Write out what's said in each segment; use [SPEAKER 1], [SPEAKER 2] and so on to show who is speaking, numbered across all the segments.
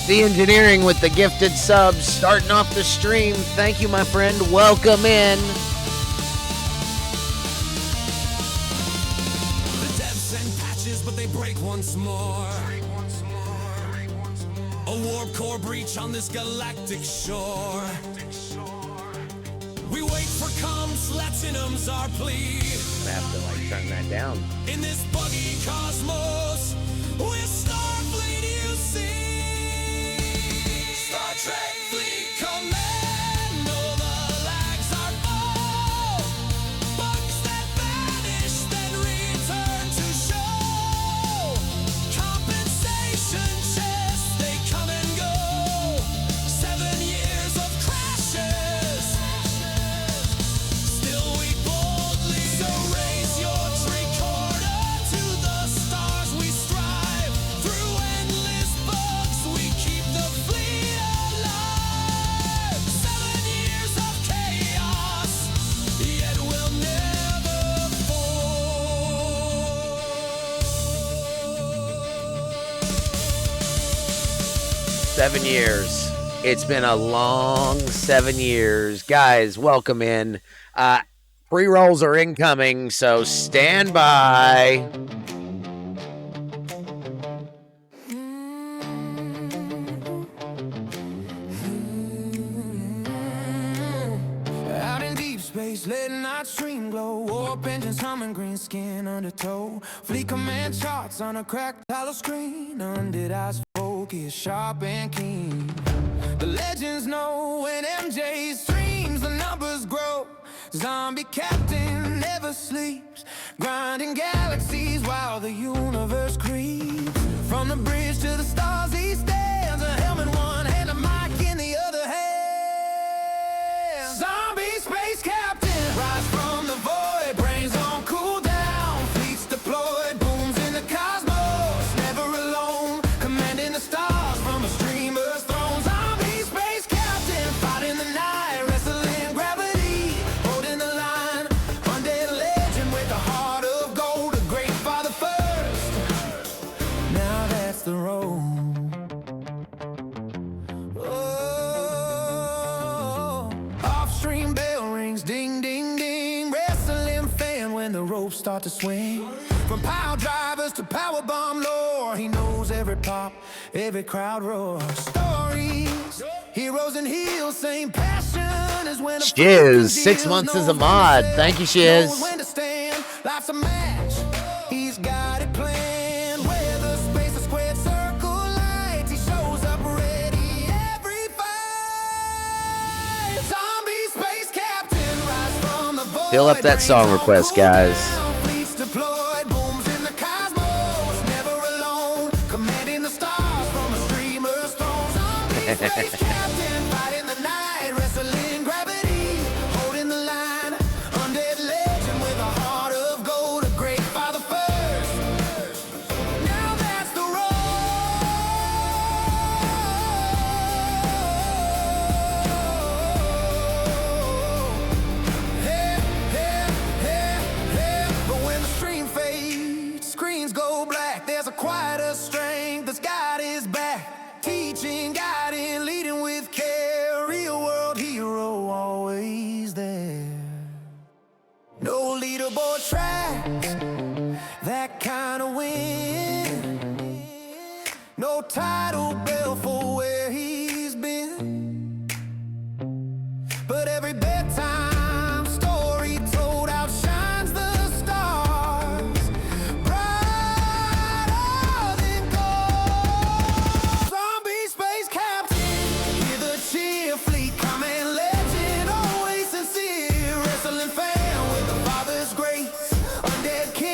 [SPEAKER 1] The engineering with the gifted subs starting off the stream. Thank you, my friend. Welcome in.
[SPEAKER 2] The devs send patches, but they break once more. A warp core breach on this galactic shore. We wait for comms, Latinum's our plea.
[SPEAKER 1] I have to turn that down.
[SPEAKER 2] In this buggy cosmos, we're Starfleet, you see. Star Trek Fleet Commando, the lags are full. Bugs that vanish, then return to show. Compensation chests, they come and go. 7 years of crashes. Still we boldly, so raise your tricorder to the stars we strive. Through endless bugs we keep the fleet alive. 7 years of chaos, yet we'll never fall.
[SPEAKER 1] 7 years. It's been a long 7 years. Guys, welcome in. Pre-rolls are incoming, so stand by.
[SPEAKER 3] Out in deep space, late night stream glow. Warp engines humming, green skin under tow. Fleet command charts on a cracked hollow screen. Undead eyes focus, sharp and keen. The legends know when MJ streams, the numbers grow. Zombie captain never sleeps, grinding galaxies while the universe creeps. From the bridge to the stars he stands, a helmet in one hand, a mic in the other hand. Zombie space captain, rise from the void, brains on cooldown, fleets deployed, booms in the cosmos, never alone, commanding the stars from a streamer's throne. Zombie space captain, fighting the night, wrestling gravity, holding the line, undead legend with a heart of gold, a great father first. Now that's the road. Oh, off-stream bell rings, ding, ding, ding. Wrestling fan when the ropes start to swing. From pile drivers to power bomb lore, he knows every pop, every crowd roar. Stories, heroes and heels, same passion as when a
[SPEAKER 1] Shiz, 6 months as a mod. Thank you, Shiz.
[SPEAKER 3] knows when to stand. Life's a match, he's got it planned. Whether space or squared circle lights, he shows up ready every fight. Zombie space captain, rise from the void.
[SPEAKER 1] Fill up that song request, guys.
[SPEAKER 3] Fleets deployed, booms in the cosmos, never alone, commanding the stars from a streamer's throne. Zombie space captain, fighting the night, wrestling gravity, holding the line, undead legend with a heart of gold, a great father first. Now that's the road. Hey, hey, hey, hey. But when the stream fades, screens go black, there's a quieter strength that's got his back. Teaching, guiding, leading with care. Real world hero, always there. No leaderboard tracks, that kind of win. No title bell for where he's been. But every bedtime story told outshines the stars, brighter than gold. Zombie space captain, hear the cheer, fleet command legend, always sincere. Wrestling fan with the father's grace, undead king.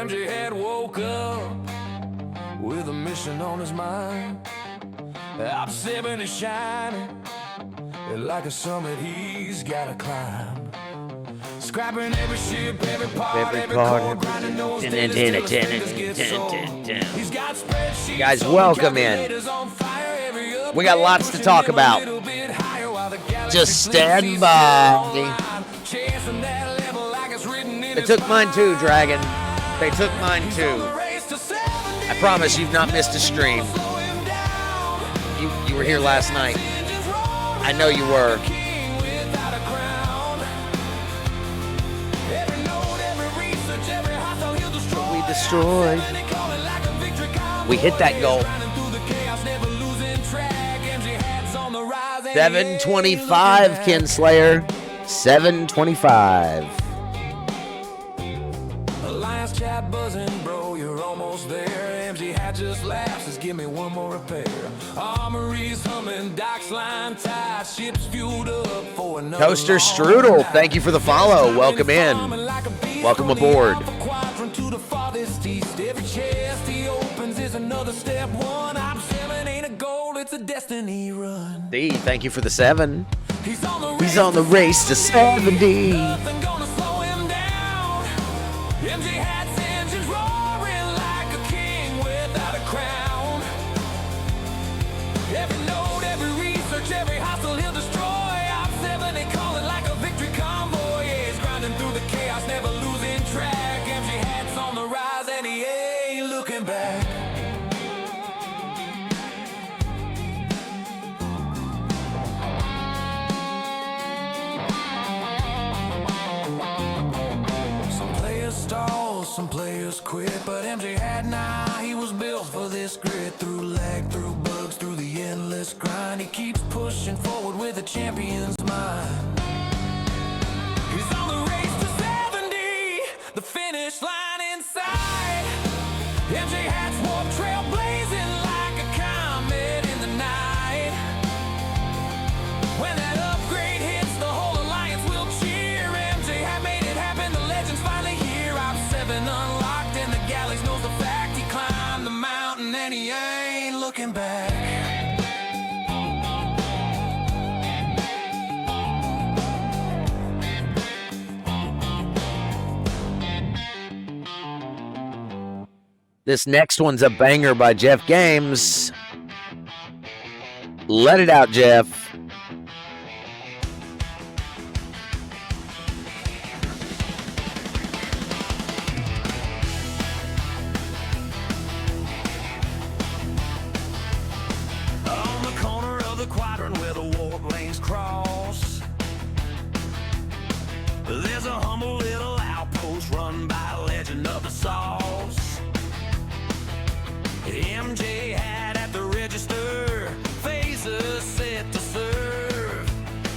[SPEAKER 3] MJ had woke up with a mission on his mind. Op70 shining like a summit he's gotta climb. Scrapping every ship, every part, every cord, grinding those He's got spreadsheets.
[SPEAKER 1] Guys, welcome in. We got lots to talk about. Just stand by. They took mine too, Dragon. They took mine too. I promise you've not missed a stream. You were here last night. I know you were. We destroyed. We hit that goal. 725, Kinslayer. 725.
[SPEAKER 3] Alliance chat buzzing, bro, you're almost there. MG hat just laughs, just give me one more repair. Armories humming, docks line tight, ships fueled up for another.
[SPEAKER 1] Toaster Strudel, thank you for the follow. Welcome in. Welcome aboard. Every chest he opens is another step one. Op7 ain't a goal, it's a destiny run. D, thank you for the 7. He's on the race to 70. Nothing gonna slow him down. MJ hats engines roaring like a king without a crown. Every note, every research, every hostile he'll destroy. Op7 they call it like a victory convoy. Yeah, he's grinding through the chaos, never losing track. MJ hats on the rise and he ain't looking back. Some players quit, but MJ had he was built for this grit. Through lag, through bugs, through the endless grind, he keeps pushing forward with a champion's mind. He's on the race to 70, the finish line in sight. MJ hats warp trail blazing like a comet in the night. When that upgrade hits, the whole alliance will cheer. MJ had made it happen, the legend's finally here. Op7 unlocked and the galleys knows the fact. He climbed the mountain and he ain't looking back. This next one's a banger by Jeff Games. Let it out, Jeff.
[SPEAKER 3] On the corner of the quadrant where the warp lanes cross, there's a humble little outpost run by a legend of the sauce. MJ had at the register, phases set to serve,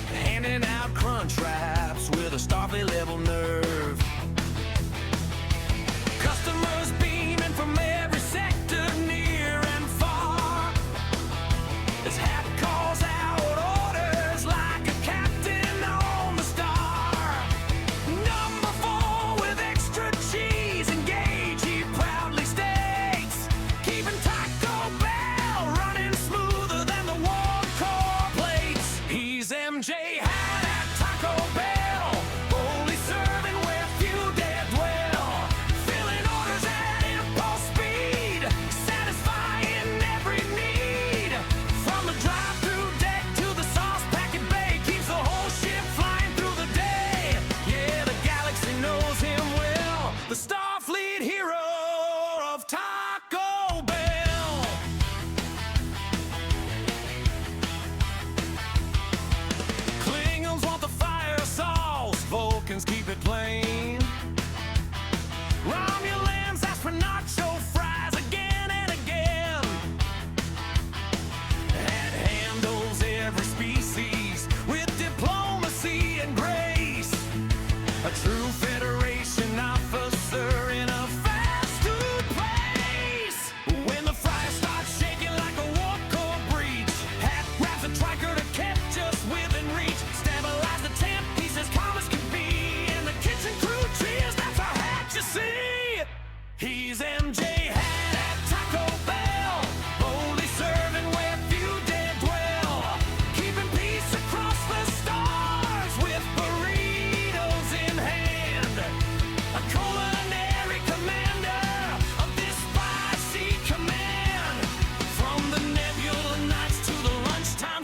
[SPEAKER 3] handing out crunch wraps with a Starfleet level nerve. Customers beaming from every sector, near and far, as Hat calls out orders like a captain on the star. Number 4 with extra cheese, engage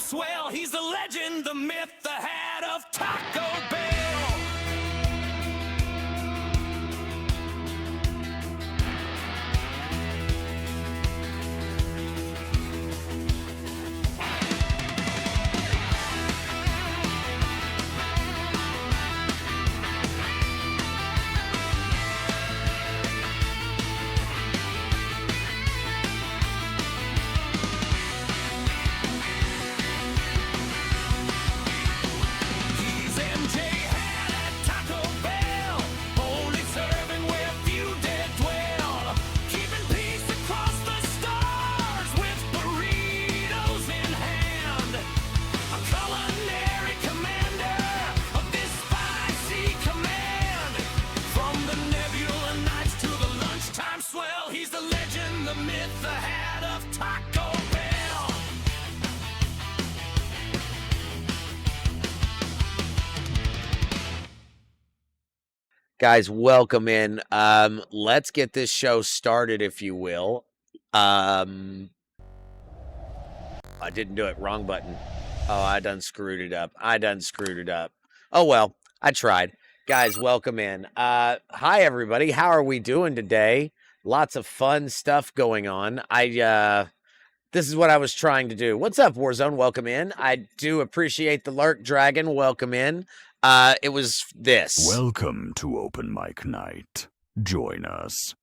[SPEAKER 2] swell. He's the legend, the myth, the hat of Taco Bell. He's MJ hat at Taco Bell, only serving where few dare dwell, keeping peace across the stars with burritos in hand. A culinary commander of this spicy command. From the Nebula Nights to the lunchtime swell, he's the legend, the myth, the hat of Taco Bell.
[SPEAKER 4] Guys, welcome in. Let's get this show started, if you will. I didn't do it. Wrong button. Oh, I done screwed it up. Oh, well, I tried. Guys, welcome in. Hi, everybody. How are we doing today? Lots of fun stuff going on. This is what I was trying to do. What's up, Warzone? Welcome in. I do appreciate the lurk, Dragon. Welcome in. It was this.
[SPEAKER 5] Welcome to Open Mic Night. Join us.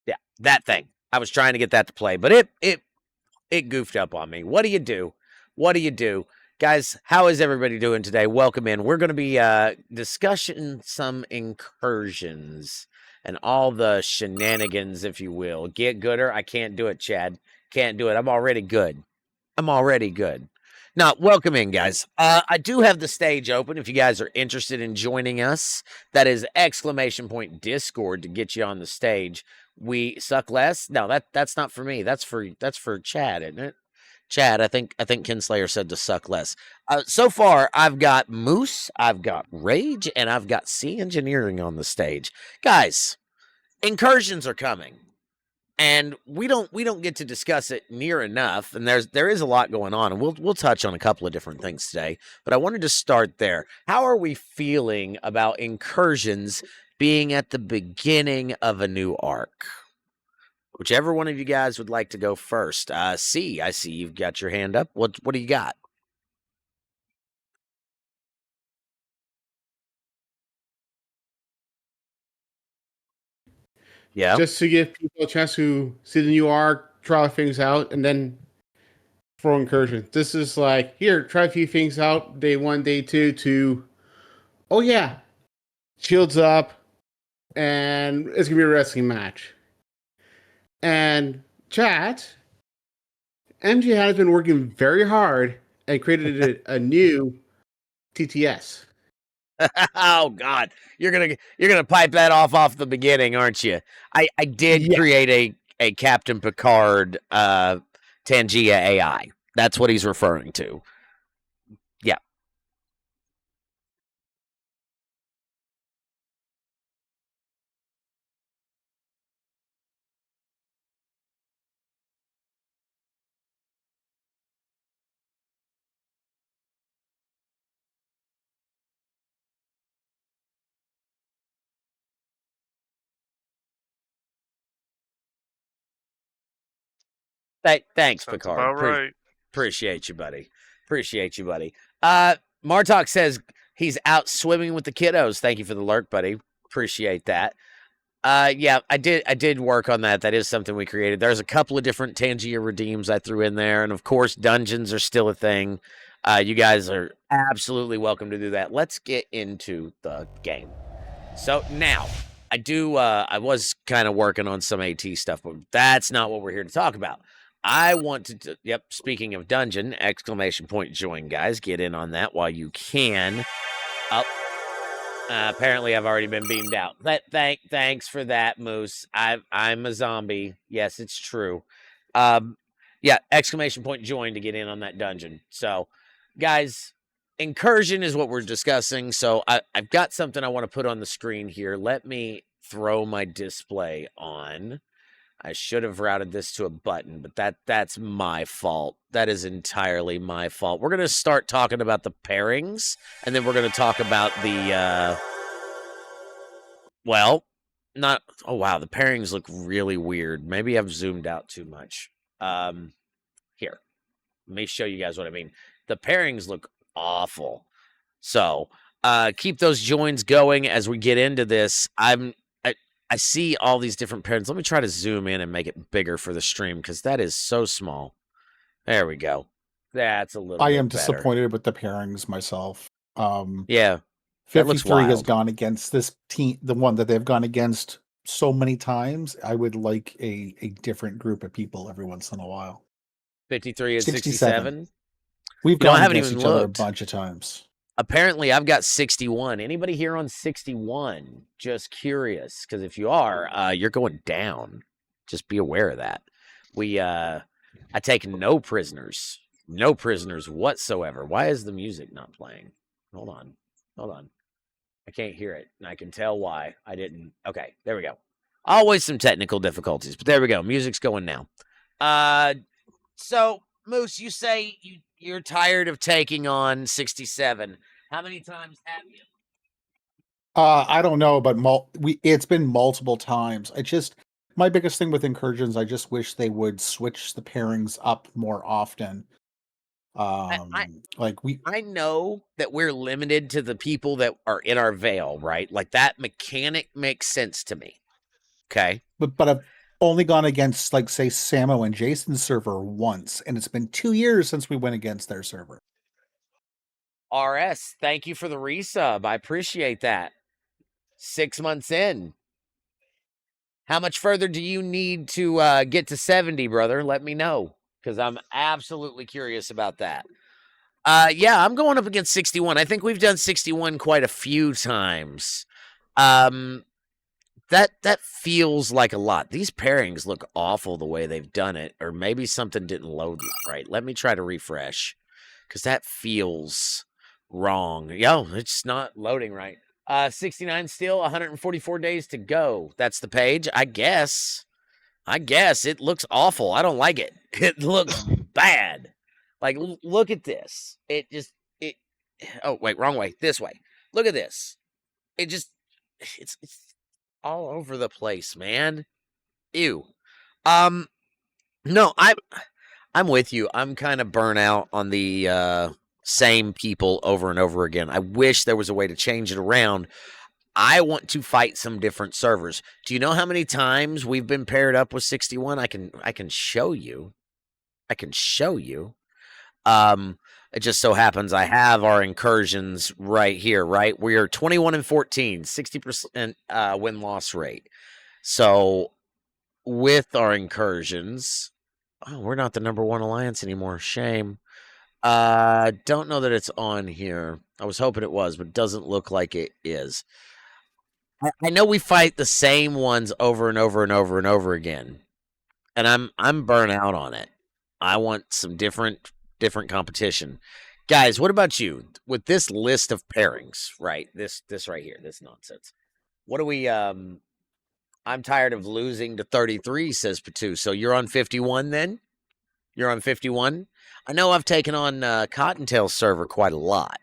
[SPEAKER 4] Yeah, that thing. I was trying to get that to play, but it goofed up on me. What do you do? Guys, how is everybody doing today? Welcome in. We're going to be discussing some incursions and all the shenanigans, if you will. Get gooder. I can't do it, Chad. Can't do it. I'm already good. Now, welcome in, guys. I do have the stage open if you guys are interested in joining us. That is ! Discord to get you on the stage. We suck less. No, that's not for me. That's for Chad, isn't it? Chad, I think Kinslayer said to suck less. So far, I've got Moose, I've got Rage, and I've got C Engineering on the stage. Guys, incursions are coming. And we don't get to discuss it near enough, and there is a lot going on, and we'll touch on a couple of different things today. But I wanted to start there. How are we feeling about incursions being at the beginning of a new arc? Whichever one of you guys would like to go first. C, I see you've got your hand up. What do you got? Yeah.
[SPEAKER 6] Just to give people a chance to see the new arc, try things out, and then for incursion. This is like, here, try a few things out, day 1, day 2, to, oh yeah, shields up, and it's going to be a wrestling match. And chat, MG has been working very hard and created a new TTS.
[SPEAKER 4] Oh God, you're gonna pipe that off the beginning, aren't you? I did create a Captain Picard Tangia AI. That's what he's referring to. Yeah. Thanks,
[SPEAKER 7] Sounds
[SPEAKER 4] Picard.
[SPEAKER 7] about right.
[SPEAKER 4] Appreciate you, buddy. Martok says he's out swimming with the kiddos. Thank you for the lurk, buddy. Appreciate that. Yeah, I did work on that. That is something we created. There's a couple of different Tangia redeems I threw in there, and of course, dungeons are still a thing. You guys are absolutely welcome to do that. Let's get into the game. So now, I was kind of working on some AT stuff, but that's not what we're here to talk about. I want to, speaking of dungeon, ! Join, guys. Get in on that while you can. Apparently, I've already been beamed out. Thanks for that, Moose. I'm a zombie. Yes, it's true. ! Join to get in on that dungeon. So, guys, incursion is what we're discussing. So I've got something I want to put on the screen here. Let me throw my display on. I should have routed this to a button, but that's my fault. That is entirely my fault. We're going to start talking about the pairings, and then we're going to talk about the, well, not, oh, wow, the pairings look really weird. Maybe I've zoomed out too much. Here, let me show you guys what I mean. The pairings look awful. So, keep those joins going as we get into this. I see all these different pairings. Let me try to zoom in and make it bigger for the stream because that is so small. There we go. That's a little
[SPEAKER 7] I
[SPEAKER 4] bit
[SPEAKER 7] am
[SPEAKER 4] better.
[SPEAKER 7] disappointed with the pairings myself.
[SPEAKER 4] Yeah. That looks
[SPEAKER 7] 53 has
[SPEAKER 4] wild.
[SPEAKER 7] gone against this team, the one that they've gone against so many times. I would like a different group of people every once in a while.
[SPEAKER 4] 53 and 67.
[SPEAKER 7] We've
[SPEAKER 4] You know, I
[SPEAKER 7] gone
[SPEAKER 4] haven't
[SPEAKER 7] against
[SPEAKER 4] even
[SPEAKER 7] each other a
[SPEAKER 4] looked.
[SPEAKER 7] bunch of times.
[SPEAKER 4] Apparently, I've got 61. Anybody here on 61? Just curious, because if you are, you're going down. Just be aware of that. I take no prisoners whatsoever. Why is the music not playing? Hold on. I can't hear it, and I can tell why I didn't. Okay, there we go. Always some technical difficulties, but there we go. Music's going now. So Moose, you say you're tired of taking on 67. How many times have you?
[SPEAKER 7] I don't know, but it's been multiple times. My biggest thing with incursions, I just wish they would switch the pairings up more often.
[SPEAKER 4] I know that we're limited to the people that are in our veil, right? Like that mechanic makes sense to me. Okay.
[SPEAKER 7] But I've only gone against, like, say, Samo and Jason's server once, and it's been 2 years since we went against their server.
[SPEAKER 4] RS, thank you for the resub. I appreciate that. 6 months in. How much further do you need to get to 70, brother? Let me know, because I'm absolutely curious about that. Yeah, I'm going up against 61. I think we've done 61 quite a few times. That feels like a lot. These pairings look awful the way they've done it, or maybe something didn't load right. Let me try to refresh, because that feels wrong. Yo, it's not loading right. 69 still, 144 days to go. That's the page, I guess. It looks awful. I don't like it. It looks bad. Like, look at this. Oh, wait, wrong way. This way. Look at this. It's all over the place, man. Ew. No, I'm with you. I'm kind of burnt out on the same people over and over again. I wish there was a way to change it around. I want to fight some different servers. Do you know how many times we've been paired up with 61? I can show you. It just so happens I have our incursions right here, right? We are 21 and 14, 60% win-loss rate. So with our incursions, we're not the number one alliance anymore. Shame. Don't know that it's on here. I was hoping it was, but it doesn't look like it is. I know we fight the same ones over and over and over and over again, and I'm burnt out on it. I want some different competition. Guys, what about you? With this list of pairings, right? This right here, this nonsense. What do we I'm tired of losing to 33, says Patu. So you're on 51 then? You're on 51? I know I've taken on Cottontail's server quite a lot.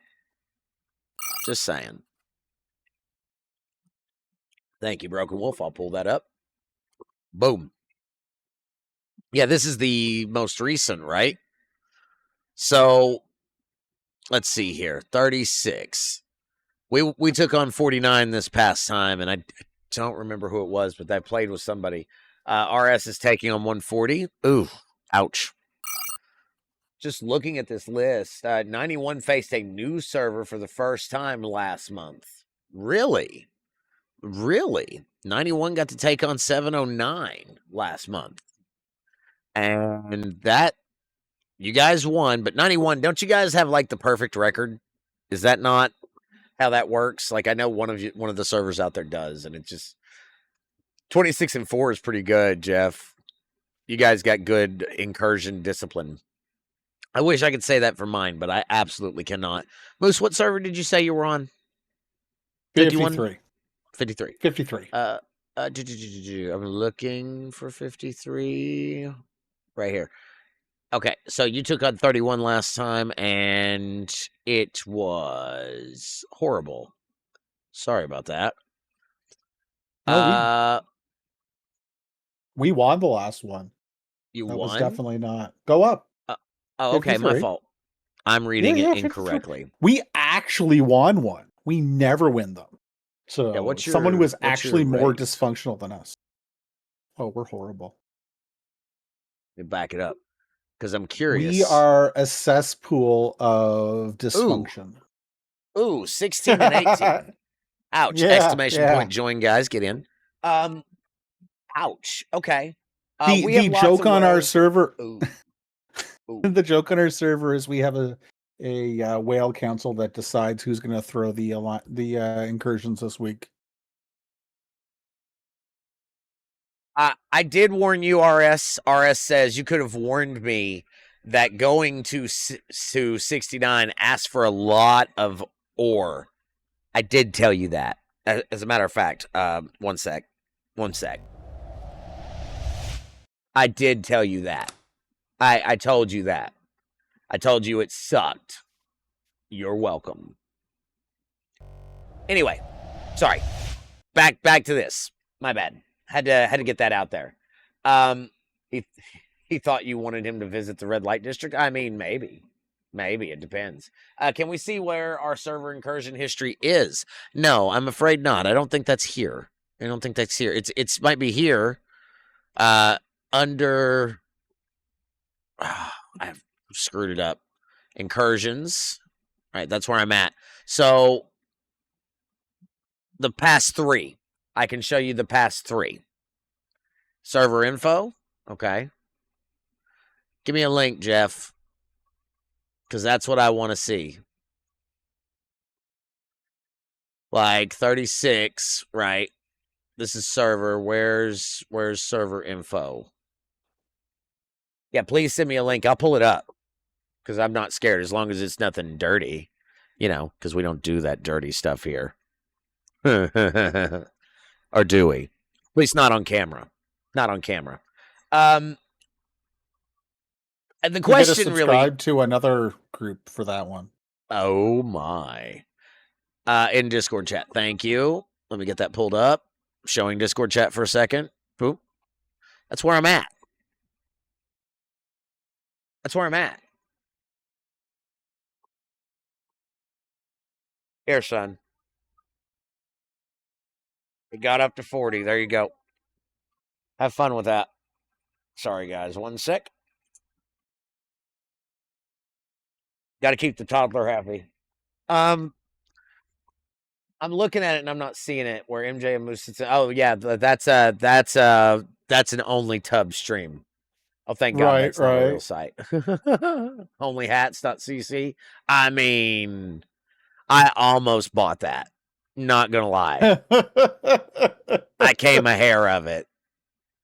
[SPEAKER 4] Just saying. Thank you, Broken Wolf. I'll pull that up. Boom. Yeah, this is the most recent, right? So let's see here. 36. We took on 49 this past time, and I don't remember who it was, but I played with somebody. RS is taking on 140. Ooh, ouch. Just looking at this list, 91 faced a new server for the first time last month. Really? 91 got to take on 709 last month. And that, you guys won, but 91, don't you guys have like the perfect record? Is that not how that works? Like, I know one of the servers out there does, and it just 26 and 4 is pretty good, Jeff. You guys got good incursion discipline. I wish I could say that for mine, but I absolutely cannot. Moose, what server did you say you were on?
[SPEAKER 7] 53.
[SPEAKER 4] 53.
[SPEAKER 7] 53.
[SPEAKER 4] I'm looking for 53 right here. Okay, so you took on 31 last time, and it was horrible. Sorry about that.
[SPEAKER 7] No, we won the last one.
[SPEAKER 4] You
[SPEAKER 7] That was
[SPEAKER 4] won?
[SPEAKER 7] definitely not. Go up.
[SPEAKER 4] Oh, okay, my
[SPEAKER 7] 53.
[SPEAKER 4] fault. I'm reading it
[SPEAKER 7] 53.
[SPEAKER 4] incorrectly.
[SPEAKER 7] We actually won one. We never win them. So
[SPEAKER 4] what's
[SPEAKER 7] someone who
[SPEAKER 4] your-
[SPEAKER 7] was
[SPEAKER 4] what's your
[SPEAKER 7] actually more
[SPEAKER 4] rate?
[SPEAKER 7] dysfunctional than us. Oh, we're horrible.
[SPEAKER 4] Let me back it up because I'm curious.
[SPEAKER 7] We are a cesspool of dysfunction.
[SPEAKER 4] Ooh, 16 and 18. Ouch!
[SPEAKER 7] Yeah,
[SPEAKER 4] Exclamation point!
[SPEAKER 7] yeah.
[SPEAKER 4] Join, guys. Get in. Ouch. Okay.
[SPEAKER 7] The
[SPEAKER 4] we have lots
[SPEAKER 7] joke
[SPEAKER 4] of
[SPEAKER 7] on our
[SPEAKER 4] whales.
[SPEAKER 7] server.
[SPEAKER 4] Ooh. Ooh.
[SPEAKER 7] The joke on our server is we have a whale council that decides who's going to throw the incursions this week.
[SPEAKER 4] I did warn you, RS. RS says you could have warned me that going to 69 asked for a lot of ore. I did tell you that. As a matter of fact, one sec. I did tell you that. I told you that. I told you it sucked. You're welcome. Anyway, sorry. Back to this. My bad. Had to get that out there. He thought you wanted him to visit the red light district. I mean, maybe it depends. Can we see where our server incursion history is? No, I'm afraid not. I don't think that's here. It's might be here. Under. I've screwed it up. Incursions. Right, that's where I'm at. So the past 3. I can show you the past 3. Server info. Okay. Give me a link, Jeff. Because that's what I want to see. Like 36, right? This is server. Where's server info? Yeah, please send me a link. I'll pull it up. Because I'm not scared as long as it's nothing dirty. You know, because we don't do that dirty stuff here. Or do we? At least not on camera. Not on camera. And the question really...
[SPEAKER 7] subscribe to another group for that one.
[SPEAKER 4] Oh, my. In Discord chat. Thank you. Let me get that pulled up. Showing Discord chat for a second. Boop. That's where I'm at. Here, son. It got up to 40. There you go. Have fun with that. Sorry, guys. One sec. Got to keep the toddler happy. I'm looking at it and I'm not seeing it. Where MJ and Moose. Oh yeah, that's an only tub stream. Oh, thank God that's not a real site. Onlyhats.cc. I mean, I almost bought that. Not gonna lie. I came a hair of it.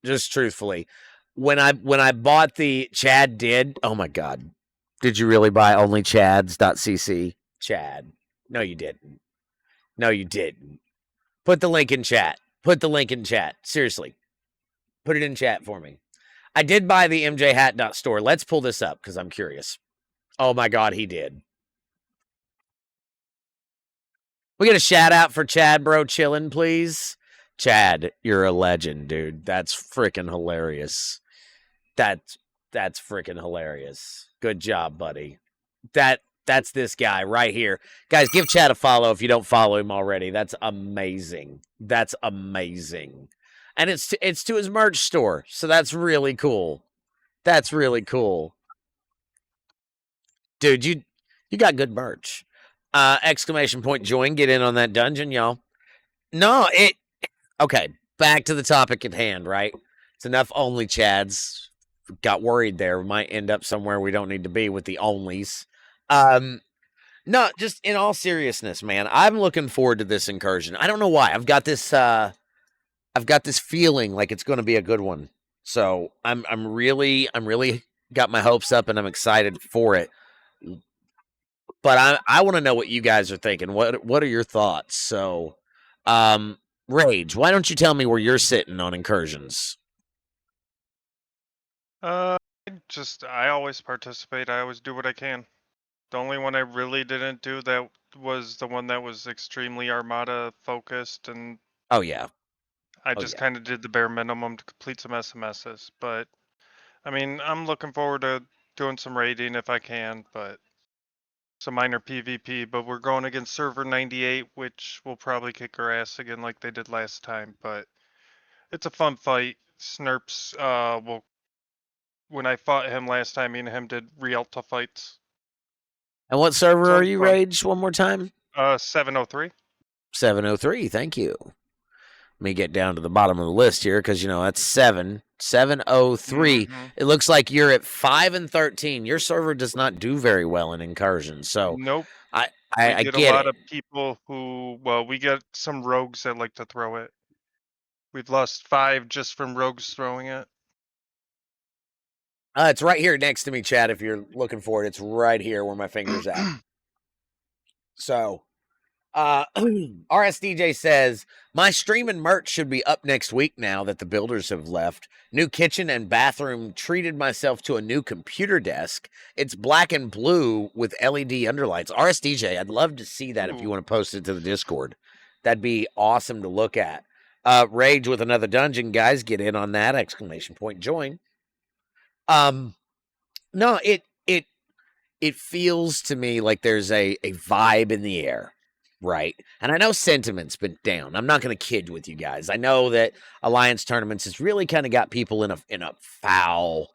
[SPEAKER 4] Just truthfully. When I bought the Chad did, oh my God. Did you really buy onlychads.cc? Chad. No, you didn't. Put the link in chat. Seriously. Put it in chat for me. I did buy the mjhat.store. Let's pull this up because I'm curious. Oh my God, he did. We get a shout out for Chad, bro, chilling, please. Chad, you're a legend, dude. That's freaking hilarious. That's freaking hilarious. Good job, buddy. That's this guy right here. Guys, give Chad a follow if you don't follow him already. That's amazing. And it's to his merch store. So that's really cool. Dude, you got good merch. Exclamation point join. Get in on that dungeon, y'all. No, okay. Back to the topic at hand, right? It's enough only Chads. Got worried there. We might end up somewhere we don't need to be with the onlys. No, just in all seriousness, man, I'm looking forward to this incursion. I don't know why. I've got this feeling like it's going to be a good one. So I'm really got my hopes up and I'm excited for it. But I want to know what you guys are thinking. What are your thoughts? So, Rage, why don't you tell me where you're sitting on incursions?
[SPEAKER 8] I always participate. I always do what I can. The only one I really didn't do that was the one that was extremely Armada focused, and
[SPEAKER 4] Oh yeah.
[SPEAKER 8] I
[SPEAKER 4] Oh
[SPEAKER 8] just
[SPEAKER 4] yeah.
[SPEAKER 8] kind of did the bare minimum to complete some SMSs. But I mean, I'm looking forward to doing some raiding if I can, but some minor PvP. But we're going against server38, which will probably kick our ass again like they did last time. But it's a fun fight. Snurps, when I fought him last time, me and him did Rialta fights.
[SPEAKER 4] And what server
[SPEAKER 8] So
[SPEAKER 4] are
[SPEAKER 8] it's
[SPEAKER 4] you,
[SPEAKER 8] fun.
[SPEAKER 4] Rage, one more time?
[SPEAKER 8] 703.
[SPEAKER 4] 703, thank you. Let me get down to the bottom of the list here because, that's 703.
[SPEAKER 8] Mm-hmm.
[SPEAKER 4] It looks like you're at 5 and 13. Your server does not do very well in incursions. So
[SPEAKER 8] Nope.
[SPEAKER 4] I
[SPEAKER 8] We get a
[SPEAKER 4] get
[SPEAKER 8] lot
[SPEAKER 4] it.
[SPEAKER 8] of people who, we get some rogues that like to throw it. We've lost 5 just from rogues throwing it.
[SPEAKER 4] It's right here next to me, Chad, if you're looking for it. It's right here where my finger's at. So, RSDJ says, my stream and merch should be up next week now that the builders have left. New kitchen and bathroom, treated myself to a new computer desk. It's black and blue with LED underlights. RSDJ, I'd love to see that if you
[SPEAKER 8] Ooh.
[SPEAKER 4] want to post it to the Discord. That'd be awesome to look at. Rage with another dungeon, guys. Get in on that! ! Join. No, it feels to me like there's a vibe in the air, right? And I know sentiment's been down. I'm not going to kid with you guys. I know that Alliance tournaments has really kind of got people in a foul,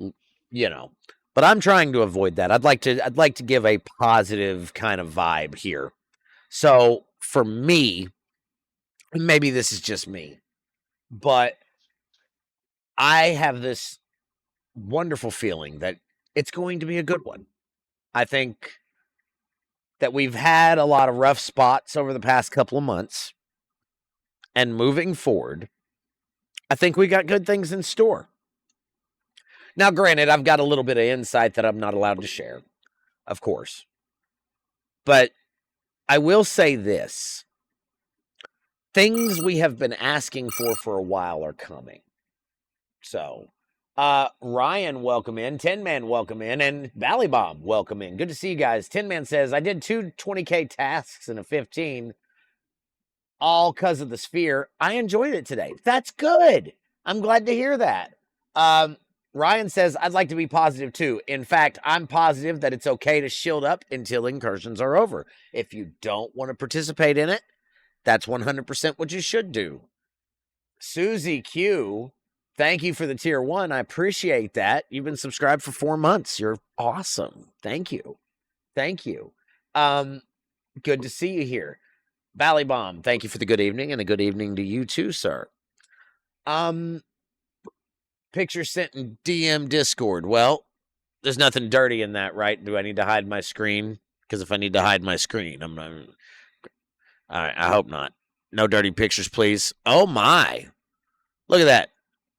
[SPEAKER 4] but I'm trying to avoid that. I'd like to give a positive kind of vibe here. So for me, maybe this is just me, but I have this wonderful feeling that it's going to be a good one. I think that we've had a lot of rough spots over the past couple of months. And moving forward, I think we got good things in store. Now, granted, I've got a little bit of insight that I'm not allowed to share, of course. But I will say this. Things we have been asking for a while are coming. So, Ryan, welcome in. Tin Man, welcome in. And Valley Bomb, welcome in. Good to see you guys. Tin Man says, I did 2 20K tasks in a 15, all because of the sphere. I enjoyed it today. That's good. I'm glad to hear that. Ryan says, I'd like to be positive too. In fact, I'm positive that it's okay to shield up until incursions are over. If you don't want to participate in it, that's 100% what you should do. Susie Q, thank you for the tier 1. I appreciate that. You've been subscribed for 4 months. You're awesome. Thank you. Thank you. Good to see you here. Valley Bomb, thank you for the good evening, and a good evening to you too, sir. Picture sent in DM Discord. Well, there's nothing dirty in that, right? Do I need to hide my screen? Because if I need to hide my screen, I'm not. All right, I hope not. No dirty pictures, please. Oh my. Look at that.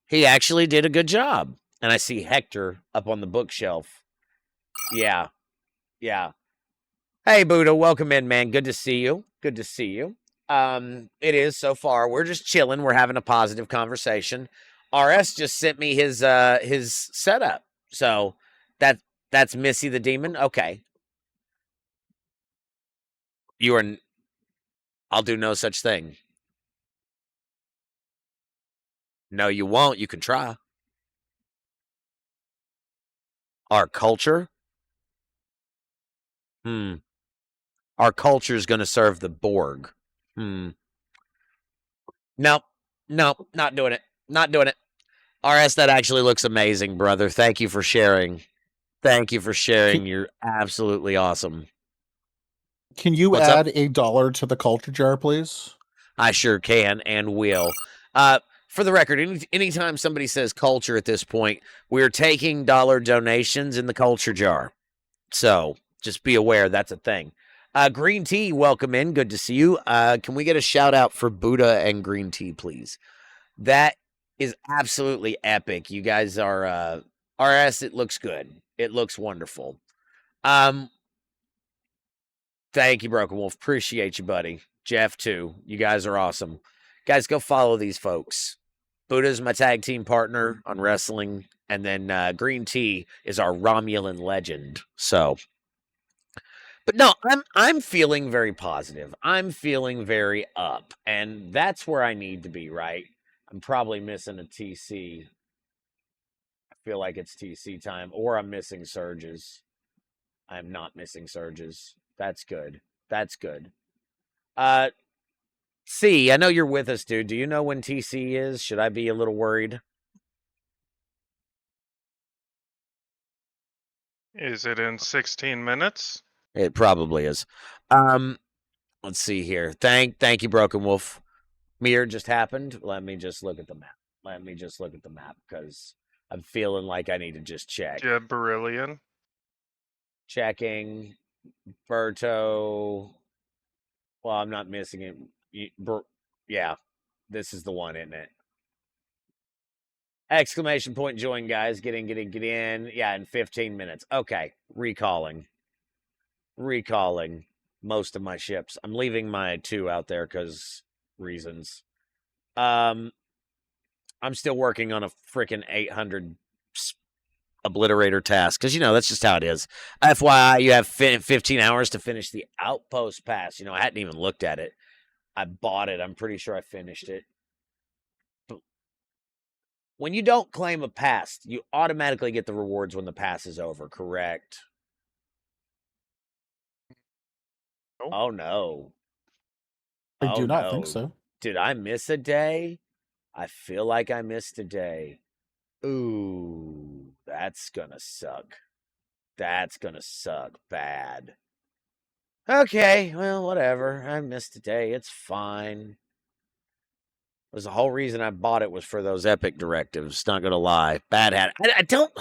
[SPEAKER 4] He actually did a good job. And I see Hector up on the bookshelf. Yeah. Yeah. Hey, Buddha, welcome in, man. Good to see you. Good to see you. It is so far. We're just chilling. We're having a positive conversation. RS just sent me his setup. So that's Missy the Demon. Okay. You are. I'll do no such thing. No, you won't. You can try. Our culture. Our culture is going to serve the Borg. Nope, not doing it. Not doing it. RS, that actually looks amazing, brother. Thank you for sharing. Thank you for sharing. You're absolutely awesome.
[SPEAKER 7] Can you
[SPEAKER 4] What's
[SPEAKER 7] add
[SPEAKER 4] up?
[SPEAKER 7] $1 to the culture jar, please?
[SPEAKER 4] I sure can and will. For the record, anytime somebody says culture at this point, we're taking dollar donations in the culture jar. So just be aware that's a thing. Green Tea, welcome in. Good to see you. Can we get a shout out for Buddha and Green Tea, please? That is absolutely epic. You guys are RS. It looks good. It looks wonderful. Thank you, Broken Wolf. Appreciate you, buddy. Jeff too. You guys are awesome. Guys, go follow these folks. Buddha's my tag team partner on wrestling, and then Green Tea is our Romulan legend. So, but no, I'm feeling very positive. I'm feeling very up, and that's where I need to be. Right? I'm probably missing a TC. I feel like it's TC time, or I'm missing surges. I'm not missing surges. That's good. That's good. C, I know you're with us, dude. Do you know when TC is? Should I be a little worried?
[SPEAKER 8] Is it in 16 minutes?
[SPEAKER 4] It probably is. Let's see here. Thank you, Broken Wolf. Mirror just happened. Let me just look at the map. Let me just look at the map because I'm feeling like I need to just check.
[SPEAKER 8] Yeah, Beryllion.
[SPEAKER 4] Checking. Berto. Well, I'm not missing it. Yeah, this is the one, isn't it? Exclamation point join, guys. Get in. Yeah, in 15 minutes. Okay, recalling most of my ships. I'm leaving my 2 out there because reasons. I'm still working on a freaking 800 obliterator task because that's just how it is. FYI, you have 15 hours to finish the outpost pass. I hadn't even looked at it. I bought it. I'm pretty sure I finished it. But when you don't claim a pass, you automatically get the rewards when the pass is over, correct?
[SPEAKER 8] Nope.
[SPEAKER 4] Oh, no.
[SPEAKER 7] I do not think so.
[SPEAKER 4] Did I miss a day? I feel like I missed a day. Ooh, that's gonna suck. That's gonna suck bad. Okay, well, whatever. I missed a day. It's fine. It was the whole reason I bought it was for those epic directives. Not gonna lie. Bad hat. I don't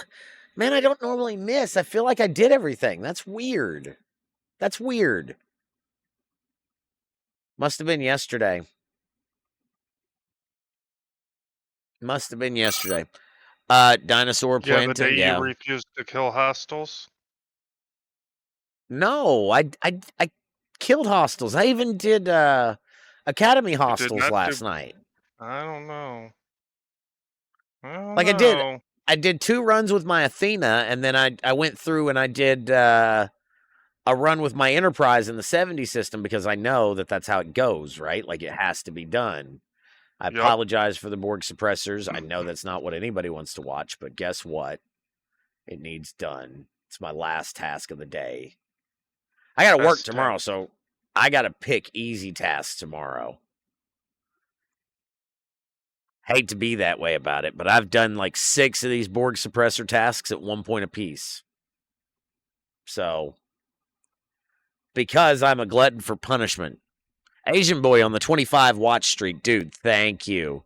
[SPEAKER 4] normally miss. I feel like I did everything. That's weird. That's weird. Must have been yesterday. Dinosaur
[SPEAKER 8] Yeah,
[SPEAKER 4] planting.
[SPEAKER 8] the day
[SPEAKER 4] Yeah.
[SPEAKER 8] you refused to kill hostiles.
[SPEAKER 4] No, I killed hostiles. I even did Academy hostiles
[SPEAKER 8] not
[SPEAKER 4] last
[SPEAKER 8] do-
[SPEAKER 4] night.
[SPEAKER 8] I don't know.
[SPEAKER 4] I did 2 runs with my Athena, and then I went through and I did a run with my Enterprise in the 70 system because I know that that's how it goes, right? Like it has to be done. I apologize for the Borg suppressors. I know that's not what anybody wants to watch, but guess what? It needs done. It's my last task of the day. I got to work tomorrow, so I got to pick easy tasks tomorrow. Hate to be that way about it, but I've done like 6 of these Borg suppressor tasks at 1 point apiece. So, because I'm a glutton for punishment. Asian boy on the 25 watch streak. Dude, thank you.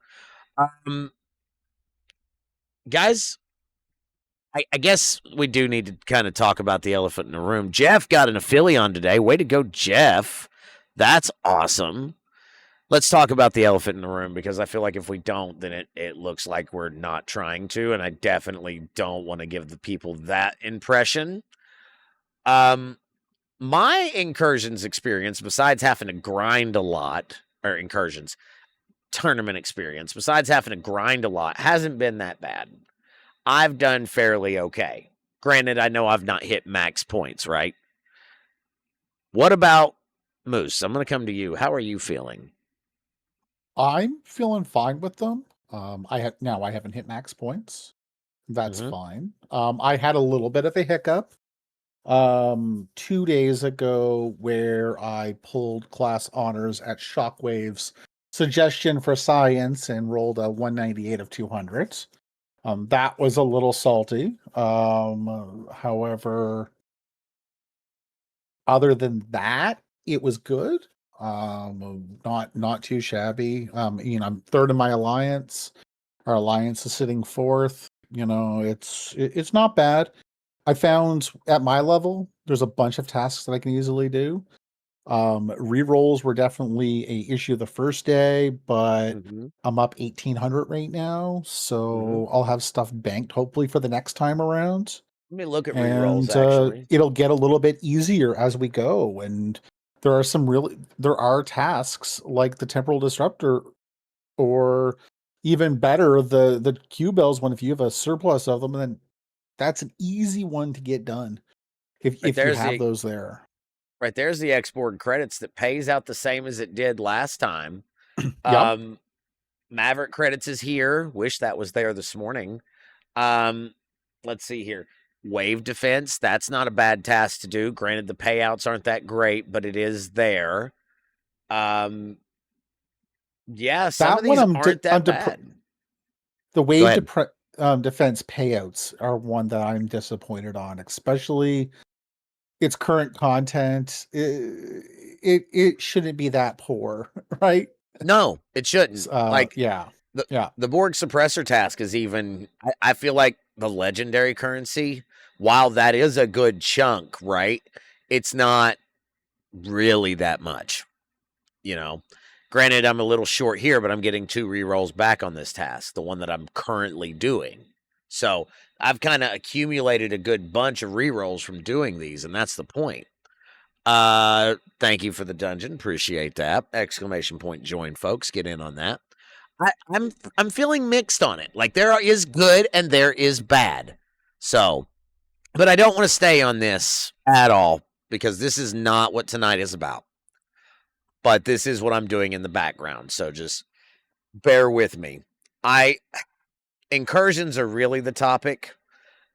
[SPEAKER 4] Guys, I guess we do need to kind of talk about the elephant in the room. Jeff got an Aphelion today. Way to go, Jeff. That's awesome. Let's talk about the elephant in the room because I feel like if we don't, then it looks like we're not trying to, and I definitely don't want to give the people that impression. My incursions experience, besides having to grind a lot, or incursions, tournament experience, besides having to grind a lot, hasn't been that bad. I've done fairly okay. Granted, I know I've not hit max points, right? What about Moose? I'm going to come to you. How are you feeling?
[SPEAKER 7] I'm feeling fine with them. I haven't hit max points. That's fine. I had a little bit of a hiccup 2 days ago where I pulled class honors at Shockwave's suggestion for science and rolled a 198 of 200. That was a little salty. However, other than that, it was good. Not too shabby. I'm third in my alliance. Our alliance is sitting fourth. It's not bad. I found at my level, there's a bunch of tasks that I can easily do. Rerolls were definitely a issue the first day, but I'm up 1,800 right now, so I'll have stuff banked hopefully for the next time around.
[SPEAKER 4] Let me look at rerolls, actually.
[SPEAKER 7] It'll get a little bit easier as we go, and there are tasks like the temporal disruptor or even better, the Q bells one. If you have a surplus of them, then that's an easy one to get done
[SPEAKER 4] Right
[SPEAKER 7] if you
[SPEAKER 4] there's
[SPEAKER 7] have
[SPEAKER 4] the
[SPEAKER 7] those there.
[SPEAKER 4] right there's the export credits that pays out the same as it did last time.
[SPEAKER 7] Yep.
[SPEAKER 4] Maverick credits is here. Wish that was there this morning. Let's see here. Wave defense, that's not a bad task to do. Granted, the payouts aren't that great, but it is there. Yeah, some
[SPEAKER 7] That
[SPEAKER 4] of
[SPEAKER 7] one
[SPEAKER 4] these aren't that bad.
[SPEAKER 7] The
[SPEAKER 4] Go
[SPEAKER 7] wave
[SPEAKER 4] ahead.
[SPEAKER 7] defense payouts are one that I'm disappointed on, especially its current content. It shouldn't be that poor, right?
[SPEAKER 4] No, it shouldn't. Like
[SPEAKER 7] Yeah. Yeah.
[SPEAKER 4] the Borg suppressor task is even. I feel like the legendary currency, while that is a good chunk, right? It's not really that much. You know, granted, I'm a little short here, but I'm getting 2 rerolls back on this task, the one that I'm currently doing. So I've kind of accumulated a good bunch of rerolls from doing these, and that's the point. Thank you for the dungeon. Appreciate that. Exclamation point join, folks. Get in on that. I'm feeling mixed on it. Like there is good and there is bad. So, but I don't want to stay on this at all because this is not what tonight is about. But this is what I'm doing in the background. So just bear with me. Incursions are really the topic.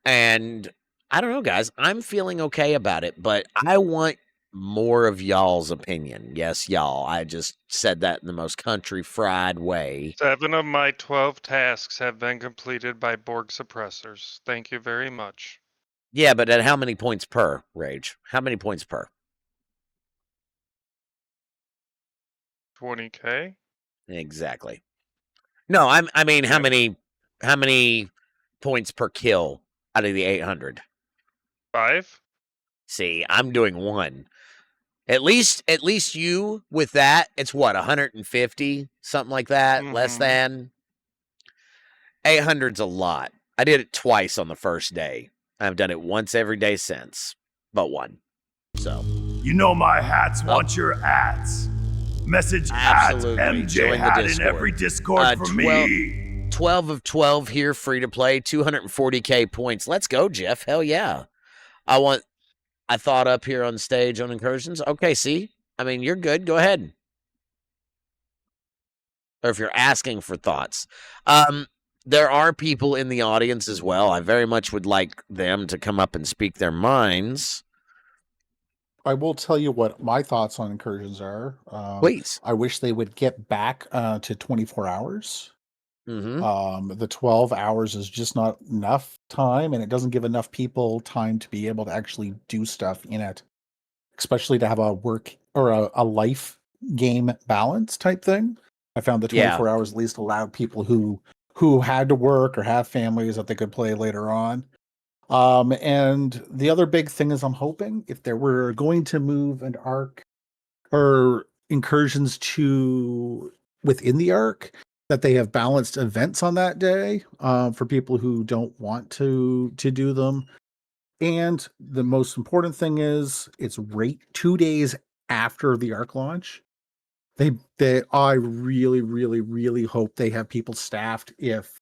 [SPEAKER 4] And I don't know, guys. I'm feeling okay about it, but I want more of y'all's opinion. Yes, y'all. I just said that in the most country fried way.
[SPEAKER 8] 7 of my 12 tasks have been completed by Borg suppressors. Thank you very much.
[SPEAKER 4] Yeah, but at how many points per, Rage? How many points per?
[SPEAKER 8] 20K?
[SPEAKER 4] Exactly. No, I mean how many points per kill out of the 800?
[SPEAKER 8] 5?
[SPEAKER 4] See, I'm doing 1. At least you with that, it's what, 150, something like that, less than 800's a lot. I did it twice on the first day. I've done it once every day since, but 1. So,
[SPEAKER 5] You know my hats want your ads. Message
[SPEAKER 4] Absolutely.
[SPEAKER 5] at MJ
[SPEAKER 4] Join the
[SPEAKER 5] hat in
[SPEAKER 4] Discord.
[SPEAKER 5] every Discord for me.
[SPEAKER 4] 12 of 12 here, free to play, 240k points. Let's go, Jeff. Hell yeah. I thought up here on stage on incursions. Okay, see? I mean, you're good. Go ahead. Or if you're asking for thoughts. There are people in the audience as well. I very much would like them to come up and speak their minds.
[SPEAKER 7] I will tell you what my thoughts on incursions are.
[SPEAKER 4] Please.
[SPEAKER 7] I wish they would get back to 24 hours.
[SPEAKER 4] Mm-hmm.
[SPEAKER 7] The 12 hours is just not enough time, and it doesn't give enough people time to be able to actually do stuff in it, especially to have a work or a life game balance type thing. I found the 24 hours at least allowed people who had to work or have families that they could play later on. And the other big thing is I'm hoping if there were going to move an arc or incursions to within the arc, that they have balanced events on that day for people who don't want to do them. And the most important thing is it's 2 days after the arc launch. I really, really, really hope they have people staffed if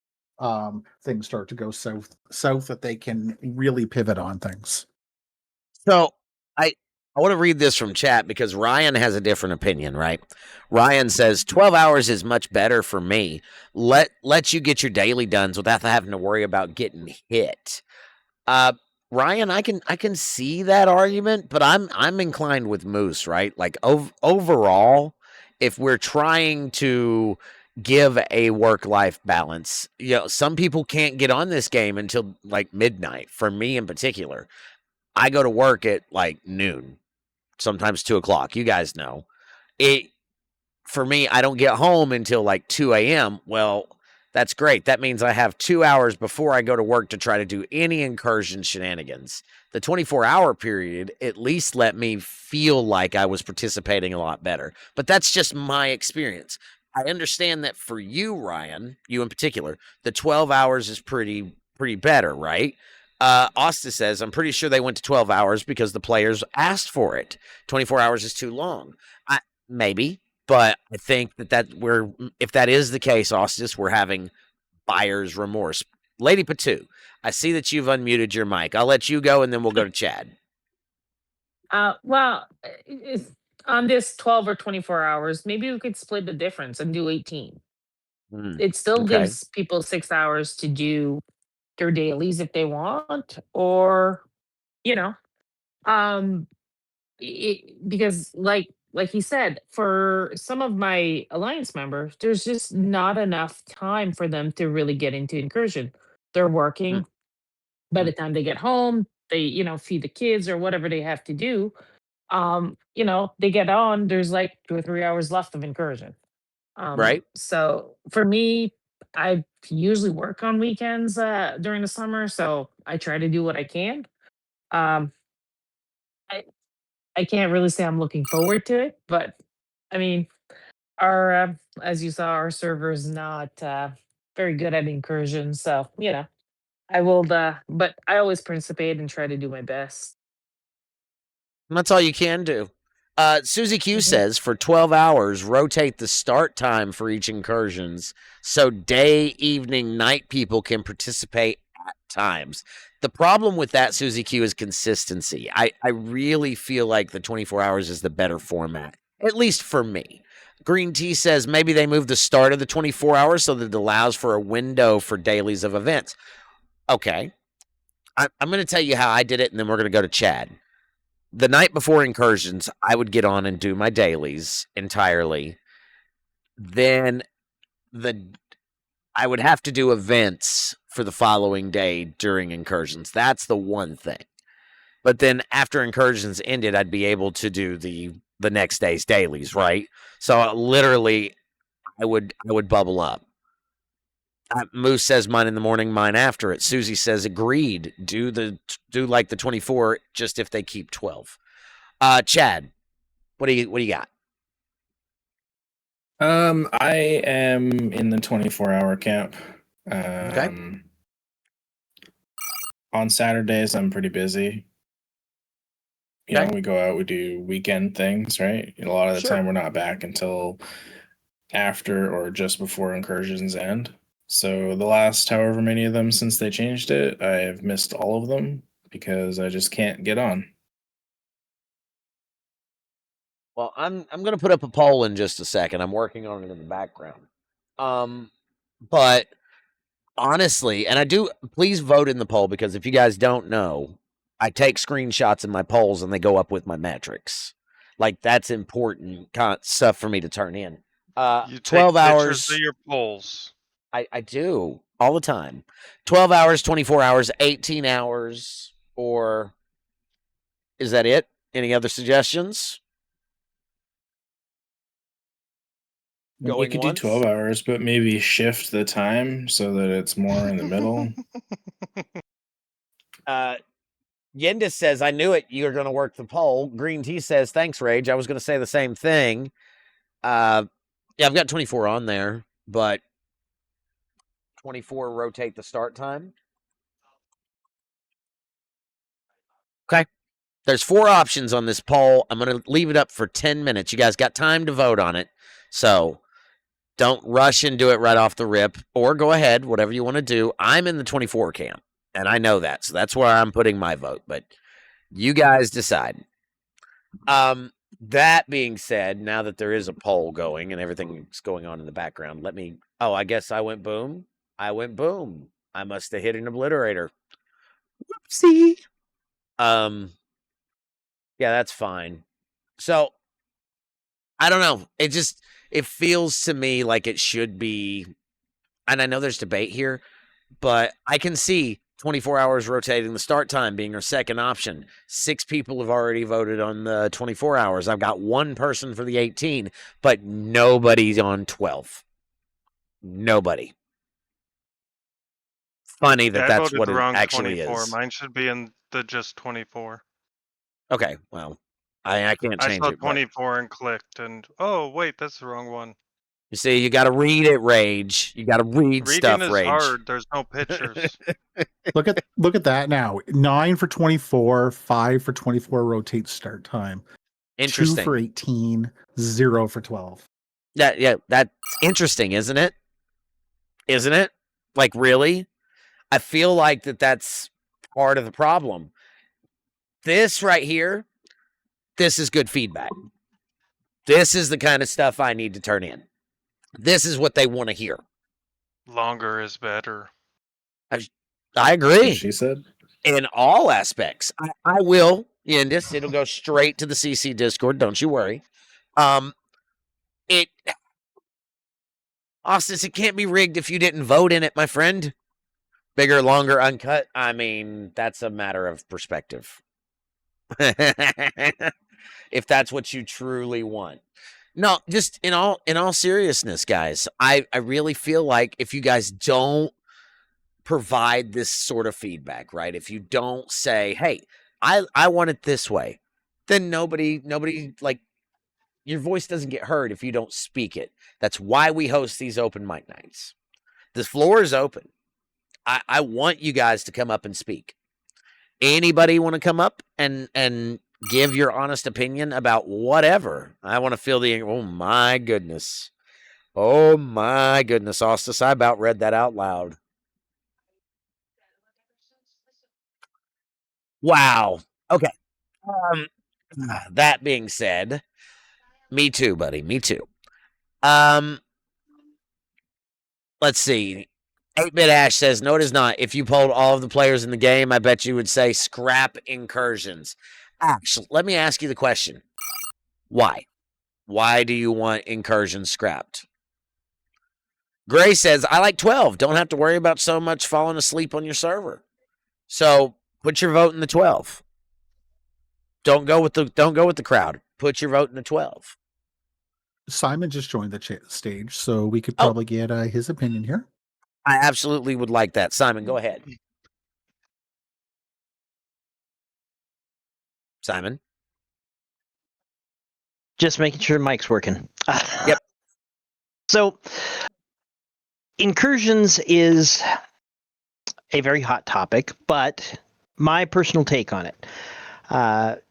[SPEAKER 7] things start to go south that they can really pivot on things.
[SPEAKER 4] So I want to read this from chat because Ryan has a different opinion, right? Ryan says 12 hours is much better for me. Let you get your daily duns without having to worry about getting hit. Ryan, I can see that argument, but I'm inclined with Moose, right? Like overall, if we're trying to give a work-life balance, some people can't get on this game until like midnight. For me in particular, I go to work at like noon, sometimes 2:00. You guys know it. For me, I don't get home until like 2 a.m. Well, that's great. That means I have 2 hours before I go to work to try to do any incursion shenanigans. The 24-hour period at least let me feel like I was participating a lot better. But that's just my experience. I understand that for you, Ryan, you in particular, the 12 hours is pretty better, right? Austin says, I'm pretty sure they went to 12 hours because the players asked for it. 24 hours is too long. Maybe. But I think if that is the case, Austin, we're having buyer's remorse. Lady Patu, I see that you've unmuted your mic. I'll let you go, and then we'll go to Chad.
[SPEAKER 9] Well, it's on this 12 or 24 hours, maybe we could split the difference and do 18. It still
[SPEAKER 4] okay.
[SPEAKER 9] gives people 6 hours to do their dailies if they want, or, you know, because like he said, for some of my alliance members, there's just not enough time for them to really get into incursion. They're working. By the time they get home, they, feed the kids or whatever they have to do. They get on, there's like 2 or 3 hours left of incursion.
[SPEAKER 4] Right.
[SPEAKER 9] So for me, I usually work on weekends during the summer, so I try to do what I can. Um, I I can't really say I'm looking forward to it, but I mean, our as you saw, our server is not very good at incursions, so I will. But I always participate and try to do my best.
[SPEAKER 4] And that's all you can do. Susie Q
[SPEAKER 9] Mhm.
[SPEAKER 4] says for 12 hours, rotate the start time for each incursions so day, evening, night people can participate at times. The problem with that, Susie Q, is consistency. I really feel like the 24 hours is the better format, at least for me. Green Tea says maybe they move the start of the 24 hours so that it allows for a window for dailies of events. Okay. I'm going to tell you how I did it, and then we're going to go to Chad. The night before incursions, I would get on and do my dailies entirely. Then I would have to do events for the following day during incursions. That's the one thing. But then after incursions ended, I'd be able to do the next day's dailies, right? So literally, I would bubble up. Moose says mine in the morning, mine after it. Susie says agreed. Do like the 24, just if they keep 12. Chad, what do you got?
[SPEAKER 10] I am in the 24-hour camp.
[SPEAKER 4] Okay.
[SPEAKER 10] On Saturdays, I'm pretty busy. You know, we go out, we do weekend things, right? A lot of the time, we're not back until after or just before incursions end. So the last however many of them since they changed it, I have missed all of them because I just can't get on.
[SPEAKER 4] Well, I'm going to put up a poll in just a second. I'm working on it in the background. But honestly, and please vote in the poll, because if you guys don't know, I take screenshots in my polls and they go up with my metrics. Like, that's important stuff for me to turn in.
[SPEAKER 8] You take
[SPEAKER 4] 12 hours
[SPEAKER 8] pictures of your polls.
[SPEAKER 4] I do all the time. 12 hours, 24 hours, 18 hours, or is that it? Any other suggestions?
[SPEAKER 10] You could do 12 hours, but maybe shift the time so that it's more in the middle.
[SPEAKER 4] Yendis says, I knew it. You're going to work the poll. Green Tea says, thanks, Rage. I was going to say the same thing. Yeah, I've got 24 on there, but 24 rotate the start time. Okay. There's 4 options on this poll. I'm going to leave it up for 10 minutes. You guys got time to vote on it. So don't rush and do it right off the rip, or go ahead, whatever you want to do. I'm in the 24 camp, and I know that. So that's where I'm putting my vote, but you guys decide. That being said, now that there is a poll going and everything's going on in the background, I guess I went boom. I went boom. I must have hit an obliterator. Whoopsie. Yeah, that's fine. So, I don't know. It feels to me like it should be, and I know there's debate here, but I can see 24 hours rotating the start time being our second option. 6 people have already voted on the 24 hours. I've got 1 person for the 18, but nobody's on 12. Nobody. Funny that's what it actually
[SPEAKER 8] 24.
[SPEAKER 4] is.
[SPEAKER 8] Mine should be in the just 24.
[SPEAKER 4] Okay, well, I can't change
[SPEAKER 8] I saw
[SPEAKER 4] it.
[SPEAKER 8] 24 and clicked, and oh wait, that's the wrong one.
[SPEAKER 4] You see, you got to read it, Rage. You got to read
[SPEAKER 8] Reading
[SPEAKER 4] stuff,
[SPEAKER 8] is
[SPEAKER 4] Rage.
[SPEAKER 8] hard. There's no pictures.
[SPEAKER 7] Look at that now. 9 for 24, 5 for 24 rotate start time.
[SPEAKER 4] Interesting.
[SPEAKER 7] 2 for 18, 0 for 12.
[SPEAKER 4] That's interesting, isn't it? Isn't it? Like, really? I feel like that's part of the problem. This right here, this is good feedback. This is the kind of stuff I need to turn in. This is what they want to hear.
[SPEAKER 8] Longer is better.
[SPEAKER 4] I agree.
[SPEAKER 10] She said.
[SPEAKER 4] In all aspects. I will end this. It'll go straight to the CC Discord. Don't you worry. Austin, it can't be rigged if you didn't vote in it, my friend. Bigger, longer, uncut. I mean, that's a matter of perspective. If that's what you truly want. No, just in all seriousness, guys, I really feel like if you guys don't provide this sort of feedback, right? If you don't say, hey, I want it this way, then nobody like your voice doesn't get heard if you don't speak it. That's why we host these open mic nights. The floor is open. I want you guys to come up and speak. Anybody want to come up and give your honest opinion about whatever? I want to feel oh my goodness. Oh my goodness, Austin, I about read that out loud. Wow. Okay. That being said, me too, buddy. Me too. Let's see. 8-Bit Ash says, no, it is not. If you polled all of the players in the game, I bet you would say scrap incursions. Actually, let me ask you the question. Why? Why do you want incursions scrapped? Gray says, I like 12. Don't have to worry about so much falling asleep on your server. So put your vote in the 12. Don't go with the crowd. Put your vote in the 12.
[SPEAKER 7] Simon just joined the stage, so we could probably get his opinion here.
[SPEAKER 4] I absolutely would like that. Simon, go ahead. Simon?
[SPEAKER 11] Just making sure mic's working.
[SPEAKER 4] Yep.
[SPEAKER 11] So, incursions is a very hot topic, but my personal take on it,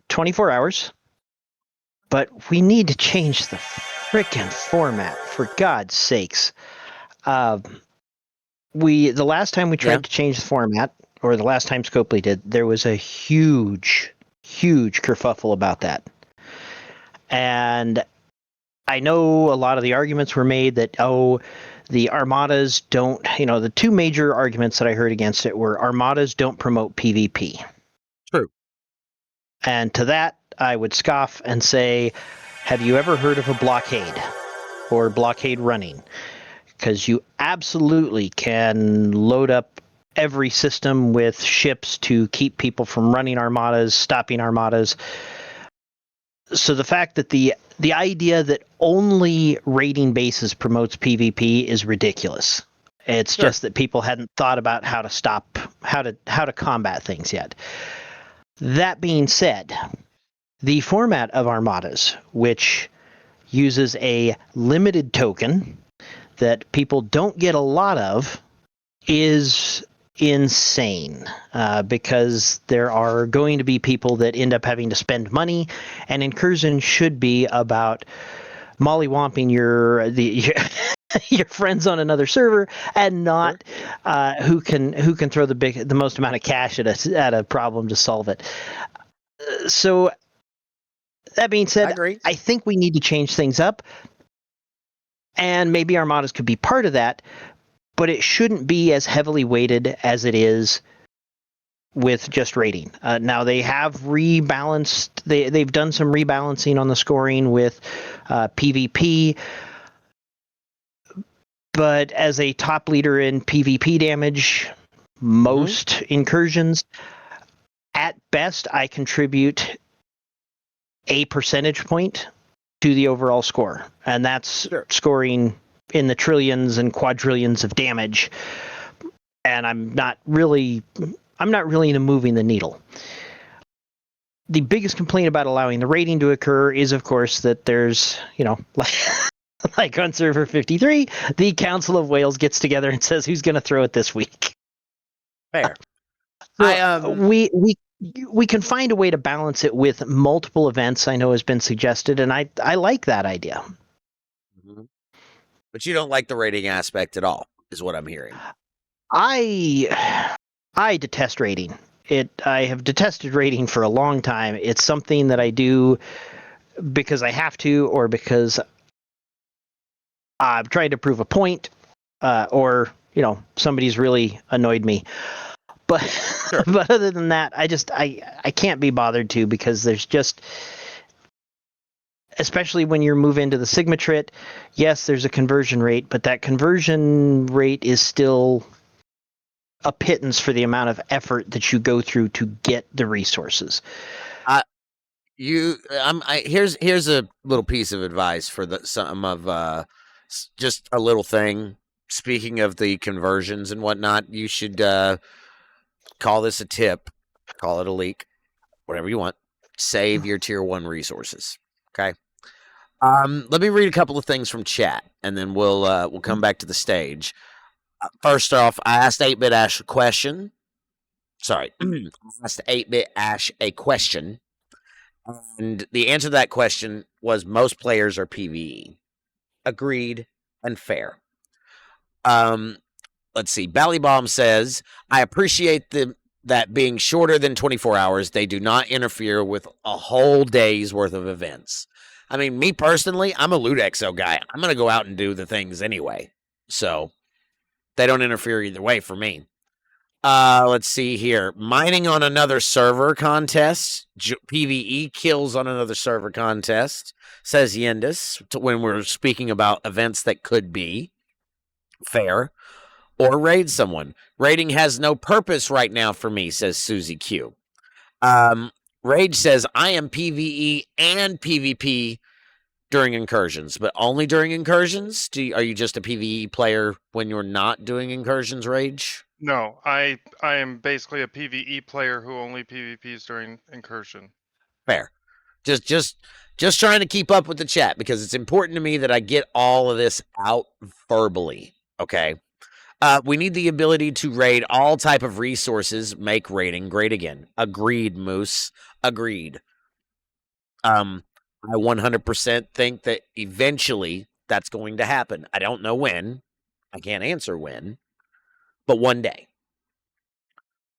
[SPEAKER 11] 24 hours, but we need to change the frickin' format, for God's sakes. The last time we tried to change the format, or the last time Scopely did, there was a huge kerfuffle about that. And I know a lot of the arguments were made that, the armadas don't, the two major arguments that I heard against it were armadas don't promote PvP.
[SPEAKER 4] True.
[SPEAKER 11] And to that, I would scoff and say, have you ever heard of a blockade or blockade running? Because you absolutely can load up every system with ships to keep people from running armadas, stopping armadas. So the fact that the idea that only raiding bases promotes PvP is ridiculous. It's just that people hadn't thought about how to combat things yet. That being said, the format of armadas, which uses a limited token that people don't get a lot of, is insane, because there are going to be people that end up having to spend money, and incursion should be about mollywomping your friends on another server, and not who can throw the most amount of cash at a problem to solve it. So that being said, I think we need to change things up, and maybe armadas could be part of that, but it shouldn't be as heavily weighted as it is with just rating. Now they have rebalanced. They've done some rebalancing on the scoring with PvP, but as a top leader in PvP damage, most incursions, at best, I contribute a percentage point to the overall score, and that's scoring in the trillions and quadrillions of damage, and I'm not really into moving the needle. The biggest complaint about allowing the rating to occur is, of course, that there's, like on server 53, the Council of Wales gets together and says who's going to throw it this week.
[SPEAKER 4] Fair.
[SPEAKER 11] So we we can find a way to balance it with multiple events. I know has been suggested, and I like that idea.
[SPEAKER 4] But you don't like the rating aspect at all, is what I'm hearing.
[SPEAKER 11] I detest rating. I have detested rating for a long time. It's something that I do because I have to, or because I'm trying to prove a point, or somebody's really annoyed me. But
[SPEAKER 4] Sure.
[SPEAKER 11] but other than that, I can't be bothered to, because there's just, especially when you move into the Sigmatrit, yes, there's a conversion rate, but that conversion rate is still a pittance for the amount of effort that you go through to get the resources.
[SPEAKER 4] Here's a little piece of advice for just a little thing. Speaking of the conversions and whatnot, you should call this a tip, call it a leak, whatever you want. Save your tier 1 resources. Okay. Let me read a couple of things from chat, and then we'll come back to the stage. First off, I asked 8-Bit Ash a question. Sorry, I asked 8-Bit Ash a question, and the answer to that question was most players are PvE. Agreed and fair. Let's see. Ballybomb says, I appreciate that being shorter than 24 hours, they do not interfere with a whole day's worth of events. I mean, me personally, I'm a Ludexo guy. I'm going to go out and do the things anyway. So they don't interfere either way for me. Let's see here. Mining on another server contest. PvE kills on another server contest, says Yendis, when we're speaking about events that could be. Fair. Or raid someone. Raiding has no purpose right now for me, says Susie Q. Rage says, I am PvE and PvP during incursions, but only during incursions? Are you just a PvE player when you're not doing incursions, Rage?
[SPEAKER 8] No, I am basically a PvE player who only PvPs during incursion.
[SPEAKER 4] Fair. Just trying to keep up with the chat, because it's important to me that I get all of this out verbally. Okay. We need the ability to raid all type of resources, make raiding great again. Agreed, Moose. Agreed. I 100% think that eventually that's going to happen. I don't know when. I can't answer when, but one day.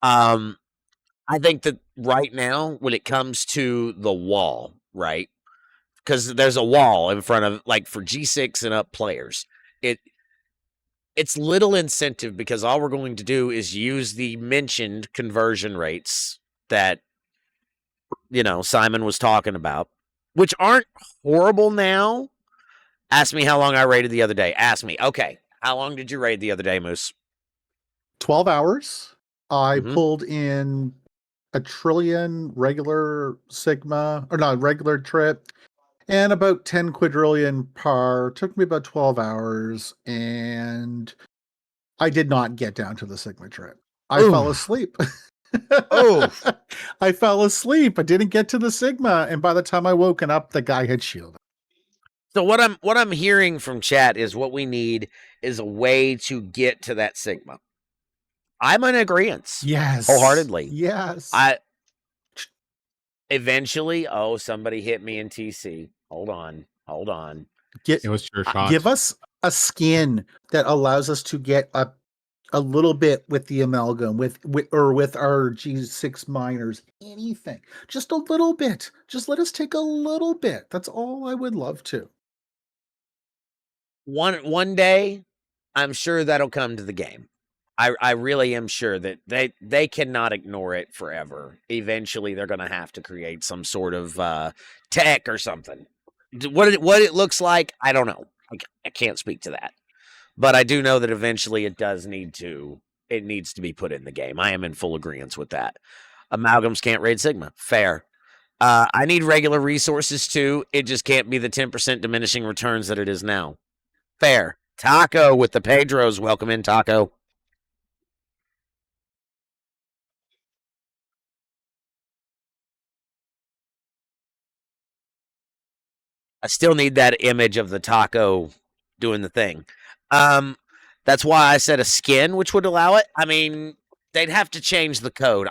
[SPEAKER 4] I think that right now, when it comes to the wall, right? Because there's a wall in front of, like, for G6 and up players. It's little incentive, because all we're going to do is use the mentioned conversion rates that, Simon was talking about, which aren't horrible now. Ask me how long I raided the other day. Ask me. Okay. How long did you raid the other day, Moose?
[SPEAKER 7] 12 hours. I pulled in a trillion regular Sigma, or not regular trip, and about 10 quadrillion par. Took me about 12 hours, and I did not get down to the Sigma trip. I fell asleep. I fell asleep. I didn't get to the Sigma, and by the time I woken up, the guy had shielded.
[SPEAKER 4] So what I'm hearing from chat is what we need is a way to get to that Sigma. I'm in agreement.
[SPEAKER 7] Yes.
[SPEAKER 4] Wholeheartedly.
[SPEAKER 7] Yes.
[SPEAKER 4] Eventually, somebody hit me in TC. Hold on.
[SPEAKER 6] It was your shot.
[SPEAKER 7] Give us a skin that allows us to get a little bit with the amalgam, with our G6 miners, anything. Just a little bit. Just let us take a little bit. That's all I would love to.
[SPEAKER 4] One day, I'm sure that'll come to the game. I really am sure that they cannot ignore it forever. Eventually, they're going to have to create some sort of tech or something. What it looks like, I don't know. I can't speak to that. But I do know that eventually it needs to be put in the game. I am in full agreement with that. Amalgams can't raid Sigma. Fair. I need regular resources too. It just can't be the 10% diminishing returns that it is now. Fair. Taco with the Pedros. Welcome in, Taco. I still need that image of the taco doing the thing. That's why I said a skin, which would allow it. I mean, they'd have to change the code.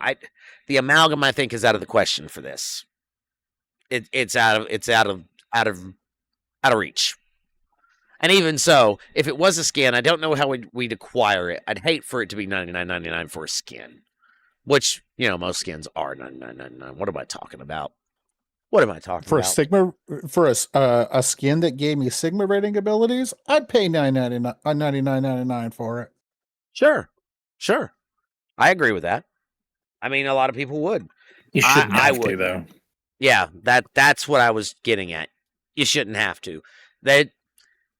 [SPEAKER 4] The amalgam, I think, is out of the question for this. It's out of reach. And even so, if it was a skin, I don't know how we'd acquire it. I'd hate for it to be $99.99 for a skin, which, you know, most skins are $99.99. What am I talking about? What am I talking
[SPEAKER 7] For a
[SPEAKER 4] about?
[SPEAKER 7] Sigma, for a skin that gave me Sigma rating abilities, I'd pay $99.99 for it.
[SPEAKER 4] Sure. I agree with that. I mean, a lot of people would.
[SPEAKER 10] You shouldn't
[SPEAKER 4] I
[SPEAKER 10] have to,
[SPEAKER 4] wouldn't.
[SPEAKER 10] though.
[SPEAKER 4] Yeah, that's what I was getting at. You shouldn't have to. That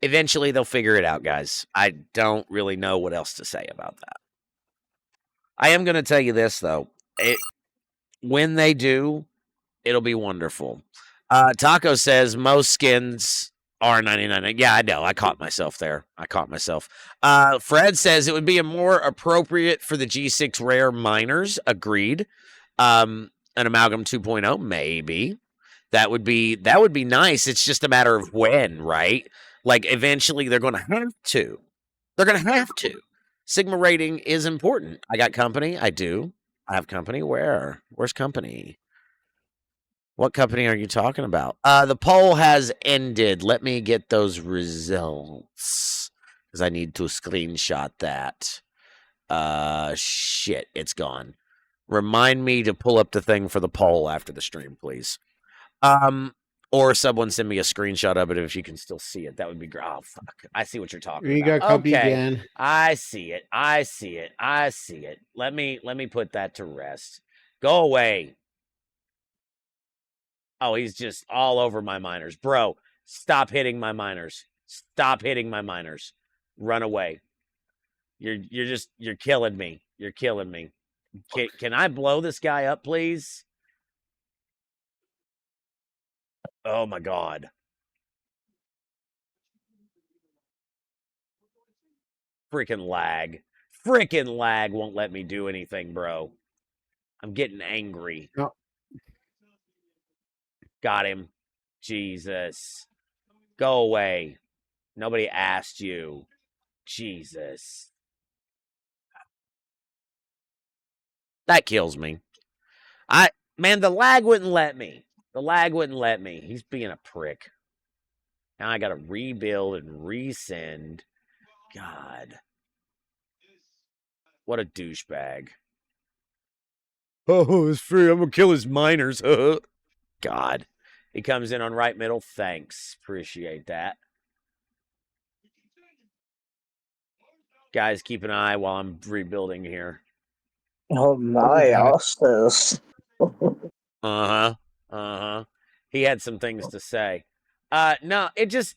[SPEAKER 4] eventually they'll figure it out, guys. I don't really know what else to say about that. I am going to tell you this though. When they do, it'll be wonderful. Taco says most skins are 99. Yeah, I know. I caught myself there. Fred says it would be more appropriate for the G6 rare miners. Agreed. An amalgam 2.0, maybe. That would be nice. It's just a matter of when, right? Like eventually they're going to have to. Sigma rating is important. I got company. I do. I have company. Where's company? What company are you talking about? The poll has ended. Let me get those results because I need to screenshot that. Shit, it's gone. Remind me to pull up the thing for the poll after the stream, please. Or someone send me a screenshot of it if you can still see it. That would be great. Oh, fuck. I see what you're talking
[SPEAKER 6] You
[SPEAKER 4] about.
[SPEAKER 6] got copy
[SPEAKER 4] Okay.
[SPEAKER 6] again.
[SPEAKER 4] I see it. Let me put that to rest. Go away. Oh, he's just all over my miners. Bro, stop hitting my miners. Run away. You're killing me. Can I blow this guy up, please? Oh my God. Freaking lag won't let me do anything, bro. I'm getting angry.
[SPEAKER 6] No.
[SPEAKER 4] Got him. Jesus. Go away. Nobody asked you. Jesus. That kills me. Man, the lag wouldn't let me. He's being a prick. Now I gotta rebuild and resend. God. What a douchebag. Oh, it's free. I'm gonna kill his miners. God. He comes in on right middle. Thanks. Appreciate that. Guys, keep an eye while I'm rebuilding here.
[SPEAKER 11] Oh my, Ostis.
[SPEAKER 4] He had some things to say. No, it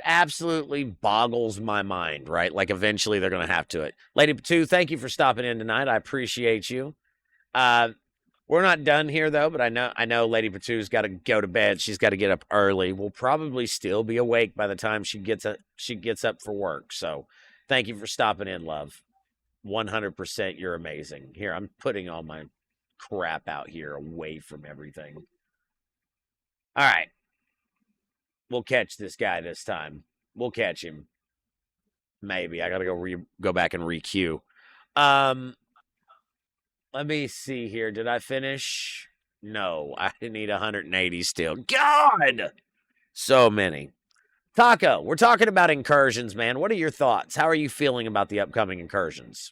[SPEAKER 4] absolutely boggles my mind, right? Like eventually they're gonna have to it. Lady Patu, thank you for stopping in tonight. I appreciate you. We're not done here though, but I know Lady Patu's got to go to bed. She's got to get up early. We'll probably still be awake by the time she gets up for work. So, thank you for stopping in, love. 100%, you're amazing. Here, I'm putting all my crap out here away from everything. All right. We'll catch this guy this time. We'll catch him. Maybe. I got to go back and re-queue. Let me see here. Did I finish? No, I need 180 still. God! So many. Taco, we're talking about incursions, man. What are your thoughts? How are you feeling about the upcoming incursions?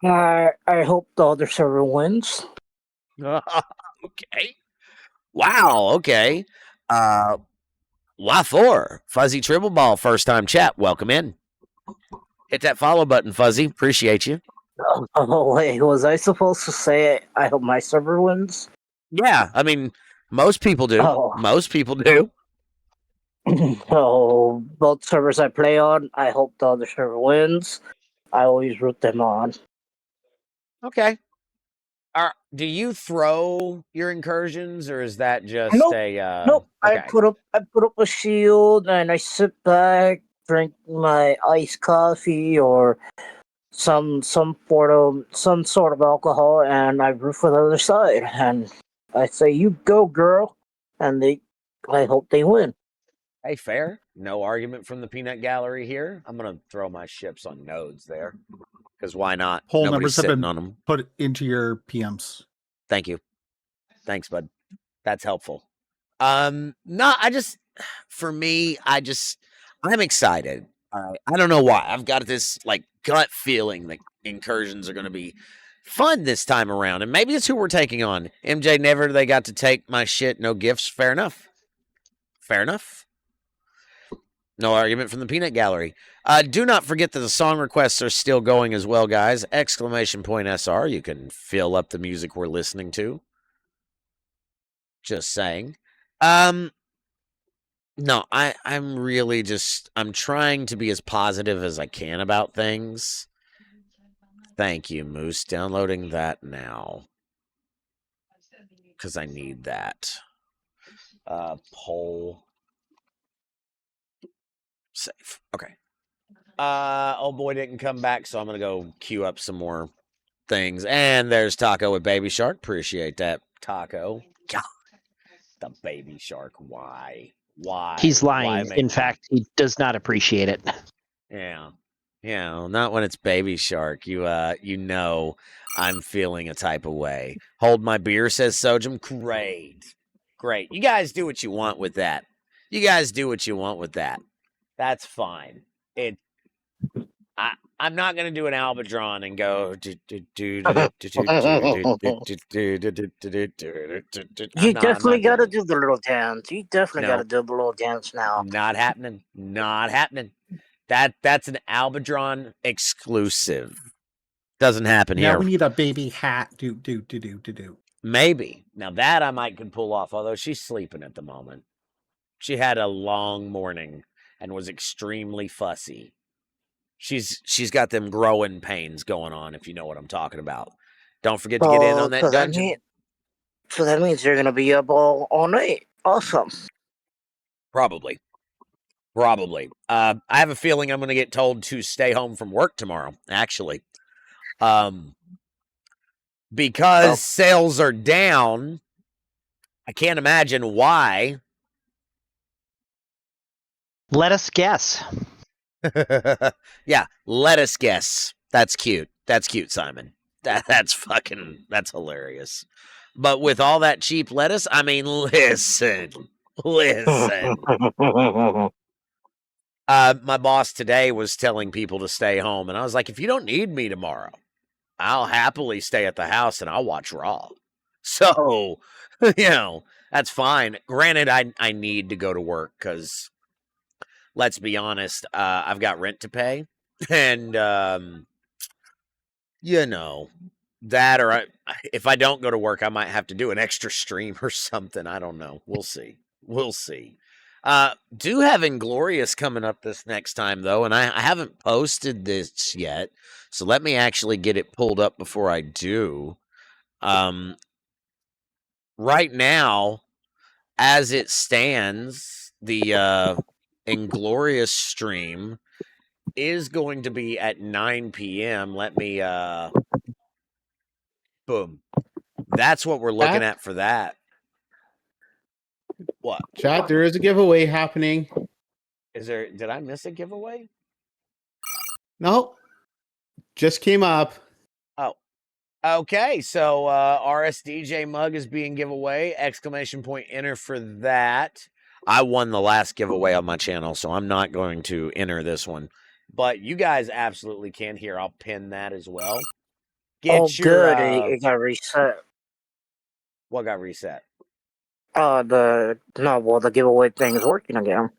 [SPEAKER 12] I hope the other server wins.
[SPEAKER 4] Okay. Wow, okay. Why for? Fuzzy Triple Ball, first time chat. Welcome in. Hit that follow button, Fuzzy. Appreciate you.
[SPEAKER 12] Oh, wait, was I supposed to say I hope my server wins?
[SPEAKER 4] Yeah, I mean, most people do.
[SPEAKER 12] Oh.
[SPEAKER 4] Most people do.
[SPEAKER 12] So, both servers I play on, I hope the other server wins. I always root them on.
[SPEAKER 4] Okay. Do you throw your incursions, or is that just
[SPEAKER 12] Nope. Nope.
[SPEAKER 4] Okay.
[SPEAKER 12] I put up a shield and I sit back, drink my iced coffee or some sort of alcohol, and I root for the other side. And I say, "You go, girl," and I hope they win.
[SPEAKER 4] Hey, fair. No argument from the peanut gallery here. I'm gonna throw my ships on nodes there, because why not?
[SPEAKER 7] Poll
[SPEAKER 4] Nobody's
[SPEAKER 7] numbers have
[SPEAKER 4] sitting
[SPEAKER 7] been
[SPEAKER 4] on them.
[SPEAKER 7] put into your PMs.
[SPEAKER 4] Thank you. Thanks, bud. That's helpful. No, for me, I'm excited. All right. I don't know why. I've got this like gut feeling that incursions are going to be fun this time around, and maybe it's who we're taking on. MJ, never they got to take my shit. No gifts. Fair enough. Fair enough. No argument from the peanut gallery. Do not forget that the song requests are still going as well, guys. Exclamation point SR. You can fill up the music we're listening to. Just saying. No, I'm really I'm trying to be as positive as I can about things. Thank you, Moose. Downloading that now. Because I need that. Poll. Save. Okay. Oh boy didn't come back, so I'm gonna go queue up some more things. And there's Taco with Baby Shark. Appreciate that, Taco. God, the Baby Shark. Why?
[SPEAKER 11] He's lying.
[SPEAKER 4] Why
[SPEAKER 11] In fact, he does not appreciate it.
[SPEAKER 4] Yeah. Yeah, not when it's Baby Shark. You know I'm feeling a type of way. Hold my beer, says Sojum. Great. Great. You guys do what you want with that. You guys do what you want with that. That's fine. I'm not gonna do an Albadron and go.
[SPEAKER 12] You definitely gotta do the little dance. You definitely gotta do the little dance now.
[SPEAKER 4] Not happening. Not happening. That's an Albadron exclusive. Doesn't happen here.
[SPEAKER 7] Now we need a baby hat. Do.
[SPEAKER 4] Maybe. Now that I might could pull off, although she's sleeping at the moment. She had a long morning and was extremely fussy. She's got them growing pains going on, if you know what I'm talking about. Don't forget to get in on that dungeon.
[SPEAKER 12] So that means you're gonna be up all night. Awesome.
[SPEAKER 4] Probably. I have a feeling I'm gonna get told to stay home from work tomorrow, actually. Because sales are down. I can't imagine why.
[SPEAKER 11] Let us guess.
[SPEAKER 4] Yeah, let us guess. That's cute. That's cute, Simon. That's hilarious. But with all that cheap lettuce, I mean, listen. My boss today was telling people to stay home, and I was like, if you don't need me tomorrow, I'll happily stay at the house and I'll watch Raw. So, that's fine. Granted, I need to go to work because, let's be honest, I've got rent to pay. And, that or if I don't go to work, I might have to do an extra stream or something. I don't know. We'll see. Do have Inglorious coming up this next time, though, and I haven't posted this yet, so let me actually get it pulled up before I do. Right now, as it stands, the Inglorious stream is going to be at 9 p.m. Let me, boom. That's what we're looking at for that. What?
[SPEAKER 6] Chat, there is a giveaway happening.
[SPEAKER 4] Did I miss a giveaway?
[SPEAKER 6] No. Just came up.
[SPEAKER 4] Oh. Okay, so RSDJ mug is being giveaway. Exclamation point enter for that. I won the last giveaway on my channel, so I'm not going to enter this one. But you guys absolutely can. Here, I'll pin that as well.
[SPEAKER 12] Good. It got reset.
[SPEAKER 4] What got reset?
[SPEAKER 12] The giveaway thing is working again.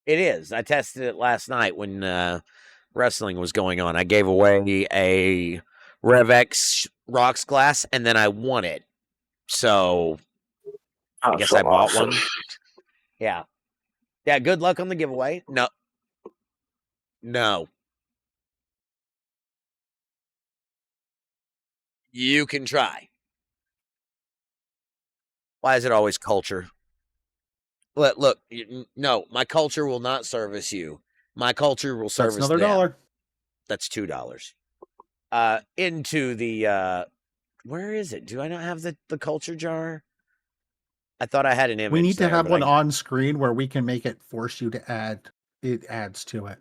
[SPEAKER 4] It is. I tested it last night when wrestling was going on. I gave away a RevX Rocks glass, and then I won it. So I guess I bought one. Yeah. Yeah, good luck on the giveaway. No. You can try. Why is it always culture? Look, no, my culture will not service you. My culture will service
[SPEAKER 7] That's another
[SPEAKER 4] them.
[SPEAKER 7] $1.
[SPEAKER 4] That's $2. Into the where is it? Do I not have the culture jar? I thought I had an image.
[SPEAKER 7] We need to
[SPEAKER 4] there,
[SPEAKER 7] have
[SPEAKER 4] but
[SPEAKER 7] one on screen where we can make it force you to add. It adds to it.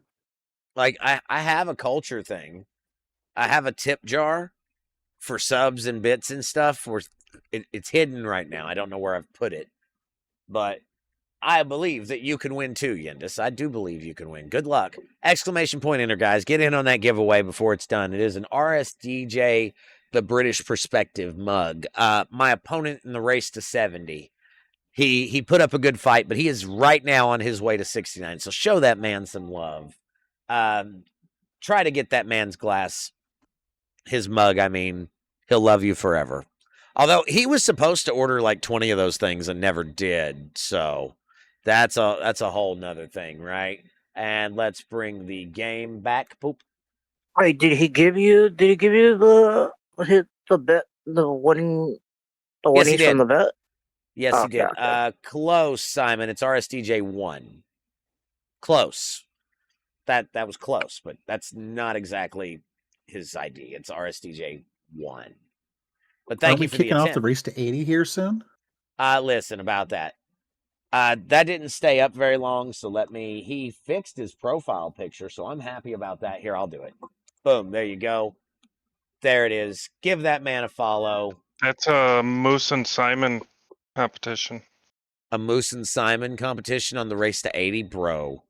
[SPEAKER 4] Like I have a culture thing. I have a tip jar for subs and bits and stuff. Where it's hidden right now. I don't know where I've put it, but I believe that you can win too, Yendis. I do believe you can win. Good luck! Exclamation point enter, guys. Get in on that giveaway before it's done. It is an RSDJ, the British Perspective mug. My opponent in the race to 70. He put up a good fight, but he is right now on his way to 69. So show that man some love. Try to get that man's glass, his mug. I mean, he'll love you forever. Although he was supposed to order like 20 of those things and never did. So that's a whole nother thing, right? And let's bring the game back. Poop.
[SPEAKER 12] Wait, did he give you the bet, the winning
[SPEAKER 4] Yes, he
[SPEAKER 12] winnings from
[SPEAKER 4] did.
[SPEAKER 12] the bet?
[SPEAKER 4] Yes, he did.
[SPEAKER 12] Okay.
[SPEAKER 4] Close, Simon. It's RSDJ 1. Close. That was close, but that's not exactly his ID. It's RSDJ 1. But thank
[SPEAKER 7] Aren't
[SPEAKER 4] you
[SPEAKER 7] we
[SPEAKER 4] for the
[SPEAKER 7] kicking off
[SPEAKER 4] attempt.
[SPEAKER 7] the race to 80 here soon?
[SPEAKER 4] Listen about that. That didn't stay up very long, so he fixed his profile picture, so I'm happy about that. Here, I'll do it. Boom, there you go. There it is. Give that man a follow.
[SPEAKER 8] That's a Moose and Simon competition.
[SPEAKER 4] A Moose and Simon competition on the race to 80, bro.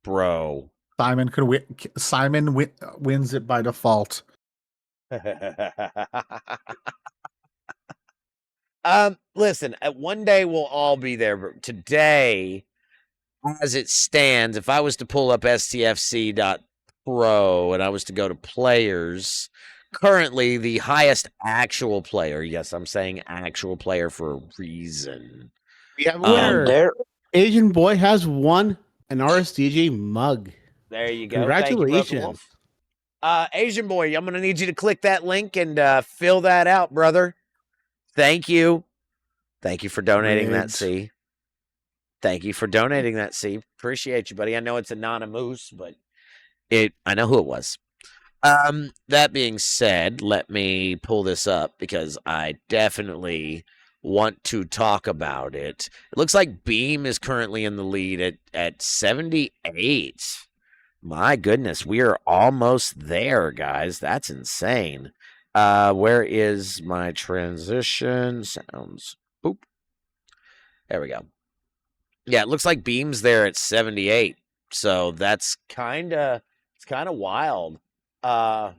[SPEAKER 4] Bro.
[SPEAKER 7] Simon could win. Simon wins it by default.
[SPEAKER 4] Listen, one day we'll all be there, but today, as it stands, if I was to pull up stfc.pro and I was to go to players, currently the highest actual player, yes, I'm saying actual player for a reason.
[SPEAKER 6] We have a winner. Asian boy has won an RSDJ mug.
[SPEAKER 4] There you go.
[SPEAKER 6] Congratulations.
[SPEAKER 4] Thank you, Broken Wolf. Asian boy, I'm going to need you to click that link and fill that out, brother. Thank you. Thank you for donating that, C. Thank you for donating that, C. Appreciate you, buddy. I know it's anonymous, but I know who it was. That being said, let me pull this up because I definitely want to talk about it. It looks like Beam is currently in the lead at 78. My goodness, we are almost there, guys. That's insane. Where is my transition sounds? Boop. There we go. Yeah, it looks like Beam's there at 78. So that's kind of wild. And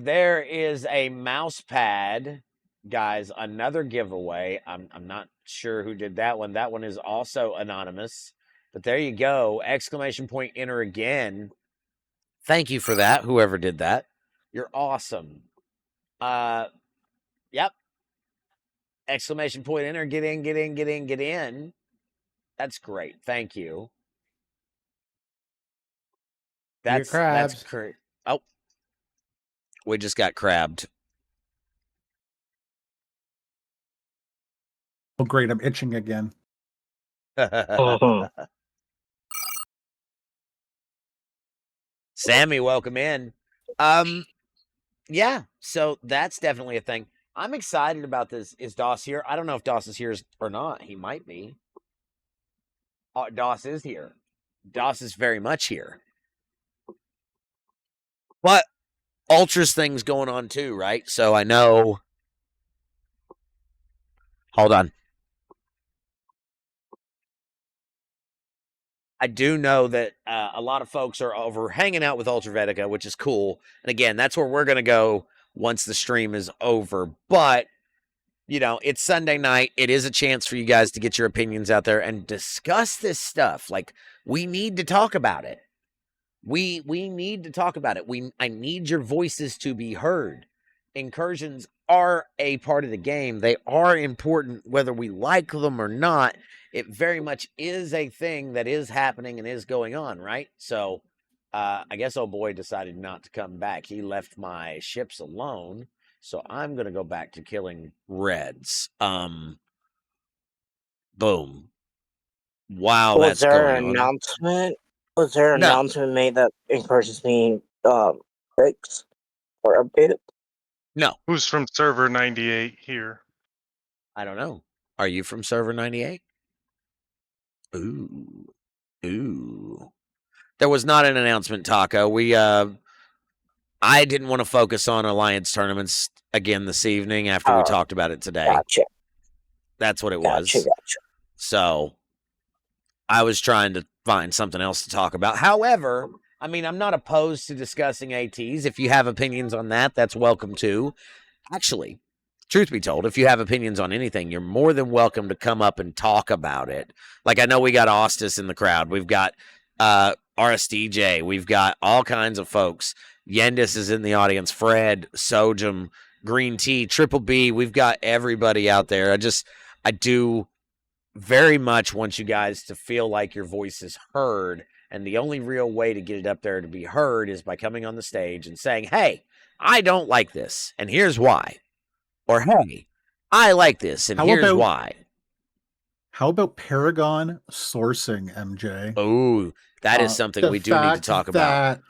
[SPEAKER 4] there is a mouse pad, guys, another giveaway. I'm not sure who did that one. That one is also anonymous. But there you go. Exclamation point enter again. Thank you for that, whoever did that. You're awesome. Yep. Exclamation point enter, get in, get in, get in, get in. That's great. Thank you. That's great. Oh. We just got crabbed.
[SPEAKER 7] Oh, great. I'm itching again.
[SPEAKER 4] Sammy, welcome in. Yeah, so that's definitely a thing. I'm excited about this. Is Doss here? I don't know if Doss is here or not. He might be. Doss is here. Doss is very much here. But Ultra's thing's going on too, right? So I know. Hold on. I do know that a lot of folks are over hanging out with Ultravetica, which is cool. And again, that's where we're going to go once the stream is over. But, you know, it's Sunday night. It is a chance for you guys to get your opinions out there and discuss this stuff. Like, we need to talk about it. We need to talk about it. I need your voices to be heard. Incursions are a part of the game. They are important whether we like them or not. It very much is a thing that is happening and is going on, right? So I guess old boy decided not to come back. He left my ships alone. So I'm going to go back to killing reds. Boom. Wow,
[SPEAKER 12] Was
[SPEAKER 4] that's
[SPEAKER 12] there an
[SPEAKER 4] going on.
[SPEAKER 12] announcement? Was there an
[SPEAKER 4] No.
[SPEAKER 12] announcement made that Incursions being fixed or updated?
[SPEAKER 4] No.
[SPEAKER 8] Who's from server 98 here?
[SPEAKER 4] I don't know. Are you from Server 98? Ooh. Ooh. There was not an announcement, Taco. I didn't want to focus on Alliance tournaments again this evening after we talked about it today.
[SPEAKER 12] Gotcha.
[SPEAKER 4] That's what it
[SPEAKER 12] Gotcha.
[SPEAKER 4] was.
[SPEAKER 12] Gotcha.
[SPEAKER 4] So I was trying to find something else to talk about. However, I mean, I'm not opposed to discussing ATs. If you have opinions on that, that's welcome too. Actually, truth be told, if you have opinions on anything, you're more than welcome to come up and talk about it. Like, I know we got Ostis in the crowd. We've got RSDJ. We've got all kinds of folks. Yendis is in the audience. Fred, Sojum, Green Tea, Triple B. We've got everybody out there. I do very much want you guys to feel like your voice is heard. And the only real way to get it up there to be heard is by coming on the stage and saying, hey, I don't like this, and here's why. Or, hey, I like this, and here's why.
[SPEAKER 7] How about Paragon sourcing, MJ?
[SPEAKER 4] Oh, that is something we do need to talk about.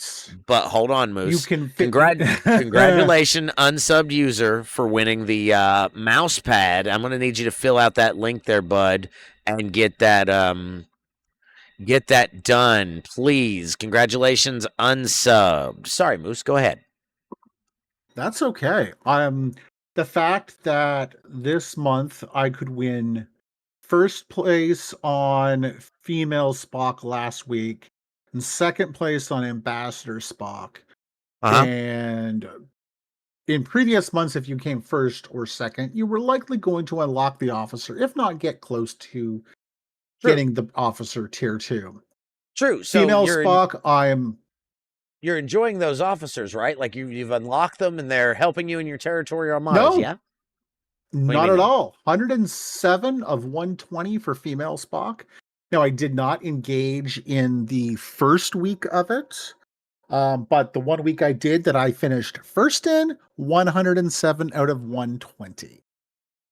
[SPEAKER 4] But hold on, Moose.
[SPEAKER 7] You can
[SPEAKER 4] Congratulations, unsubbed user, for winning the mouse pad. I'm going to need you to fill out that link there, bud, and get that done, please. Congratulations, unsubbed. Sorry, Moose. Go ahead.
[SPEAKER 7] That's okay. The fact that this month I could win first place on female Spock last week and second place on Ambassador Spock. And in previous months, if you came first or second, you were likely going to unlock the officer, if not get close to getting the officer tier 2.
[SPEAKER 4] True. So
[SPEAKER 7] female Spock,
[SPEAKER 4] you're enjoying those officers, right? Like you've unlocked them and they're helping you in your territory on Mars, yeah?
[SPEAKER 7] Not at all. 107 of 120 for female Spock. Now, I did not engage in the first week of it, but the 1 week I did that I finished first in, 107 out of 120.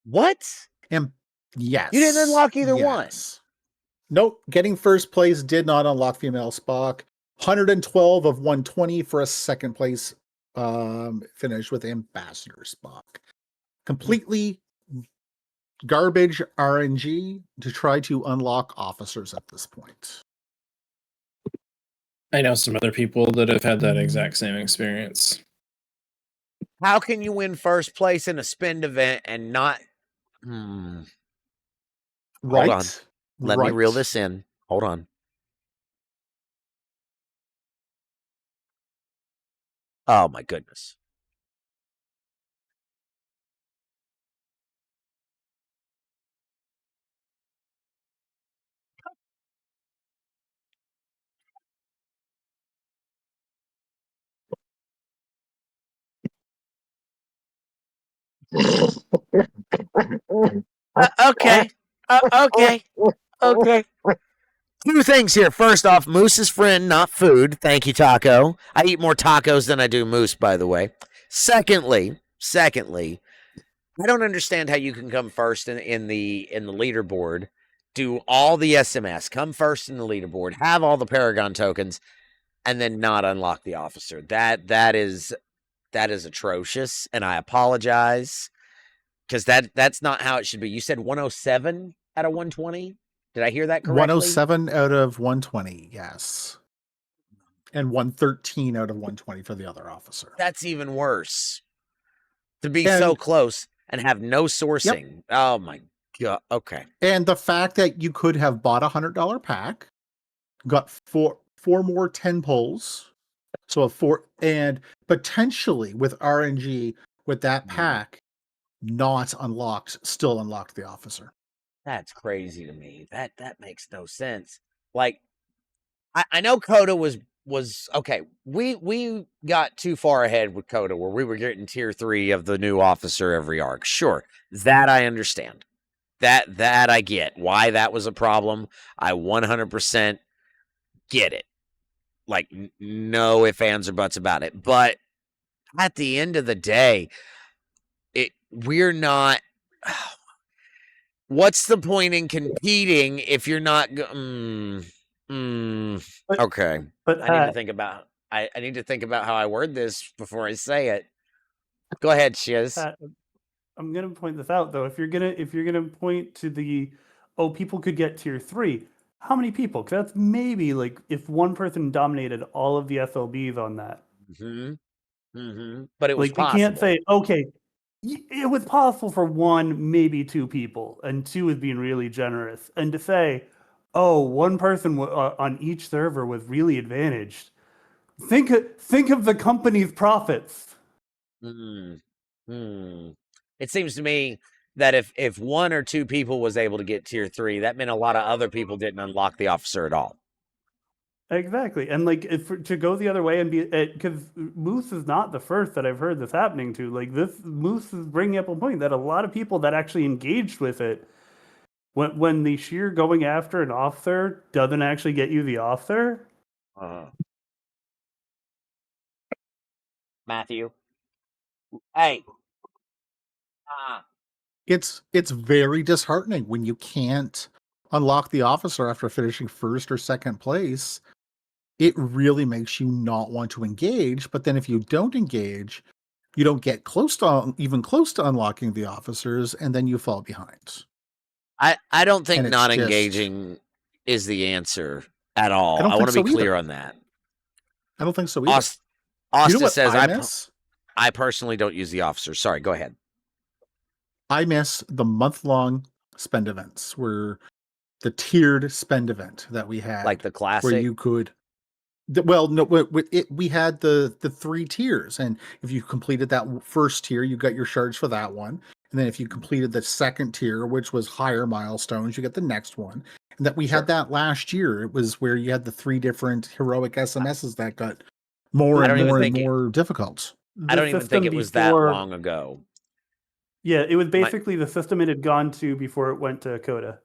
[SPEAKER 4] What?
[SPEAKER 7] And yes.
[SPEAKER 4] You didn't unlock either one?
[SPEAKER 7] Nope. Getting first place did not unlock female Spock. 112 of 120 for a second place finish with Ambassador Spock. Completely garbage RNG to try to unlock officers at this point.
[SPEAKER 10] I know some other people that have had that exact same experience.
[SPEAKER 4] How can you win first place in a spend event and not...
[SPEAKER 7] Right.
[SPEAKER 4] Hold on. Let me reel this in. Hold on. Oh, my goodness. Okay. Okay. Two things here. First off, Moose's friend, not food. Thank you, Taco. I eat more tacos than I do moose, by the way. Secondly, I don't understand how you can come first in the leaderboard, do all the SMS, come first in the leaderboard, have all the Paragon tokens, and then not unlock the officer. That is atrocious, and I apologize, because that's not how it should be. You said 107 out of 120? Did I hear that correctly?
[SPEAKER 7] 107 out of 120, yes. And 113 out of 120 for the other officer.
[SPEAKER 4] That's even worse. To be so close and have no sourcing. Yep. Oh my God. Okay.
[SPEAKER 7] And the fact that you could have bought $100 pack, got four more 10 pulls, so and potentially with RNG with that pack not unlocked, still unlocked the officer.
[SPEAKER 4] That's crazy to me. That makes no sense. Like, I know Coda was okay. We got too far ahead with Coda where we were getting tier 3 of the new officer every arc. Sure, that I understand. That I get why that was a problem. I 100% get it. Like, no ifs, ands, or buts about it. But at the end of the day, we're not. What's the point in competing if you're not? Okay,
[SPEAKER 12] but
[SPEAKER 4] I need to think about. I need to think about how I word this before I say it. Go ahead, Shiz.
[SPEAKER 13] I'm gonna point this out though. If you're gonna point to the, oh, people could get tier 3. How many people? Because that's maybe like if one person dominated all of the SLBs on that.
[SPEAKER 4] But it was
[SPEAKER 13] Like we can't
[SPEAKER 4] possible.
[SPEAKER 13] say, okay, it was possible for 1, maybe 2 people, and 2 is being really generous. And to say, oh, one person on each server was really advantaged. Think of the company's profits.
[SPEAKER 4] It seems to me that if 1 or 2 people was able to get tier 3, that meant a lot of other people didn't unlock the officer at all.
[SPEAKER 13] Exactly, and like to go the other way and be, because Moose is not the first that I've heard this happening to. Like this, Moose is bringing up a point that a lot of people that actually engaged with it, when the sheer going after an officer doesn't actually get you the officer.
[SPEAKER 4] Matthew, hey,
[SPEAKER 7] It's very disheartening when you can't unlock the officer after finishing first or second place. It really makes you not want to engage, but then if you don't engage, you don't get even close to unlocking the officers, and then you fall behind.
[SPEAKER 4] I don't think
[SPEAKER 7] And it's
[SPEAKER 4] not
[SPEAKER 7] just-
[SPEAKER 4] engaging is the answer at all.
[SPEAKER 7] I don't
[SPEAKER 4] I want to
[SPEAKER 7] think
[SPEAKER 4] be
[SPEAKER 7] so
[SPEAKER 4] clear
[SPEAKER 7] either.
[SPEAKER 4] on that.
[SPEAKER 7] I don't think so either.
[SPEAKER 4] Austin
[SPEAKER 7] what
[SPEAKER 4] says
[SPEAKER 7] I miss?
[SPEAKER 4] I personally don't use the officer. Sorry, go ahead.
[SPEAKER 7] I miss the month-long spend events, where the tiered spend event that we had,
[SPEAKER 4] Like the classic?
[SPEAKER 7] where you could. Well, no, we had the 3 tiers, and if you completed that first tier, you got your shards for that one, and then if you completed the second tier, which was higher milestones, you get the next one. And that we had that last year. It was where you had the 3 different heroic SMSs that got more and more difficult.
[SPEAKER 4] I don't even think it was that long ago.
[SPEAKER 13] Yeah, it was basically the system it had gone to before it went to Coda.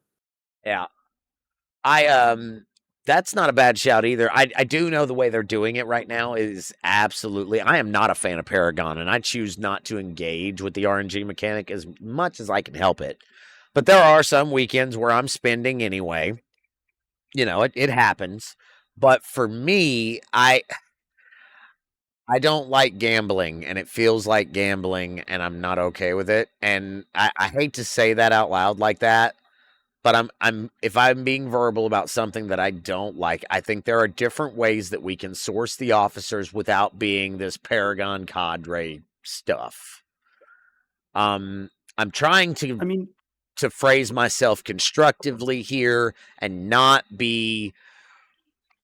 [SPEAKER 4] Yeah. That's not a bad shout either. I do know the way they're doing it right now is absolutely. I am not a fan of Paragon, and I choose not to engage with the RNG mechanic as much as I can help it. But there are some weekends where I'm spending anyway. You know, it happens. But for me, I don't like gambling, and it feels like gambling, and I'm not okay with it. And I hate to say that out loud like that. But if I'm being verbal about something that I don't like, I think there are different ways that we can source the officers without being this Paragon cadre stuff. I'm trying to phrase myself constructively here and not be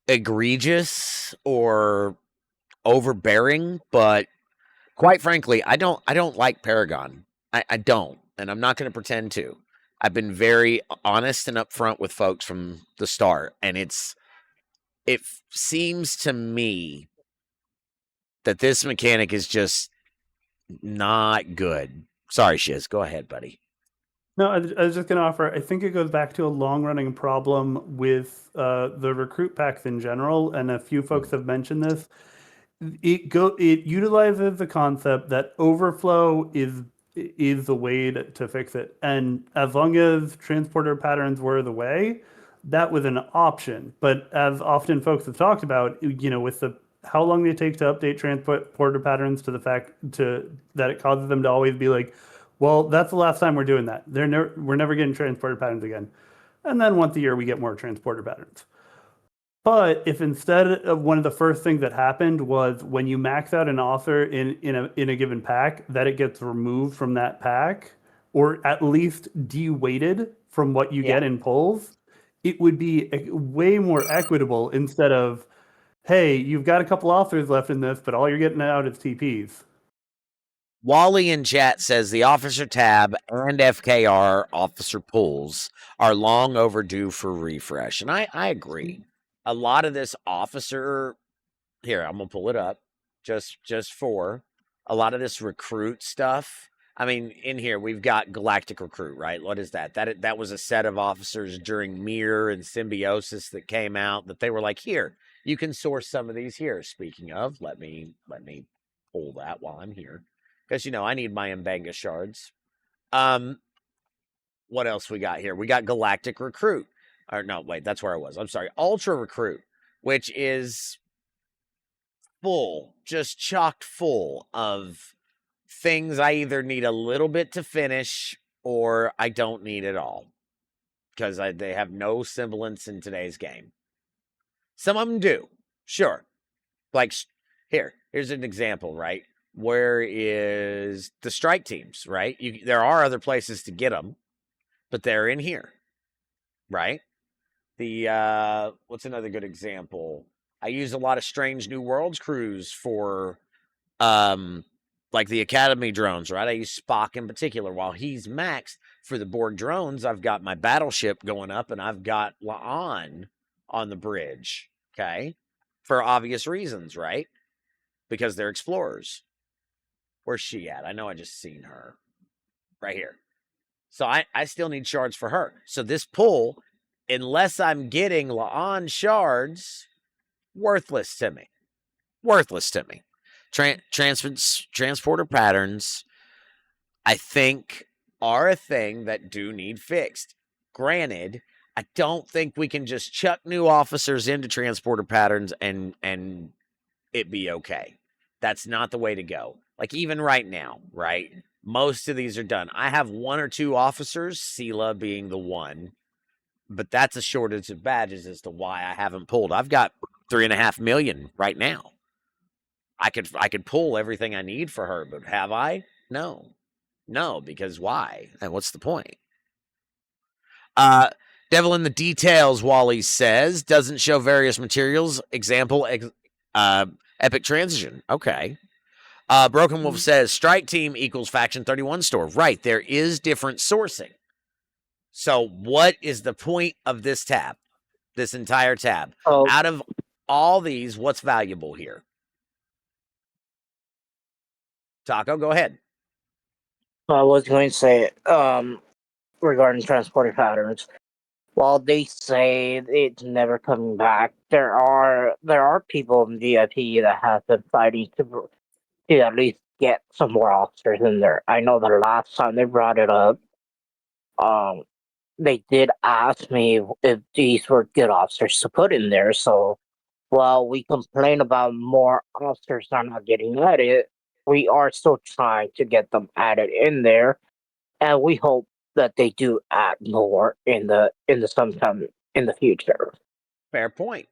[SPEAKER 4] egregious or overbearing, but quite frankly, I don't like Paragon. I don't, and I'm not going to pretend to. I've been very honest and upfront with folks from the start, and it seems to me that this mechanic is just not good. Sorry, Shiz. Go ahead, buddy.
[SPEAKER 13] No, I was just going to offer, I think it goes back to a long-running problem with the recruit packs in general, and a few folks have mentioned this. It utilizes the concept that overflow is the way to fix it. And as long as transporter patterns were the way, that was an option. But as often folks have talked about, with how long they take to update transporter patterns to the fact that it causes them to always be like, well, that's the last time we're doing that. We're never getting transporter patterns again. And then once a year we get more transporter patterns. But if instead of one of the first things that happened was when you max out an author in a given pack, that it gets removed from that pack, or at least de-weighted from what you get in pulls, it would be way more equitable instead of, hey, you've got a couple authors left in this, but all you're getting out is TPs.
[SPEAKER 4] Wally in chat says the officer tab and FKR officer pulls are long overdue for refresh. And I agree. A lot of this officer here, I'm gonna pull it up just for a lot of this recruit stuff. I mean, in here we've got Galactic Recruit, right? What is that? That was a set of officers during Mirror and Symbiosis that came out that they were like, here, you can source some of these here. Speaking of, let me pull that while I'm here. Because I need my Mbanga shards. What else we got here? We got Galactic Recruit. Or no, wait, that's where I was. I'm sorry. Ultra Recruit, which is full, just chocked full of things I either need a little bit to finish or I don't need it all because they have no semblance in today's game. Some of them do, sure. Like here's an example, right? Where is the strike teams, right? There are other places to get them, but they're in here, right? The what's another good example? I use a lot of Strange New Worlds crews for like the Academy drones, right? I use Spock in particular. While he's maxed for the Borg drones, I've got my battleship going up and I've got La'an on the bridge, okay? For obvious reasons, right? Because they're explorers. Where's she at? I know I just seen her. Right here. So I still need shards for her. So this pull, unless I'm getting La'an shards, worthless to me. Worthless to me. Transporter patterns, I think, are a thing that do need fixed. Granted, I don't think we can just chuck new officers into transporter patterns and it be okay. That's not the way to go. Like even right now, right? Most of these are done. I have 1 or 2 officers, Sela being the one, but that's a shortage of badges as to why I haven't pulled. I've got 3.5 million right now. I could pull everything I need for her, but have I? No, because why? And what's the point? Devil in the details, Wally says, doesn't show various materials. Example, epic transition. Okay. Broken Wolf says strike team equals faction 31 store. Right. There is different sourcing. So what is the point of this tab? This entire tab?
[SPEAKER 12] Oh.
[SPEAKER 4] Out of all these, what's valuable here? Taco, go ahead.
[SPEAKER 12] I was going to say, regarding transporter patterns, while they say it's never coming back, there are people in VIP that have been fighting to at least get some more officers in there. I know the last time they brought it up, they did ask me if these were good officers to put in there. So while we complain about more officers are not getting added, we are still trying to get them added in there, and we hope that they do add more in the sometime in the future.
[SPEAKER 4] Fair point.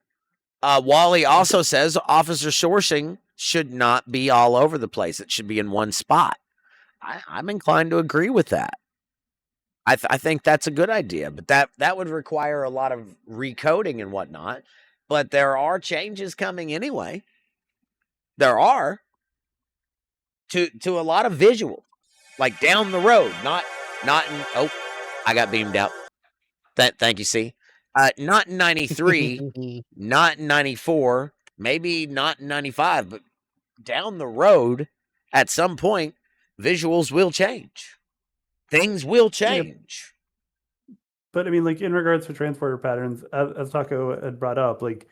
[SPEAKER 4] Wally also says officer sourcing should not be all over the place. It should be in one spot. I'm inclined to agree with that. I think that's a good idea, but that would require a lot of recoding and whatnot. But there are changes coming anyway. There are to a lot of visual, like down the road, not in. Oh, I got beamed out. Thank you. See, not in 93, not in 94, maybe not in 95, but down the road, at some point, visuals will change. Things will change.
[SPEAKER 13] But I mean, like in regards to transporter patterns, as Taco had brought up, like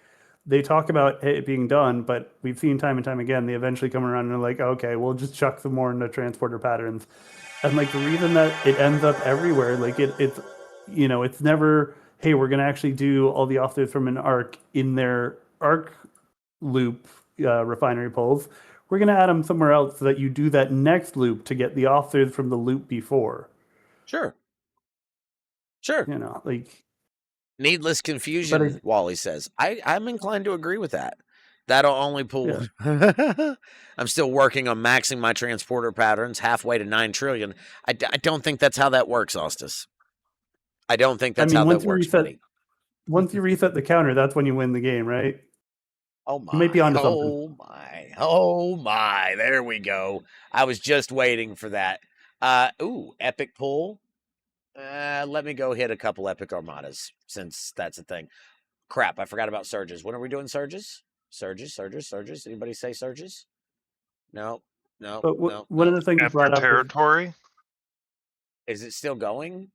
[SPEAKER 13] they talk about it being done, but we've seen time and time again, they eventually come around and are like, okay, we'll just chuck some more into transporter patterns. And like the reason that it ends up everywhere, like it's, you know, it's never, hey, we're going to actually do all the officers from an arc in their arc loop refinery pulls. We're going to add them somewhere else so that you do that next loop to get the officers from the loop before.
[SPEAKER 4] Sure.
[SPEAKER 13] You know, like
[SPEAKER 4] needless confusion, Wally says. I'm inclined to agree with that. That'll only pull. Yeah. I'm still working on maxing my transporter patterns halfway to 9 trillion. I don't think that's how that works, Ostis. I don't think that's how that works, buddy.
[SPEAKER 13] Once you reset the counter, that's when you win the game, right?
[SPEAKER 4] Oh my.
[SPEAKER 13] You might be onto something.
[SPEAKER 4] Oh my. There we go. I was just waiting for that. Epic pull. Let me go hit a couple epic armadas since that's a thing. Crap, I forgot about surges. When are we doing surges? Surges. Anybody say surges? No.
[SPEAKER 13] But one of the things
[SPEAKER 8] after territory.
[SPEAKER 4] Is it still going,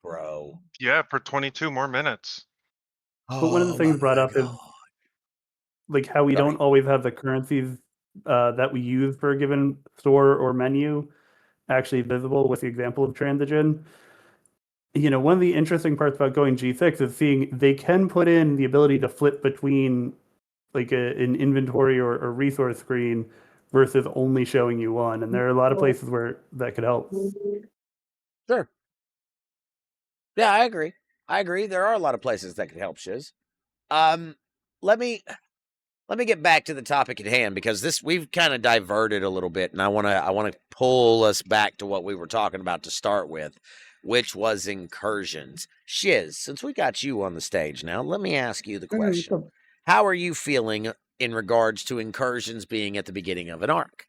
[SPEAKER 4] bro?
[SPEAKER 8] Yeah, for 22 more minutes.
[SPEAKER 13] But one of the things brought up is like how we don't always have the currencies that we use for a given store or menu actually visible with the example of Transigen. You know, one of the interesting parts about going G6 is seeing they can put in the ability to flip between like an inventory or resource screen versus only showing you one. And there are a lot of places where that could help.
[SPEAKER 4] Sure. Yeah, I agree. I agree. There are a lot of places that could help, Shiz. Let me get back to the topic at hand, because we've kind of diverted a little bit, and I want to pull us back to what we were talking about to start with, which was incursions. Shiz, since we got you on the stage now, let me ask you the question. How are you feeling in regards to incursions being at the beginning of an arc?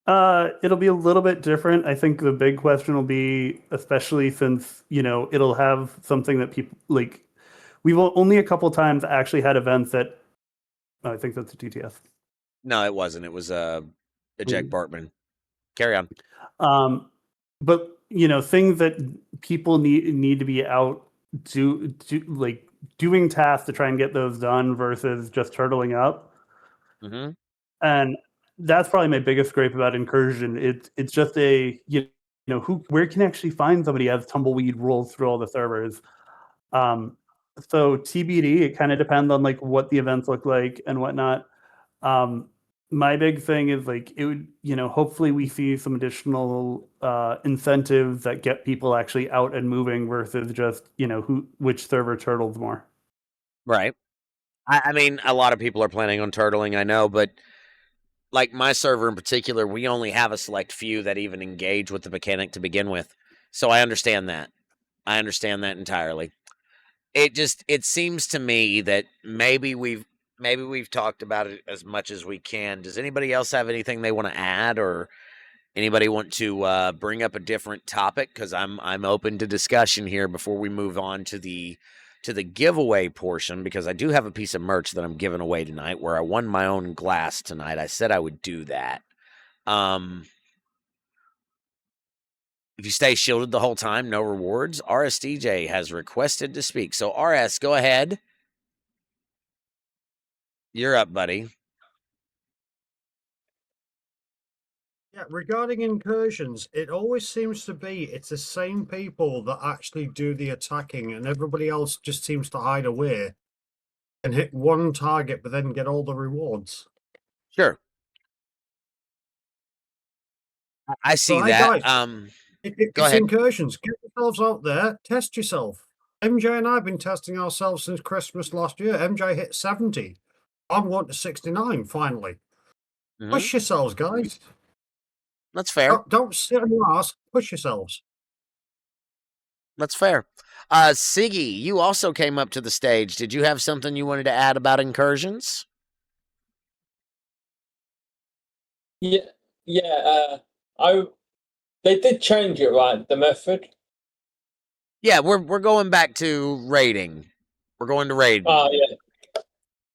[SPEAKER 13] It'll be a little bit different. I think the big question will be, especially since, it'll have something that people like. We've only a couple times actually had events that. I think that's a TTF.
[SPEAKER 4] No, it wasn't. It was Eject Bartman. Carry on.
[SPEAKER 13] But things that people need to be out like doing tasks to try and get those done versus just turtling up.
[SPEAKER 4] Mm-hmm.
[SPEAKER 13] And that's probably my biggest gripe about incursion. It's just where can you actually find somebody as tumbleweed rolls through all the servers. So TBD, it kind of depends on like what the events look like and whatnot. My big thing is like it would, hopefully we see some additional incentives that get people actually out and moving versus just, which server turtles more.
[SPEAKER 4] Right. I mean, a lot of people are planning on turtling, I know, but like my server in particular, we only have a select few that even engage with the mechanic to begin with. So I understand that. I understand that entirely. It seems to me that maybe we've talked about it as much as we can. Does anybody else have anything they want to add, or anybody want to bring up a different topic? Because I'm open to discussion here before we move on to the giveaway portion, because I do have a piece of merch that I'm giving away tonight where I won my own glass tonight. I said I would do that. If you stay shielded the whole time, no rewards. RSDJ has requested to speak. So RS, go ahead. You're up, buddy.
[SPEAKER 14] Yeah, regarding incursions, it always seems to be it's the same people that actually do the attacking, and everybody else just seems to hide away and hit one target, but then get all the rewards.
[SPEAKER 4] Sure. I see
[SPEAKER 14] So,
[SPEAKER 4] that.
[SPEAKER 14] Guys,
[SPEAKER 4] go ahead.
[SPEAKER 14] Incursions. Get yourselves out there. Test yourself. MJ and I have been testing ourselves since Christmas last year. MJ hit 70. I'm going to 69 finally.
[SPEAKER 4] Mm-hmm.
[SPEAKER 14] Push yourselves, guys.
[SPEAKER 4] That's fair.
[SPEAKER 14] Don't sit on your ass. Push yourselves.
[SPEAKER 4] That's fair. Siggy, you also came up to the stage. Did you have something you wanted to add about incursions?
[SPEAKER 15] Yeah. They did change it, right? The method.
[SPEAKER 4] Yeah, we're going back to raiding. We're going to raid.
[SPEAKER 15] Oh yeah.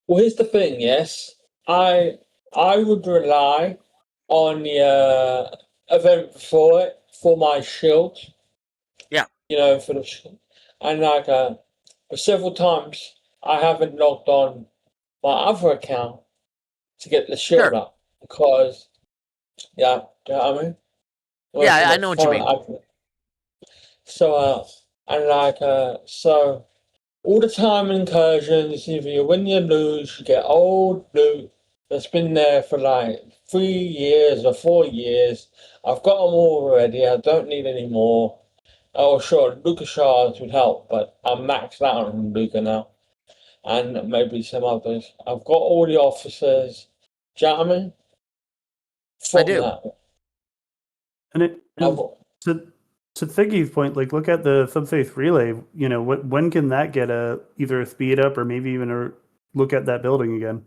[SPEAKER 15] Well, here's the thing. Yes, I would rely on the event before it for my shield.
[SPEAKER 4] Yeah.
[SPEAKER 15] For the shield. And but several times I haven't logged on my other account to get the shield up because, do you know what I mean?
[SPEAKER 4] Yeah, I know what you mean.
[SPEAKER 15] So, so all the time in incursions, either you win or lose, you get old loot that's been there for like 3 years or 4 years. I've got them all already. I don't need any more. Oh, sure, Luca shards would help, but I'm maxed out on Luca now. And maybe some others. I've got all the officers. Do you know what I mean?
[SPEAKER 4] I do.
[SPEAKER 13] To Thiggy's point, like look at the subspace relay. When can that get either a speed up or maybe even a look at that building again?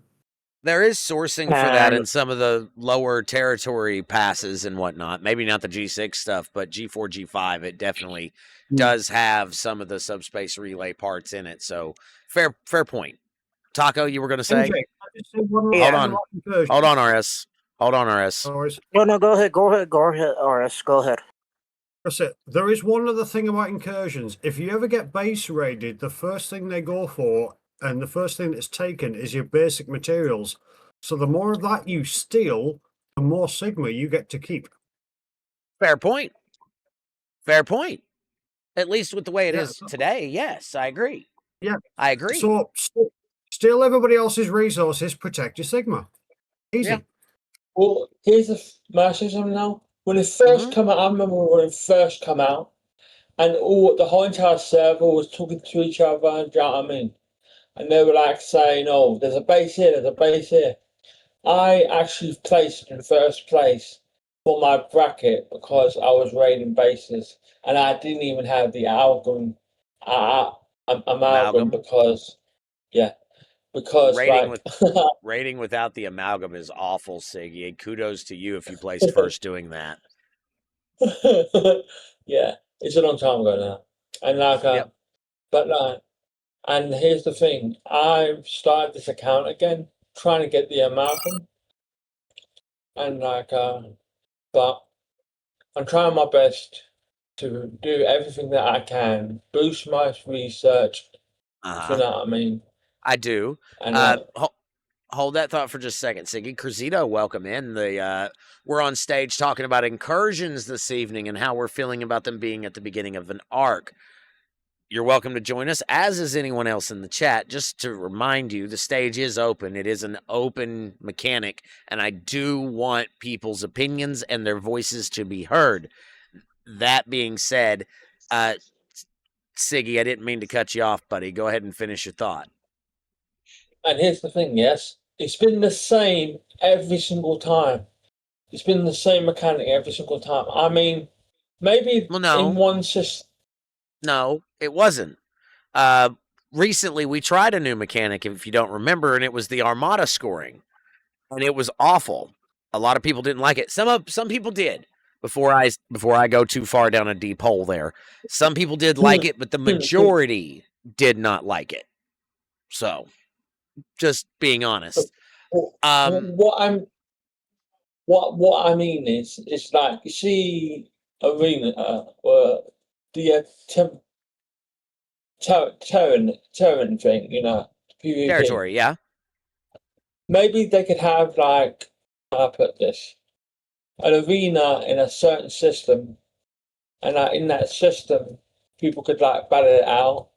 [SPEAKER 4] There is sourcing for that in some of the lower territory passes and whatnot. Maybe not the G6 stuff, but G4, G5, it definitely does have some of the subspace relay parts in it. So fair point. Taco, you were going to say?
[SPEAKER 14] MJ,
[SPEAKER 4] Hold on, RS. Hold on, RS.
[SPEAKER 12] No, go ahead, RS. Go ahead.
[SPEAKER 14] That's it. There is one other thing about incursions. If you ever get base raided, the first thing they go for and the first thing that's taken is your basic materials. So the more of that you steal, the more Sigma you get to keep.
[SPEAKER 4] Fair point. Fair point. At least with the way it is today, yes, I agree.
[SPEAKER 14] Yeah.
[SPEAKER 4] I agree.
[SPEAKER 14] So steal everybody else's resources, protect your Sigma. Easy.
[SPEAKER 4] Yeah.
[SPEAKER 15] Well, here's the may I say something now? When it first come out, I remember when it first come out, and the whole entire server was talking to each other. Do you know what I mean? And they were like saying, "Oh, there's a base here. There's a base here." I actually placed in first place for my bracket because I was raiding bases, and I didn't even have the amalgam because
[SPEAKER 4] Rating
[SPEAKER 15] like
[SPEAKER 4] with rating without the amalgam is awful, Siggy. Kudos to you if you placed first doing that.
[SPEAKER 15] yeah, it's a long time ago now, and like
[SPEAKER 4] Yep.
[SPEAKER 15] but like, and here's the thing: I've started this account again, trying to get the amalgam, and like but I'm trying my best to do everything that I can, boost my research, if you know what I mean.
[SPEAKER 4] I do.
[SPEAKER 15] And
[SPEAKER 4] Hold that thought for just a second, Siggy. Cruzito, welcome in. We're on stage talking about incursions this evening and how we're feeling about them being at the beginning of an arc. You're welcome to join us, as is anyone else in the chat. Just to remind you, the stage is open. It is an open mechanic, and I do want people's opinions and their voices to be heard. That being said, Siggy, I didn't mean to cut you off, buddy. Go ahead and finish your thought.
[SPEAKER 15] and here's the thing, yes, it's been the same every single time. It's been the same mechanic every single time. I mean, maybe in one system.
[SPEAKER 4] No, it wasn't. Recently, we tried a new mechanic, if you don't remember, and it was the Armada scoring, and it was awful. A lot of people didn't like it. Some people did. Before I go too far down a deep hole there, some people did like it, but the majority did not like it. So, just being honest.
[SPEAKER 15] What I mean is like, you see arena the Terran thing, you know, PvP.
[SPEAKER 4] Territory, yeah.
[SPEAKER 15] Maybe they could have, like, how I put this, an arena in a certain system, and in that system, people could like battle it out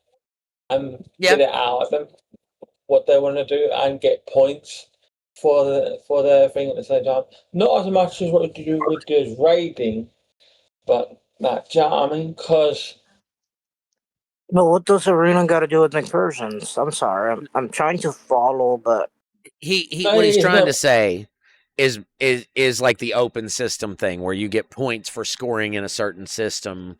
[SPEAKER 15] and get it out of them what they want to do and get points for their thing at the same time. Not as much as what you would do as raiding, but like, do you know what I mean? Because
[SPEAKER 12] But what does arena got to do with incursions? I'm sorry, I'm trying to follow, but
[SPEAKER 4] what he's trying to say is like the open system thing where you get points for scoring in a certain system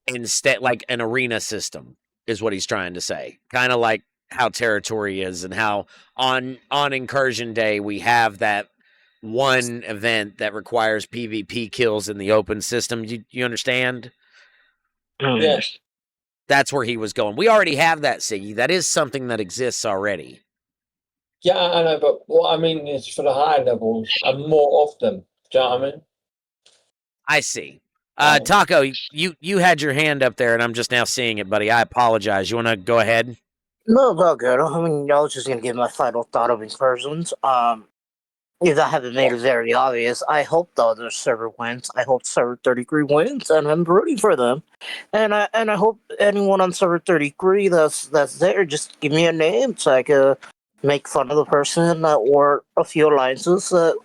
[SPEAKER 4] instead, like an arena system is what he's trying to say. Kind of like how territory is, and how on incursion day we have that one event that requires PvP kills in the open system. You understand?
[SPEAKER 15] Yes.
[SPEAKER 4] That's where he was going. We already have that, Siggy. That is something that exists already.
[SPEAKER 15] Yeah, I know, but what I mean is for the higher levels and more of them. Do you know what I mean?
[SPEAKER 4] I see. Taco, you had your hand up there, and I'm just now seeing it, buddy. I apologize. You want to go ahead?
[SPEAKER 12] no, it's all good. I mean, I was just gonna give my final thought of incursions. If I haven't made it very obvious, I hope the other server wins. I hope server 33 wins, and I'm rooting for them. And I hope anyone on server 33 that's there, just give me a name so I could make fun of the person or a few alliances that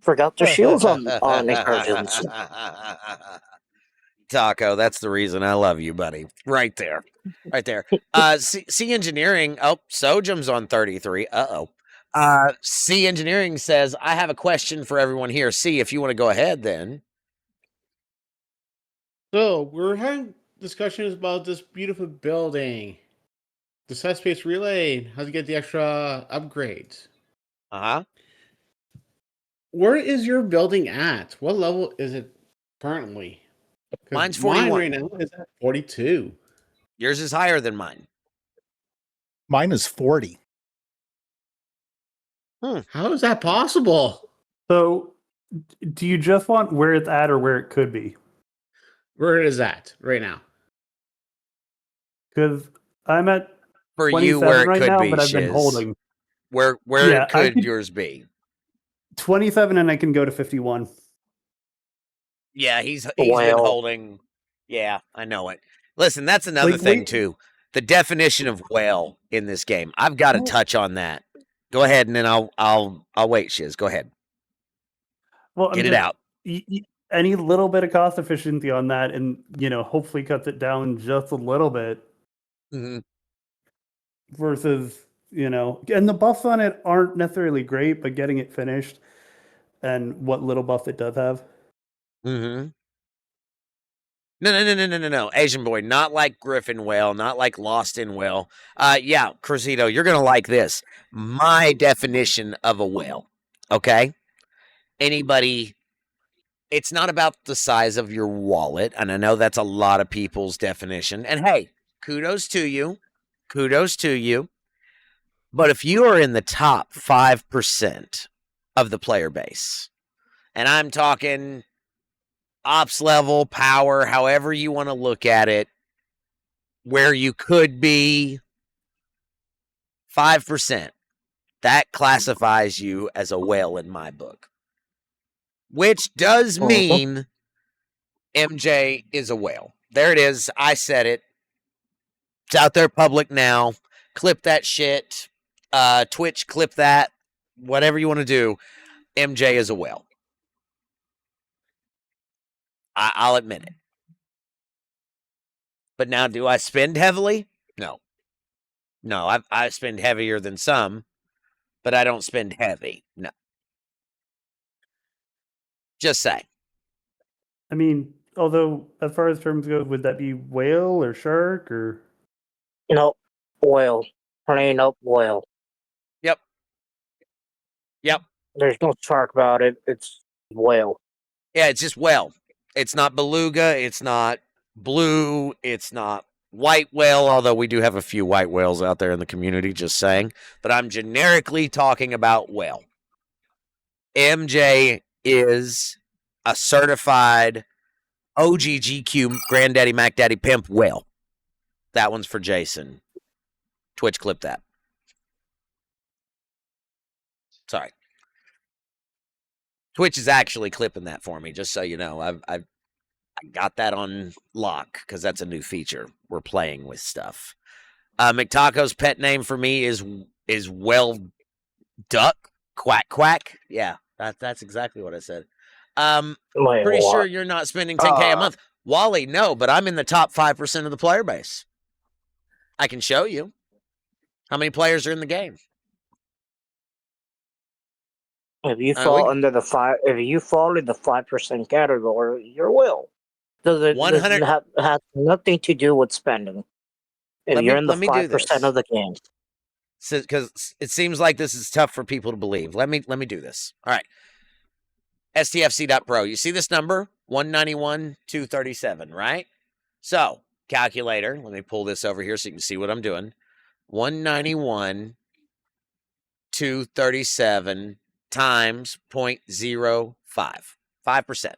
[SPEAKER 12] forgot their shields on incursions.
[SPEAKER 4] Taco, that's the reason I love you, buddy. Right there. Right there. C Engineering. Oh, Sojum's on 33. Uh-oh. C Engineering says, I have a question for everyone here. C, if you want to go ahead then.
[SPEAKER 6] So, we're having discussions about this beautiful building. The side space relay, how to get the extra upgrades.
[SPEAKER 4] Uh-huh.
[SPEAKER 6] Where is your building at? What level is it currently?
[SPEAKER 4] Mine's 41.
[SPEAKER 6] Mine right now is at 42.
[SPEAKER 4] Yours is higher than mine.
[SPEAKER 7] Mine is 40.
[SPEAKER 6] How is that possible?
[SPEAKER 13] So, do you just want where it's at or where it could be?
[SPEAKER 6] Where it is at right now?
[SPEAKER 13] Because I'm at
[SPEAKER 4] for you where it
[SPEAKER 13] right
[SPEAKER 4] could
[SPEAKER 13] now,
[SPEAKER 4] be.
[SPEAKER 13] But I've been holding.
[SPEAKER 4] Where it could yours be?
[SPEAKER 13] 27, and I can go to 51.
[SPEAKER 4] Yeah, he's been holding. Yeah, I know it. Listen, that's another thing too. The definition of whale in this game. I've got to touch on that. Go ahead, and then I'll wait. Shiz, go ahead.
[SPEAKER 13] Well,
[SPEAKER 4] Get it out.
[SPEAKER 13] Any little bit of cost efficiency on that, and hopefully cuts it down just a little bit.
[SPEAKER 4] Mm-hmm.
[SPEAKER 13] Versus, and the buffs on it aren't necessarily great, but getting it finished and what little buff it does have.
[SPEAKER 4] Mm-hmm. No. Asian boy, not like Griffin Whale, not like Lost in Whale. Yeah, Cruzito, you're gonna like this. My definition of a whale. Okay? Anybody, it's not about the size of your wallet, and I know that's a lot of people's definition. And hey, kudos to you. Kudos to you. But if you are in the top 5% of the player base, and I'm talking ops level, power, however you want to look at it, where you could be 5%, that classifies you as a whale in my book. Which does mean MJ is a whale. There it is. I said it. It's out there public now. Clip that shit. Twitch, clip that. Whatever you want to do. MJ is a whale. I'll admit it. But now, do I spend heavily? No. No, I spend heavier than some, but I don't spend heavy. No. Just saying.
[SPEAKER 13] I mean, although as far as terms go, would that be whale or shark or?
[SPEAKER 12] Nope, whale. Plain up whale.
[SPEAKER 4] Yep.
[SPEAKER 12] There's no shark about it. It's whale.
[SPEAKER 4] Yeah, it's just whale. It's not beluga. It's not blue. It's not white whale, although we do have a few white whales out there in the community, just saying. But I'm generically talking about whale. MJ is a certified OGGQ Granddaddy Mac Daddy Pimp whale. That one's for Jason. Twitch, clip that. Sorry. Twitch is actually clipping that for me, just so you know. I got that on lock because that's a new feature. We're playing with stuff. McTaco's pet name for me is Well Duck Quack Quack. Yeah, that's exactly what I said. Pretty sure you're not spending 10K a month. Wally, no, but I'm in the top 5% of the player base. I can show you how many players are in the game.
[SPEAKER 12] If you fall under the if you fall in the 5% category, you're will. Doesn't have nothing to do with spending. If you're in the 5% of the game.
[SPEAKER 4] Because it seems like this is tough for people to believe. Let me do this. All right. STFC.pro. You see this number? 191,237, right? So, calculator. Let me pull this over here so you can see what I'm doing. 191,237 times 0.05. 5%.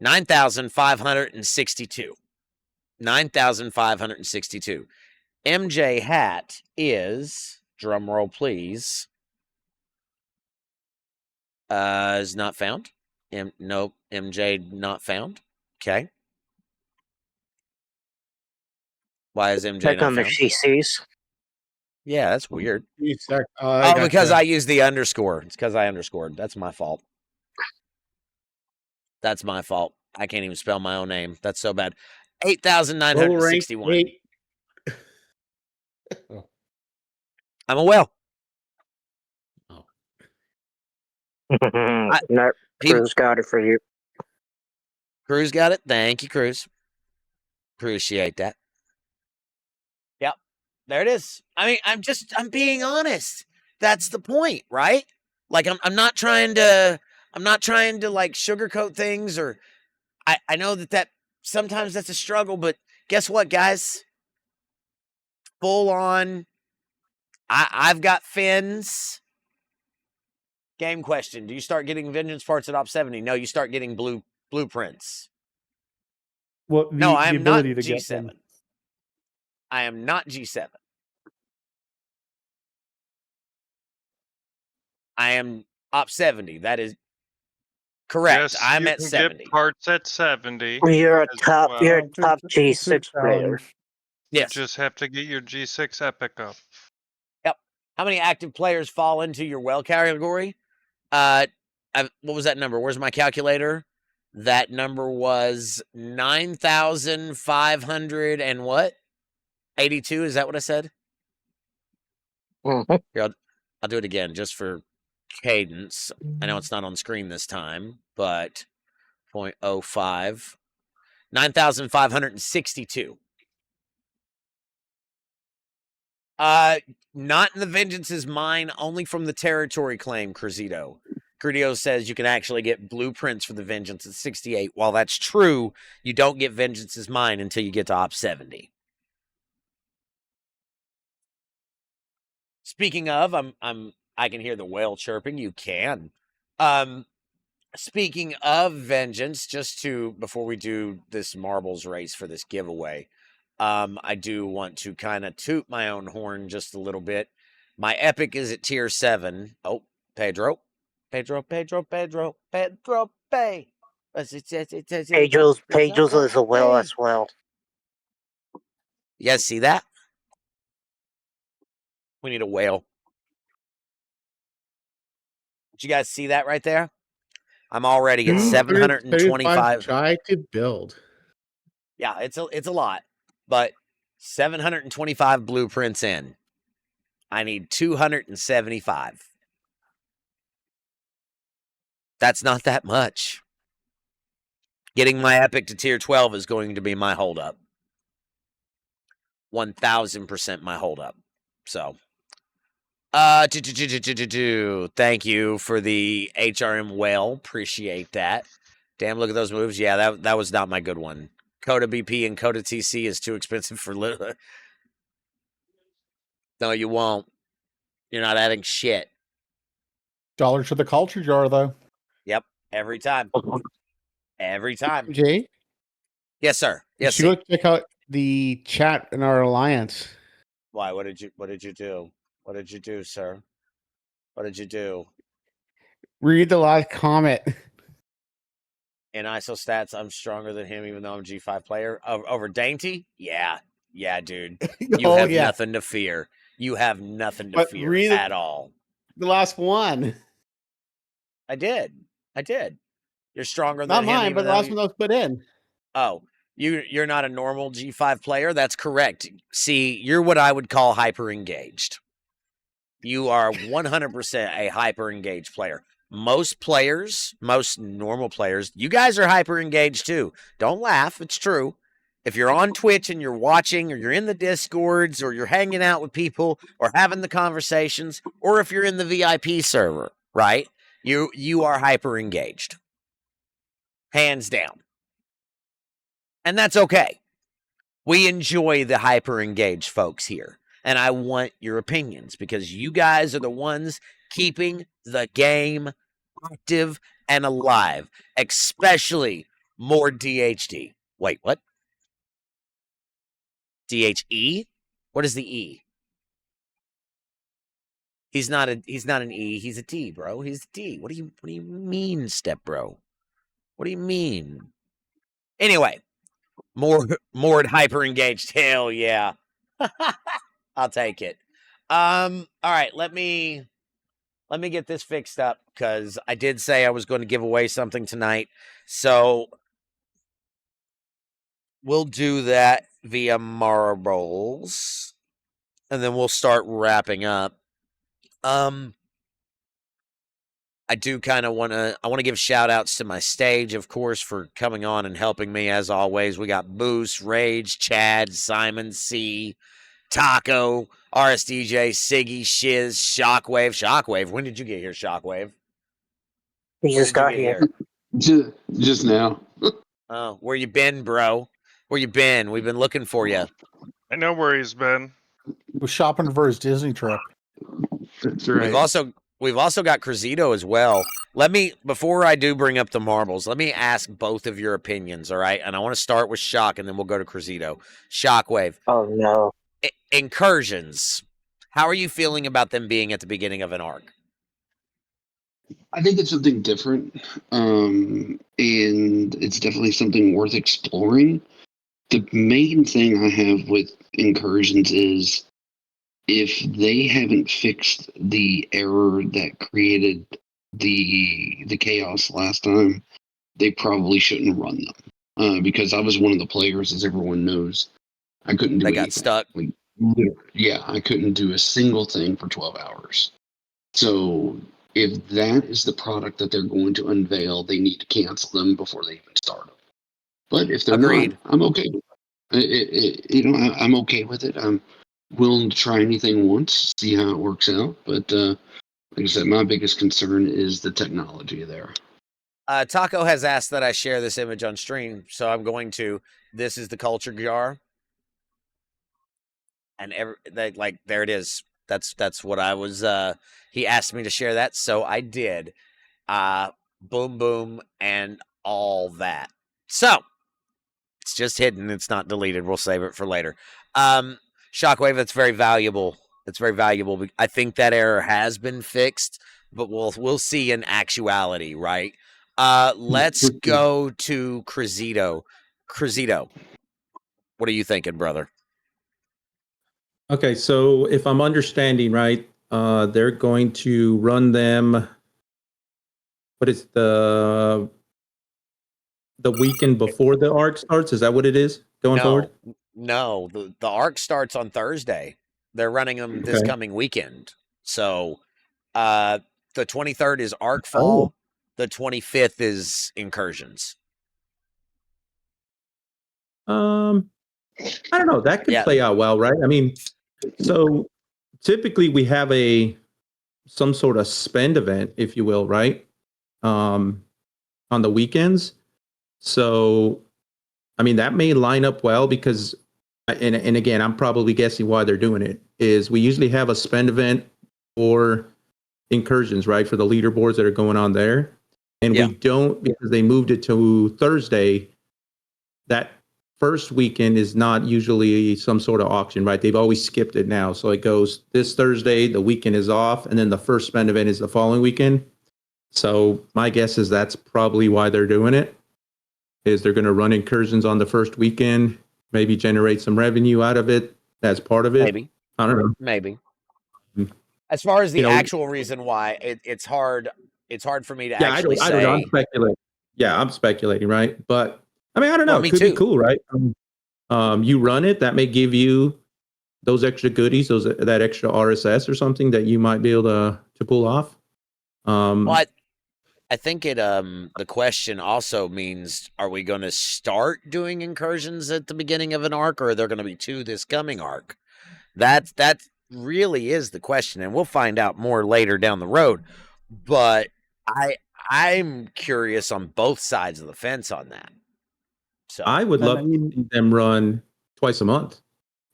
[SPEAKER 4] 9,562. 9,562. MJ hat is, drum roll please, is not found. Nope, MJ not found. Okay. Why is MJ
[SPEAKER 12] Check
[SPEAKER 4] not
[SPEAKER 12] on the
[SPEAKER 4] found?
[SPEAKER 12] CCs.
[SPEAKER 4] Yeah, that's weird.
[SPEAKER 6] Oh,
[SPEAKER 4] because I used the underscore. It's because I underscored. That's my fault. That's my fault. I can't even spell my own name. That's so bad. 8,961. I'm a whale.
[SPEAKER 12] No, Cruz got it for you.
[SPEAKER 4] Cruz got it. Thank you, Cruz. Appreciate that. Yep. There it is. I mean, I'm being honest. That's the point, right? Like I'm not trying to like sugarcoat things, or I know that sometimes that's a struggle, but guess what, guys? Full on. I've got fins. Game question. Do you start getting vengeance parts at ops70? No, you start getting blueprints.
[SPEAKER 13] Well,
[SPEAKER 4] no, I am not
[SPEAKER 13] to
[SPEAKER 4] G7.
[SPEAKER 13] get
[SPEAKER 4] I am not G7. I am ops70. That is correct.
[SPEAKER 8] Yes,
[SPEAKER 4] I'm
[SPEAKER 8] you
[SPEAKER 4] at
[SPEAKER 8] can
[SPEAKER 4] 70.
[SPEAKER 8] get parts at 70.
[SPEAKER 12] You're a
[SPEAKER 8] as
[SPEAKER 12] top.
[SPEAKER 8] well.
[SPEAKER 12] You're a top G6 player.
[SPEAKER 8] You
[SPEAKER 4] Yes.
[SPEAKER 8] just have to get your G6 epic up.
[SPEAKER 4] Yep. How many active players fall into your well category? What was that number? Where's my calculator? That number was 9,500 and what? 82. Is that what I said?
[SPEAKER 12] Mhm.
[SPEAKER 4] Here, I'll do it again just for cadence. I know it's not on screen this time, but 0.05. 9,562. Not in the Vengeance is Mine, only from the territory claim, Cruzito. Cruzito says you can actually get blueprints for the Vengeance at 68. While that's true, you don't get Vengeance is Mine until you get to ops70. Speaking of, I can hear the whale chirping. You can. Speaking of Vengeance, before we do this marbles race for this giveaway, I do want to kind of toot my own horn just a little bit. My epic is at tier 7. Oh, Pedro. Pay.
[SPEAKER 12] Pedro's is a whale as well.
[SPEAKER 4] You guys see that? We need a whale. Did you guys see that right there? I'm already at 725.
[SPEAKER 6] Try to build.
[SPEAKER 4] Yeah, it's a lot, but 725 blueprints in. I need 275. That's not that much. Getting my epic to tier 12 is going to be my holdup. 1,000% my holdup. So, thank you for the HRM whale. Appreciate that. Damn, look at those moves. Yeah, that was not my good one. Coda BP and Coda TC is too expensive for little. No, you won't. You're not adding shit.
[SPEAKER 7] $1 to the culture jar, though.
[SPEAKER 4] Yep, every time. Every time.
[SPEAKER 6] Jay?
[SPEAKER 4] Yes, sir. Yes,
[SPEAKER 6] you should go check out the chat in our alliance.
[SPEAKER 4] Why? What did you do? What did you do, sir? What did you do?
[SPEAKER 6] Read the last comment.
[SPEAKER 4] In ISO stats, I'm stronger than him, even though I'm G5 player. Over Dainty? Yeah, dude. You have nothing to fear. You have nothing to fear at all.
[SPEAKER 6] The last one.
[SPEAKER 4] I did. You're stronger than
[SPEAKER 6] not
[SPEAKER 4] him.
[SPEAKER 6] Not mine, but the last one that was put in.
[SPEAKER 4] Oh, you're not a normal G5 player? That's correct. See, you're what I would call hyper engaged. You are 100% a hyper engaged player. Most normal players, you guys are hyper engaged too. Don't laugh, it's true. If you're on Twitch and you're watching, or you're in the Discords, or you're hanging out with people, or having the conversations, or if you're in the VIP server, right? You are hyper engaged. Hands down. And that's okay. We enjoy the hyper engaged folks here. And I want your opinions, because you guys are the ones keeping the game active and alive, especially more DHD. Wait, what? DHE? What is the E? He's not an E, he's a D, bro. He's a D. What do you mean, step bro? What do you mean? Anyway, more hyper engaged. Hell yeah. I'll take it. All right, let me get this fixed up, because I did say I was going to give away something tonight. So we'll do that via marbles, and then we'll start wrapping up. I do kind of want to give shout outs to my stage, of course, for coming on and helping me as always. We got Boost, Rage, Chad, Simon, C, Taco, RSDJ, Siggy, Shiz, Shockwave. When did you get here, Shockwave?
[SPEAKER 12] We just got here.
[SPEAKER 16] Just now.
[SPEAKER 4] Oh, where you been, bro? Where you been? We've been looking for you.
[SPEAKER 8] I know where he's been.
[SPEAKER 7] Was shopping for his Disney trip.
[SPEAKER 16] That's right.
[SPEAKER 4] We've also got Cruzito as well. Before I do bring up the marbles, let me ask both of your opinions, all right? And I want to start with Shock, and then we'll go to Cruzito. Shockwave.
[SPEAKER 12] Oh, no.
[SPEAKER 4] Incursions. How are you feeling about them being at the beginning of an arc?
[SPEAKER 16] I think it's something different, and it's definitely something worth exploring. The main thing I have with incursions is if they haven't fixed the error that created the chaos last time, they probably shouldn't run them. Because I was one of the players, as everyone knows, I couldn't do
[SPEAKER 4] They
[SPEAKER 16] anything.
[SPEAKER 4] got stuck.
[SPEAKER 16] Like, yeah, I couldn't do a single thing for 12 hours. So if that is the product that they're going to unveil, they need to cancel them before they even start them. But if they're
[SPEAKER 4] Agreed.
[SPEAKER 16] not, I'm okay with it. I'm okay with it. I'm willing to try anything once, see how it works out. But like I said, my biggest concern is the technology there.
[SPEAKER 4] Taco has asked that I share this image on stream, so I'm going to. This is the culture jar, and there it is. That's what I was. He asked me to share that, so I did. Boom, boom, and all that. So it's just hidden. It's not deleted. We'll save it for later. Shockwave, that's very valuable. It's very valuable. I think that error has been fixed, but we'll see in actuality, right? Let's go to Crizito. Crizito, what are you thinking, brother?
[SPEAKER 17] Okay, so if I'm understanding right, they're going to run them. What is the weekend before the arc starts? Is that what it is going forward?
[SPEAKER 4] No, the arc starts on Thursday. They're running them this coming weekend. So the 23rd is arc fall. The 25th is incursions.
[SPEAKER 17] I don't know. That could play out well, right? I mean, so typically we have some sort of spend event, if you will, right? On the weekends. So, I mean, that may line up well because, and again, I'm probably guessing why they're doing it, is we usually have a spend event or incursions, right, for the leaderboards that are going on there. And we don't, because they moved it to Thursday, that first weekend is not usually some sort of auction, right? They've always skipped it now. So it goes this Thursday, the weekend is off, and then the first spend event is the following weekend. So my guess is that's probably why they're doing it, is they're going to run incursions on the first weekend, maybe generate some revenue out of it as part of it.
[SPEAKER 4] Maybe.
[SPEAKER 17] I don't know.
[SPEAKER 4] Maybe. As far as the actual reason why, it's hard for me to actually say.
[SPEAKER 17] I don't know. I'm speculating. Yeah, I'm speculating, right? But I mean, I don't know. It could be cool, right? You run it, that may give you those extra goodies, that extra RSS or something that you might be able to pull off.
[SPEAKER 4] Well, I think the question also means, are we going to start doing incursions at the beginning of an arc, or are there going to be 2 this coming arc? That really is the question, and we'll find out more later down the road. But I'm curious on both sides of the fence on that. So
[SPEAKER 17] I would love to see them run twice a month,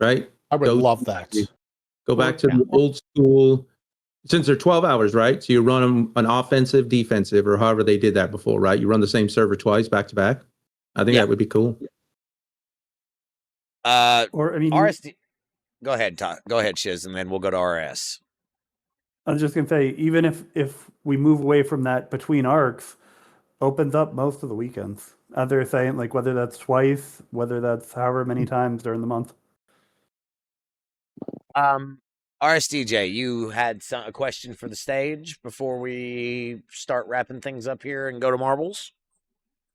[SPEAKER 17] right?
[SPEAKER 7] I would love that.
[SPEAKER 17] Go back to the old school, since they're 12 hours, right? So you run them an offensive, defensive, or however they did that before, right? You run the same server twice, back to back. I think that would be cool.
[SPEAKER 13] Or I mean,
[SPEAKER 4] RSD. Go ahead, Todd. Go ahead, Shiz, and then we'll go to RS.
[SPEAKER 13] I was just gonna say, even if we move away from that between arcs, opens up most of the weekends. They're saying, like, whether that's twice, whether that's however many times during the month.
[SPEAKER 4] RSDJ, you had a question for the stage before we start wrapping things up here and go to marbles?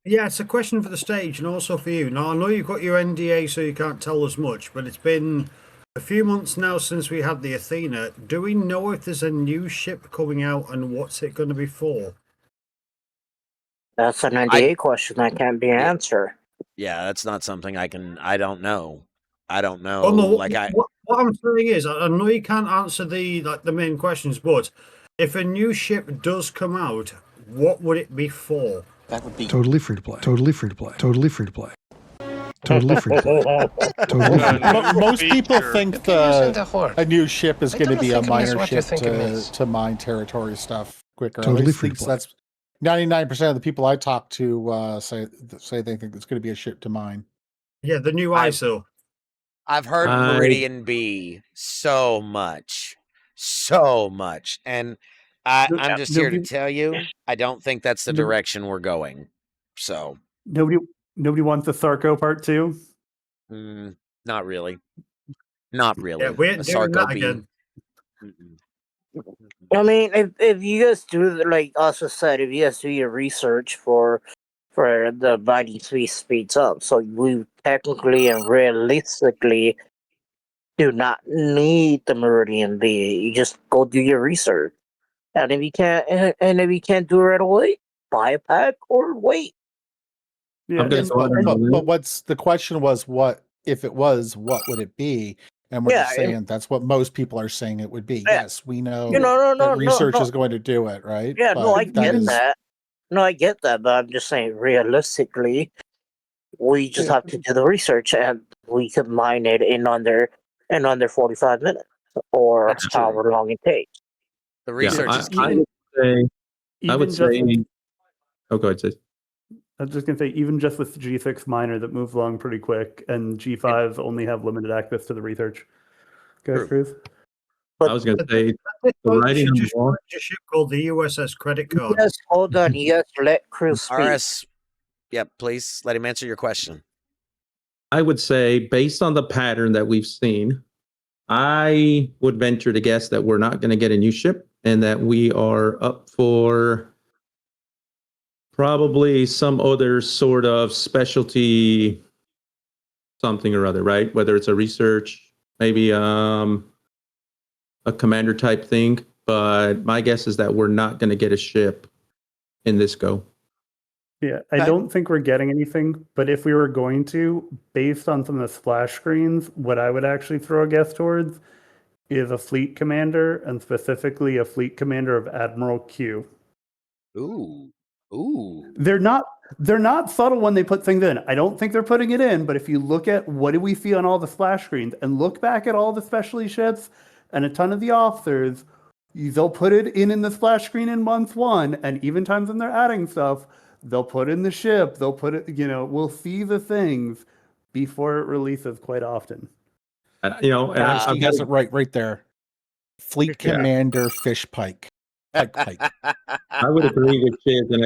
[SPEAKER 14] Yeah, it's a question for the stage and also for you. Now, I know you've got your NDA, so you can't tell us much, but it's been a few months now since we had the Athena. Do we know if there's a new ship coming out and what's it going to be for?
[SPEAKER 12] That's an NDA question that can't be answered.
[SPEAKER 4] Yeah, that's not something I don't know. I don't know.
[SPEAKER 14] Oh, no, what I'm saying is, I know you can't answer the main questions, but if a new ship does come out, what would it be for?
[SPEAKER 18] That would be
[SPEAKER 5] totally free to play. Totally free to play. Totally free to play. Totally free to play. Totally free to play.
[SPEAKER 7] Most people think a new ship is going to be a minor ship to mine territory stuff quicker.
[SPEAKER 5] Totally free to play.
[SPEAKER 7] That's 99% of the people I talk to say they think it's going to be a ship to mine.
[SPEAKER 14] Yeah, the new ISO.
[SPEAKER 4] I've heard Meridian B so much, and I'm just here to tell you, I don't think that's the direction we're going. So
[SPEAKER 13] nobody wants the Sarko part 2.
[SPEAKER 4] Not really. Not really.
[SPEAKER 14] Yeah, we ain't doing that again.
[SPEAKER 12] I mean, if you guys do, like also said, if you guys do your research for the binding speeds up, so we technically and realistically do not need the Meridian B. You just go do your research, and if you can't, and if you can't do it right away, buy a pack or wait.
[SPEAKER 13] Yeah,
[SPEAKER 7] but what's the question was, what if it was, what would it be? And we're just saying that's what most people are saying it would be. Yes, we know that research is going to do it, right?
[SPEAKER 12] Yeah, no, I get
[SPEAKER 7] is,
[SPEAKER 12] that. No, I get that, but I'm just saying realistically, we just have to do the research, and we could mine it in under 45 minutes or however long it takes.
[SPEAKER 4] The research is key.
[SPEAKER 17] I would say. Oh, go ahead, sis.
[SPEAKER 13] I was just gonna say, even just with G6 miner that moves along pretty quick, and G5 only have limited access to the research. Go ahead, Cruz.
[SPEAKER 17] I was gonna say the writing on the wall.
[SPEAKER 14] A ship called the USS Credit Card.
[SPEAKER 12] Yes, hold on. Yes, let Cruz speak.
[SPEAKER 4] RS, yep, please let him answer your question.
[SPEAKER 17] I would say, based on the pattern that we've seen, I would venture to guess that we're not going to get a new ship and that we are up for probably some other sort of specialty something or other, right? Whether it's a research, maybe a commander type thing. But my guess is that we're not going to get a ship in this go.
[SPEAKER 13] Yeah, I don't think we're getting anything, but if we were going to, based on some of the splash screens, what I would actually throw a guess towards is a fleet commander, and specifically a fleet commander of Admiral Q.
[SPEAKER 4] Ooh.
[SPEAKER 13] They're not subtle when they put things in. I don't think they're putting it in, but if you look at what do we see on all the splash screens and look back at all the specialty ships and a ton of the officers, they'll put it in the splash screen in month 1, and even times when they're adding stuff, they'll put in the ship, they'll put it, we'll see the things before it releases quite often.
[SPEAKER 7] And he has it right there. Fleet Commander Fish Pike. Pike.
[SPEAKER 17] I would agree with Chiz, and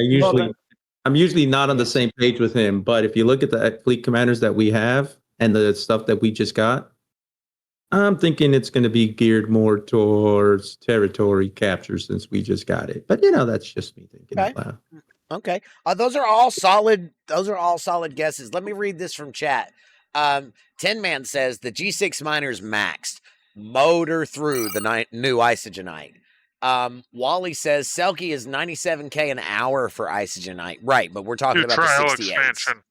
[SPEAKER 17] I'm usually not on the same page with him. But if you look at the fleet commanders that we have and the stuff that we just got, I'm thinking it's going to be geared more towards territory capture since we just got it. But that's just me thinking out loud.
[SPEAKER 4] Okay. Those are all solid. Those are all solid guesses. Let me read this from chat. 10-Man says the G6 miner's maxed. Motor through the new Isogenite. Wally says Selkie is 97K an hour for Isogenite. Right, but we're talking about
[SPEAKER 8] trial
[SPEAKER 4] the 68s.
[SPEAKER 8] expansion.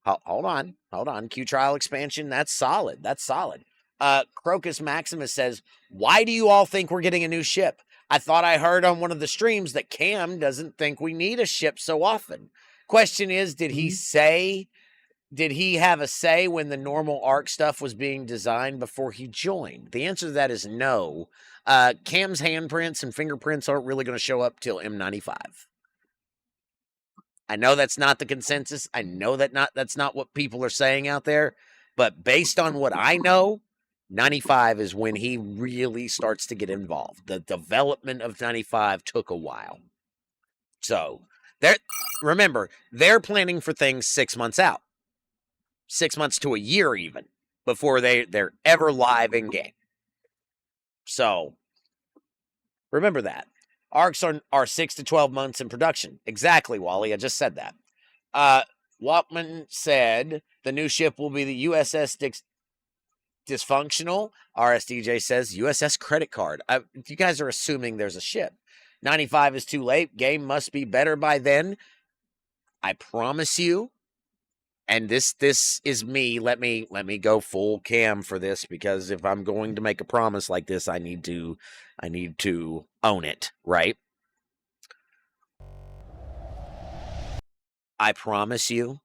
[SPEAKER 4] Hold on. Q trial expansion. That's solid. Crocus Maximus says, why do you all think we're getting a new ship? I thought I heard on one of the streams that Cam doesn't think we need a ship so often. Question is, did he have a say when the normal ARC stuff was being designed before he joined? The answer to that is no. Cam's handprints and fingerprints aren't really going to show up till M95. I know that's not the consensus. I know that's not what people are saying out there. But based on what I know, 95 is when he really starts to get involved. The development of 95 took a while. So, remember, they're planning for things 6 months out. 6 months to a year even, before they're ever live in game. So, remember that. ARCs are 6 to 12 months in production. Exactly, Wally. I just said that. Walkman said the new ship will be the USS Dysfunctional. RSDJ says USS Credit Card. You guys are assuming there's a ship. 95 is too late. Game must be better by then. I promise you. And this is me. Let me go full cam for this, because if I'm going to make a promise like this, I need to own it, right? I promise you,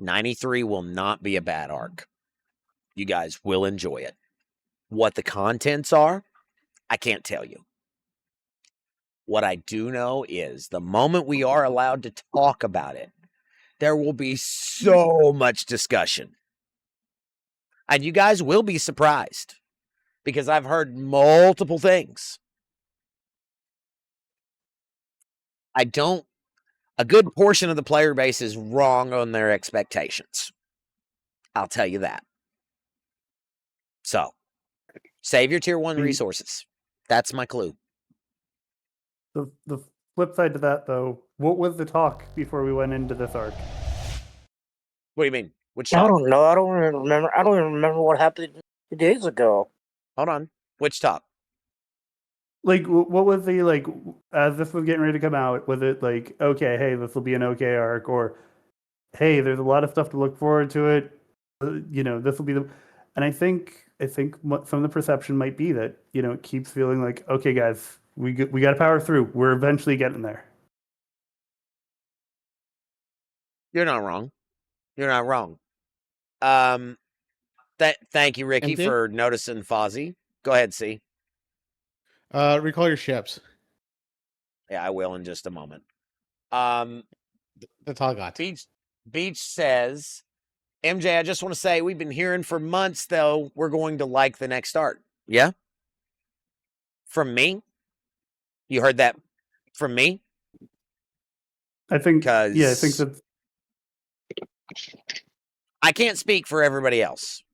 [SPEAKER 4] 93 will not be a bad arc. You guys will enjoy it. What the contents are, I can't tell you. What I do know is the moment we are allowed to talk about it, there will be so much discussion. And you guys will be surprised, because I've heard multiple things. A good portion of the player base is wrong on their expectations. I'll tell you that. So, save your tier 1 resources. That's my clue.
[SPEAKER 13] The flip side to that, though, what was the talk before we went into this arc?
[SPEAKER 4] What do you mean? Which
[SPEAKER 12] I
[SPEAKER 4] talk?
[SPEAKER 12] don't know. I don't even remember. I don't even remember what happened 2 days ago.
[SPEAKER 4] Hold on. Which talk?
[SPEAKER 13] Like, what was the, like, as this was getting ready to come out, was it like, okay, hey, this will be an okay arc, or hey, there's a lot of stuff to look forward to it, you know, this will be the, and I think some of the perception might be that, you know, it keeps feeling like, okay, guys, we got to power through. We're eventually getting there.
[SPEAKER 4] You're not wrong. You're not wrong. Thank you, Ricky, for noticing Fozzie. Go ahead, C.
[SPEAKER 6] Recall your ships.
[SPEAKER 4] Yeah, I will in just a moment.
[SPEAKER 6] That's all I got.
[SPEAKER 4] Beach says, MJ, I just want to say we've been hearing for months, though, we're going to like the next art. Yeah? From me? You heard that from me?
[SPEAKER 13] I think, yeah, I think that
[SPEAKER 4] I can't speak for everybody else.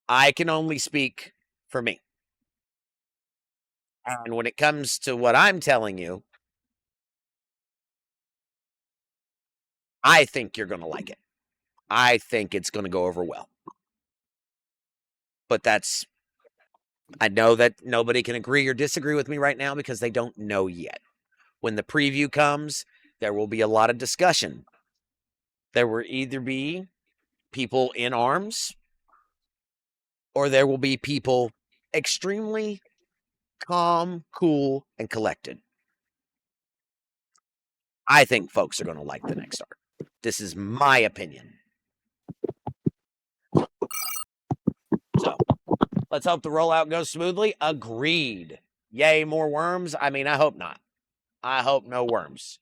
[SPEAKER 4] I can only speak for me. And when it comes to what I'm telling you, I think you're going to like it. I think it's going to go over well. But I know that nobody can agree or disagree with me right now because they don't know yet. When the preview comes, there will be a lot of discussion. There will either be people in arms, or there will be people extremely calm, cool, and collected. I think folks are going to like the next art. This is my opinion. So, let's hope the rollout goes smoothly. Agreed. Yay, more worms? I mean, I hope not. I hope no worms.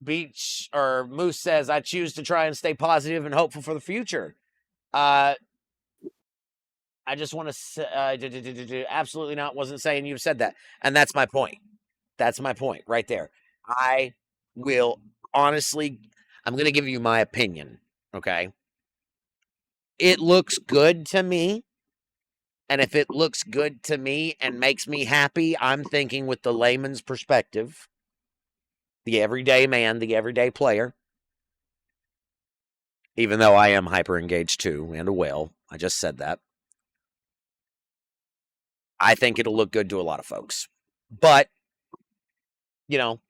[SPEAKER 4] Beach or Moose says, I choose to try and stay positive and hopeful for the future. I just want to say, absolutely not. Wasn't saying you've said that. And that's my point. That's my point right there. I will honestly, I'm going to give you my opinion. Okay. It looks good to me. And if it looks good to me and makes me happy, I'm thinking with the layman's perspective, the everyday man, the everyday player, even though I am hyper engaged too and a whale. I just said that. I think it'll look good to a lot of folks. But, you know,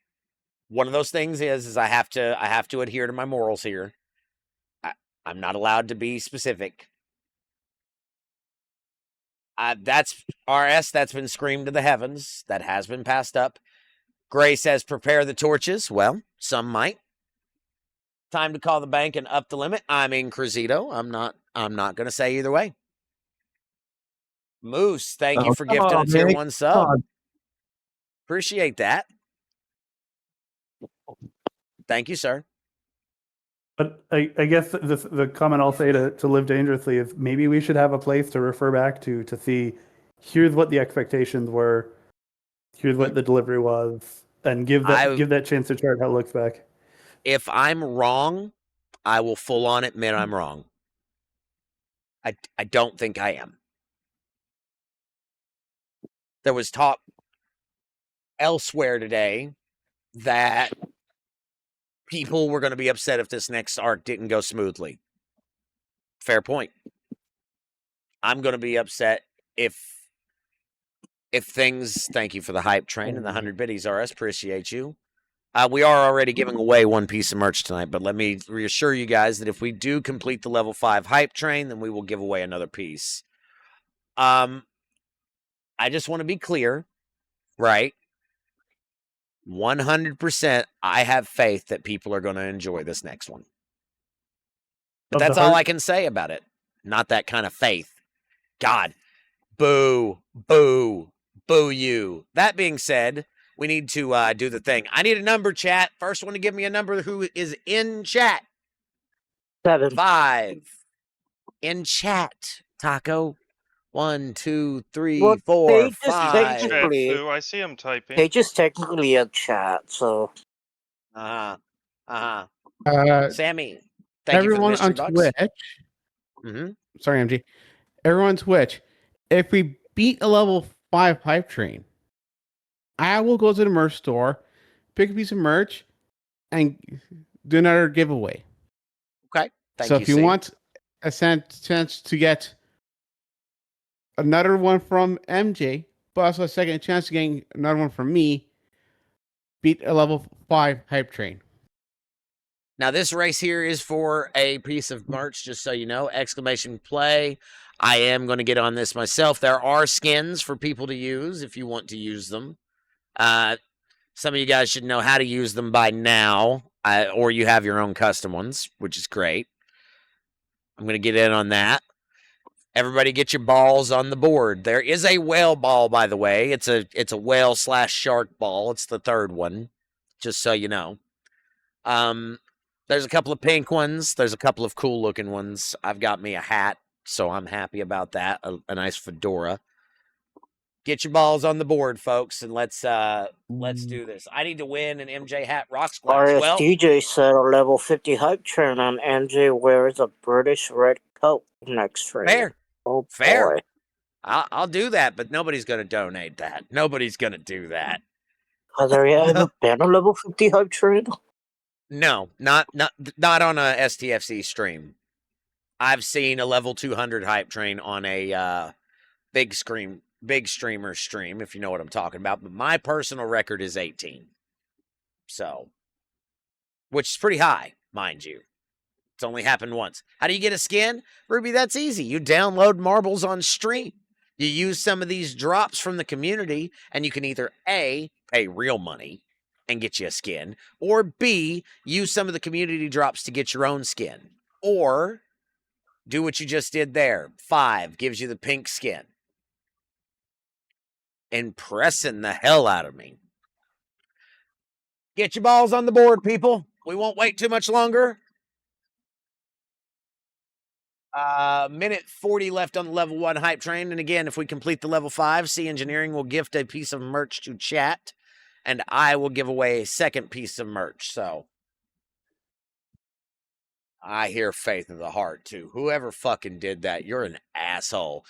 [SPEAKER 4] one of those things is I have to adhere to my morals here. I'm not allowed to be specific. That's RS, that's been screamed to the heavens. That has been passed up. Gray says, prepare the torches. Well, some might. Time to call the bank and up the limit. I'm in Cruzito. I'm not going to say either way. Moose, thank you for gifting a tier 1 sub. Appreciate that. Thank you, sir.
[SPEAKER 13] But I guess the comment I'll say to live dangerously is maybe we should have a place to refer back to see here's what the expectations were, here's what the delivery was, and give that chance to chart how it looks back.
[SPEAKER 4] If I'm wrong, I will full on admit I'm wrong. I don't think I am. There was talk elsewhere today that people were going to be upset if this next arc didn't go smoothly. Fair point. I'm going to be upset if things, thank you for the hype train and the 100 biddies, RS, appreciate you. We are already giving away one piece of merch tonight, but let me reassure you guys that if we do complete the level 5 hype train, then we will give away another piece. I just want to be clear, right? 100%, I have faith that people are going to enjoy this next one. But that's all I can say about it. Not that kind of faith. God, boo, boo, boo you. That being said, we need to do the thing. I need a number, chat. First one to give me a number who is in chat.
[SPEAKER 12] 7.
[SPEAKER 4] 5. In chat. Taco. 1, 2, 3, 4, 5.
[SPEAKER 8] I see him typing.
[SPEAKER 12] They just technically a chat, so.
[SPEAKER 4] Sammy, Thank you for the
[SPEAKER 6] everyone
[SPEAKER 4] mystery
[SPEAKER 6] on
[SPEAKER 4] box.
[SPEAKER 6] Twitch.
[SPEAKER 4] Mm-hmm.
[SPEAKER 6] Sorry, MG. Everyone on Twitch. If we beat a level 5 hype train, I will go to the merch store, pick a piece of merch, and do another giveaway.
[SPEAKER 4] Okay. Thank
[SPEAKER 6] so
[SPEAKER 4] you,
[SPEAKER 6] if you
[SPEAKER 4] C.
[SPEAKER 6] want a chance to get another one from MJ, but also a second chance to getting another one from me, beat a level 5 hype train.
[SPEAKER 4] Now, this race here is for a piece of merch, just so you know. Exclamation play. I am going to get on this myself. There are skins for people to use if you want to use them. Some of you guys should know how to use them by now, or you have your own custom ones, which is great. I'm going to get in on that. Everybody get your balls on the board. There is a whale ball, by the way. It's a whale / shark ball. It's the third one, just so you know. There's a couple of pink ones. There's a couple of cool looking ones. I've got me a hat, so I'm happy about that. A nice fedora. Get your balls on the board, folks, and let's do this. I need to win an MJ hat rocks glass. Well,
[SPEAKER 12] RSDJ said a level 50 hype train on MJ wears a British red coat next train.
[SPEAKER 4] fair.
[SPEAKER 12] Oh,
[SPEAKER 4] Fair.
[SPEAKER 12] boy.
[SPEAKER 4] I'll do that, but nobody's going to donate that. Nobody's going to do that.
[SPEAKER 12] Has there ever been a level 50 hype train?
[SPEAKER 4] No, not on a STFC stream. I've seen a level 200 hype train on a big streamer stream, if you know what I'm talking about. But my personal record is 18. So, which is pretty high, mind you. It's only happened once. How do you get a skin? Ruby, that's easy. You download marbles on stream. You use some of these drops from the community, and you can either A, pay real money and get you a skin, or B, use some of the community drops to get your own skin. Or do what you just did there. 5 gives you the pink skin. Impressing the hell out of me. Get your balls on the board, people. We won't wait too much longer. Minute 40 left on the level 1 hype train. And again, if we complete the level 5, C Engineering will gift a piece of merch to chat. And I will give away a second piece of merch. So I hear faith of the heart, too. Whoever fucking did that, you're an asshole.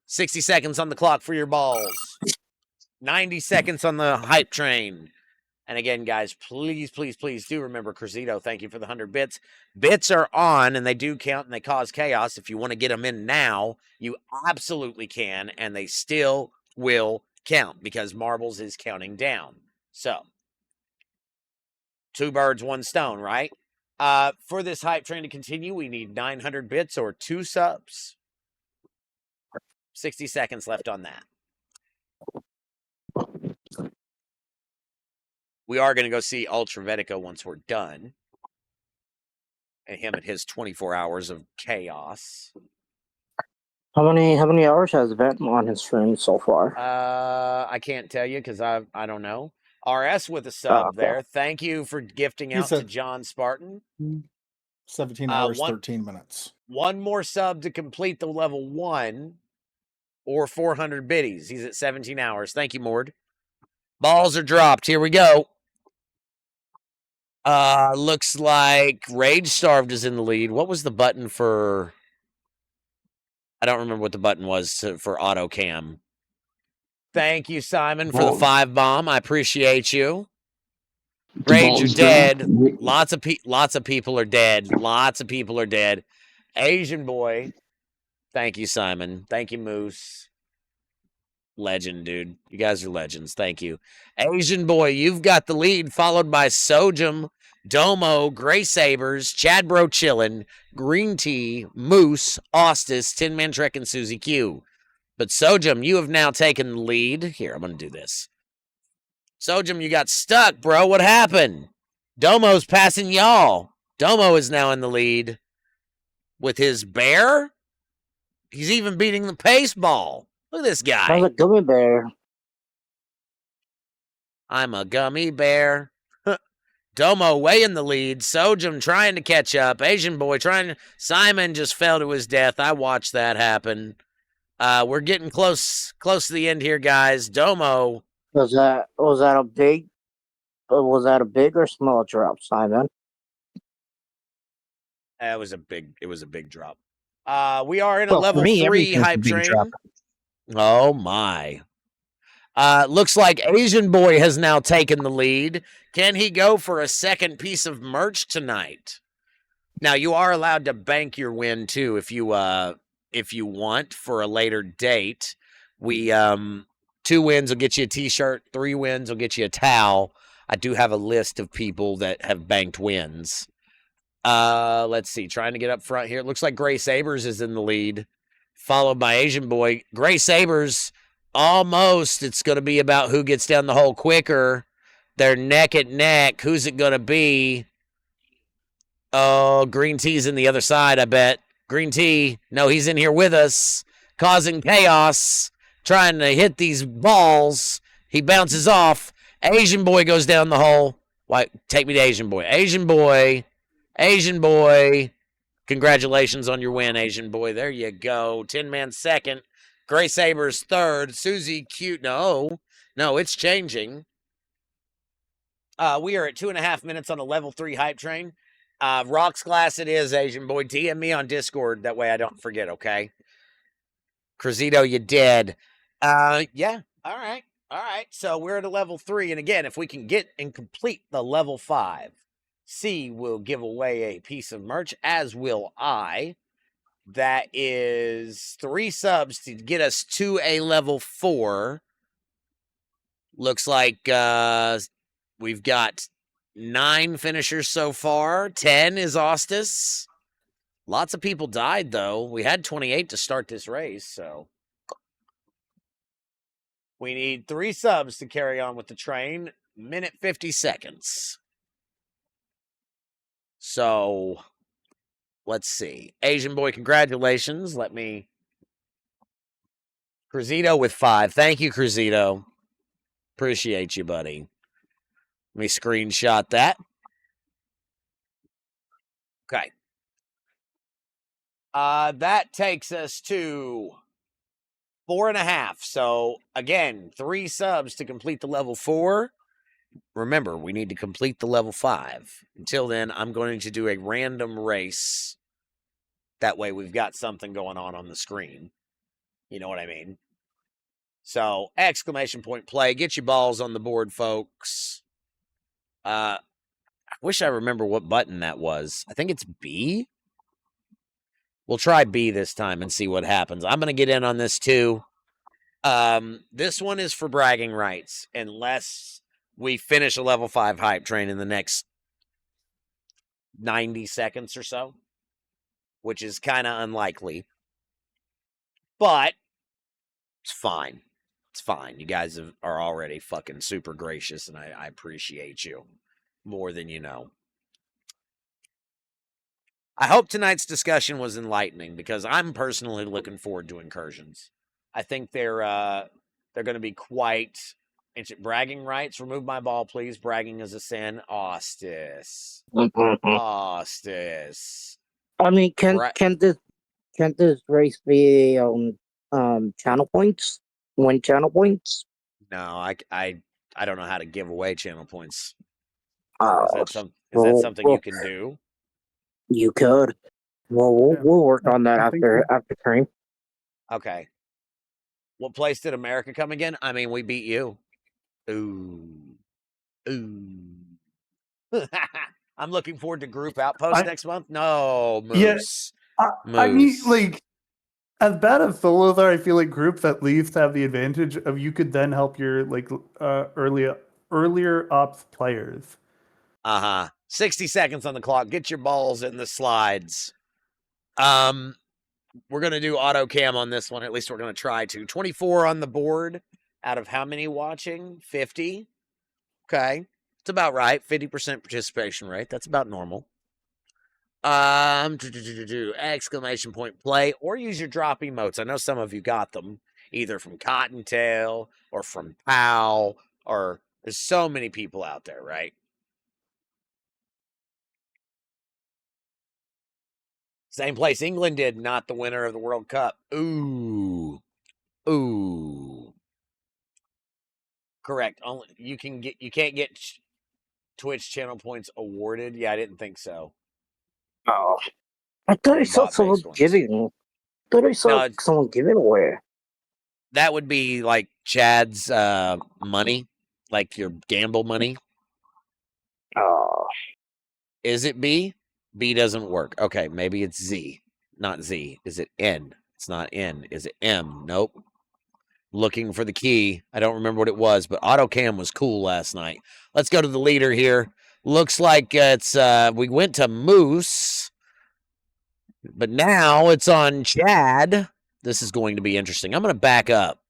[SPEAKER 4] 60 seconds on the clock for your balls. 90 seconds on the hype train. And again, guys, please, please, please do remember Cruzito. Thank you for the 100 bits. Bits are on, and they do count, and they cause chaos. If you want to get them in now, you absolutely can, and they still will count because Marbles is counting down. So, 2 birds, 1 stone, right? For this hype train to continue, we need 900 bits or 2 subs. 60 seconds left on that. We are going to go see Ultravetico once we're done. And him and his 24 hours of chaos.
[SPEAKER 12] How many hours has Vent on his stream so far?
[SPEAKER 4] I can't tell you because I don't know. RS with a sub there. Thank you for gifting out to John Spartan.
[SPEAKER 7] 17 hours, 13 minutes.
[SPEAKER 4] 1 more sub to complete the level 1 or 400 biddies. He's at 17 hours. Thank you, Mord. Balls are dropped. Here we go. Looks like Rage Starved is in the lead. What was the button for... I don't remember what the button was for auto cam. Thank you, Simon, for the 5 bomb. I appreciate you. Rage, you're dead. Lots of people are dead. Lots of people are dead. Asian boy. Thank you, Simon. Thank you, Moose. Legend, dude. You guys are legends. Thank you. Asian boy, you've got the lead, followed by Sojum, Domo, Gray Sabers, Chad Bro Chillin', Green Tea, Moose, Ostis, Tin Man Trek, and Susie Q. But Sojum, you have now taken the lead. Here, I'm going to do this. Sojum, you got stuck, bro. What happened? Domo's passing y'all. Domo is now in the lead with his bear. He's even beating the pace ball. Look at this guy.
[SPEAKER 12] I'm a gummy bear.
[SPEAKER 4] I'm a gummy bear. Domo way in the lead. Sojum trying to catch up. Asian boy trying. Simon just fell to his death. I watched that happen. We're getting close to the end here, guys. Domo.
[SPEAKER 12] Was that a big or small drop, Simon?
[SPEAKER 4] It was a big drop. We are in a
[SPEAKER 11] Well, for
[SPEAKER 4] level
[SPEAKER 11] me,
[SPEAKER 4] 3
[SPEAKER 11] everything's a
[SPEAKER 4] hype
[SPEAKER 11] big
[SPEAKER 4] train.
[SPEAKER 11] drop.
[SPEAKER 4] Oh my. Looks like Asian Boy has now taken the lead. Can he go for a second piece of merch tonight? Now you are allowed to bank your win too if you want for a later date. We 2 wins will get you a t-shirt, 3 wins will get you a towel. I do have a list of people that have banked wins. Let's see, trying to get up front here. It looks like Gray Sabers is in the lead, followed by Asian Boy. Gray Sabers, almost. It's going to be about who gets down the hole quicker. They're neck and neck. Who's it going to be? Oh, Green Tea's in the other side, I bet. Green Tea, no, he's in here with us, causing chaos, trying to hit these balls. He bounces off. Asian Boy goes down the hole. Why? Take me to Asian Boy. Asian Boy. Asian Boy. Congratulations on your win, Asian Boy. There you go. 10-man second. Gray Sabers third. Susie Cute. No, it's changing. We are at 2.5 minutes on a level 3 hype train. Rocks Glass it is, Asian Boy. DM me on Discord. That way I don't forget, okay? Cruzito, you dead. Yeah. All right. So we're at a level 3. And again, if we can get and complete the level 5, C will give away a piece of merch, as will I. That is 3 subs to get us to a level 4. Looks like we've got 9 finishers so far. 10 is Ostis. Lots of people died, though. We had 28 to start this race, so we need 3 subs to carry on with the train. Minute 50 seconds. So let's see. Asian Boy, congratulations. Let me. Cruzito with 5. Thank you, Cruzito. Appreciate you, buddy. Let me screenshot that. Okay. That takes us to 4.5. So again, 3 subs to complete the level 4. Remember, we need to complete the level 5. Until then, I'm going to do a random race. That way we've got something going on the screen. You know what I mean? So, exclamation point play. Get your balls on the board, folks. I wish I remember what button that was. I think it's B. We'll try B this time and see what happens. I'm going to get in on this too. This one is for bragging rights, unless we finish a level 5 hype train in the next 90 seconds or so, which is kind of unlikely. But it's fine. It's fine. You guys are already fucking super gracious, and I appreciate you more than you know. I hope tonight's discussion was enlightening, because I'm personally looking forward to incursions. I think they're going to be quite bragging rights. Remove my ball, please. Bragging is a sin. Ostis. Ostis.
[SPEAKER 12] I mean, can this race be channel points? Win channel points?
[SPEAKER 4] No, I don't know how to give away channel points.
[SPEAKER 12] Is
[SPEAKER 4] that something you can do?
[SPEAKER 12] You could. Well, we'll work on that after stream.
[SPEAKER 4] Okay. What place did America come again? I mean, we beat you. Ooh. I'm looking forward to Group Outpost next month. No, Moose.
[SPEAKER 13] Yeah, I mean, like, as bad as solos are, I feel like groups at least have the advantage of you could then help your earlier ops players.
[SPEAKER 4] 60 seconds on the clock. Get your balls in the slides. We're going to do auto cam on this one. At least we're going to try to. 24 on the board out of how many watching? 50. Okay. It's about right. 50% participation rate. That's about normal. Exclamation point play, or use your drop emotes. I know some of you got them either from Cottontail or from Pow, or there's so many people out there, right? Same place England did, not the winner of the World Cup. Ooh. Correct. Only you can't get Twitch channel points awarded. Yeah, I didn't think so.
[SPEAKER 12] Oh. I thought I saw
[SPEAKER 4] bot-based
[SPEAKER 12] someone
[SPEAKER 4] ones.
[SPEAKER 12] giving. I thought I saw someone giving away.
[SPEAKER 4] That would be like Chad's money, like your gamble money.
[SPEAKER 12] Oh.
[SPEAKER 4] Is it B? B doesn't work. Okay, maybe it's Z, not Z. Is it N? It's not N. Is it M? Nope. Looking for the key. I don't remember what it was, but AutoCam was cool last night. Let's go to the leader here. Looks like it's we went to Moose, but now it's on Chad. This is going to be interesting. I'm going to back up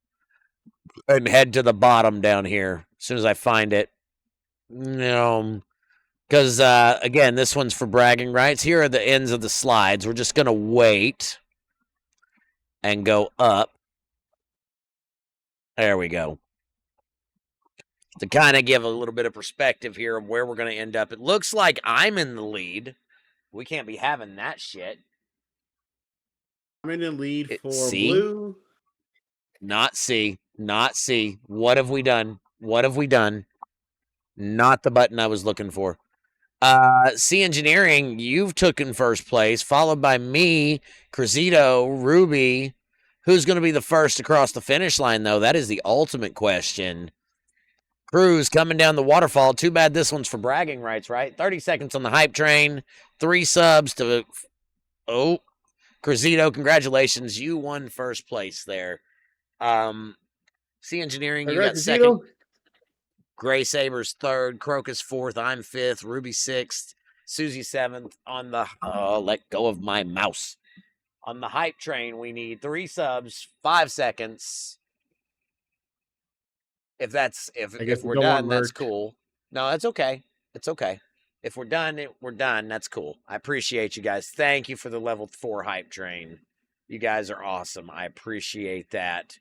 [SPEAKER 4] and head to the bottom down here as soon as I find it. Because, again, this one's for bragging rights. Here are the ends of the slides. We're just going to wait and go up. There we go. To kind of give a little bit of perspective here of where we're going to end up. It looks like I'm in the lead. We can't be having that shit.
[SPEAKER 6] I'm in the lead for
[SPEAKER 4] C?
[SPEAKER 6] blue.
[SPEAKER 4] Not C. Not C. What have we done? What have we done? Not the button I was looking for. C Engineering, you've taken first place, followed by me, Crazito, Ruby. Who's going to be the first across the finish line, though? That is the ultimate question. Cruz coming down the waterfall. Too bad this one's for bragging rights, right? 30 seconds on the hype train. 3 subs to... Oh, Crazito, congratulations. You won first place there. C Engineering, you got second. Gray Sabers third. Crocus fourth. I'm fifth. Ruby sixth. Susie seventh. On the... Oh, let go of my mouse. On the hype train, we need 3 subs, 5 seconds. If we're done, that's cool. No, that's okay. It's okay. If we're done, we're done. That's cool. I appreciate you guys. Thank you for the level 4 hype train. You guys are awesome. I appreciate that.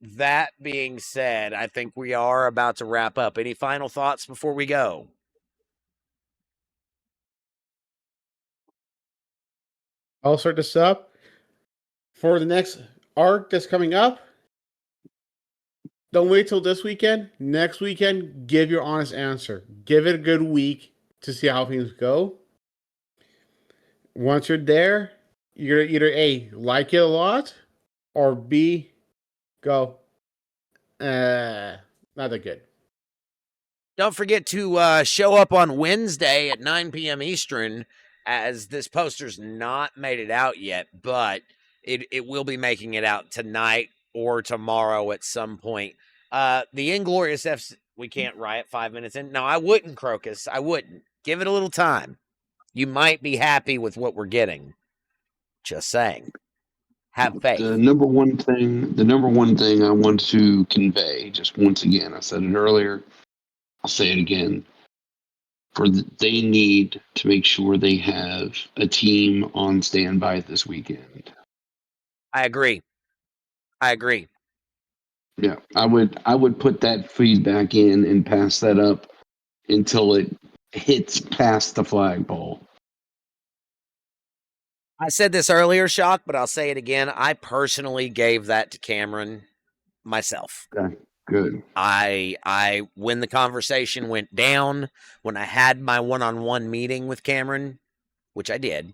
[SPEAKER 4] That being said, I think we are about to wrap up. Any final thoughts before we go?
[SPEAKER 6] I'll start this up. For the next arc that's coming up, don't wait till this weekend. Next weekend, give your honest answer. Give it a good week to see how things go. Once you're there, you're either A, like it a lot, or B, go, not that good.
[SPEAKER 4] Don't forget to show up on Wednesday at 9 p.m. Eastern, as this poster's not made it out yet, but it will be making it out tonight or tomorrow at some point. The Inglorious F's, we can't riot 5 minutes in. No, I wouldn't, Crocus. I wouldn't. Give it a little time. You might be happy with what we're getting. Just saying. Have faith.
[SPEAKER 16] The number one thing I want to convey, just once again, I said it earlier, I'll say it again. They need to make sure they have a team on standby this weekend.
[SPEAKER 4] I agree.
[SPEAKER 16] Yeah, I would put that feedback in and pass that up until it hits past the flagpole.
[SPEAKER 4] I said this earlier, Shock, but I'll say it again. I personally gave that to Cameron myself.
[SPEAKER 16] Okay, good.
[SPEAKER 4] I when the conversation went down, when I had my one-on-one meeting with Cameron, which I did,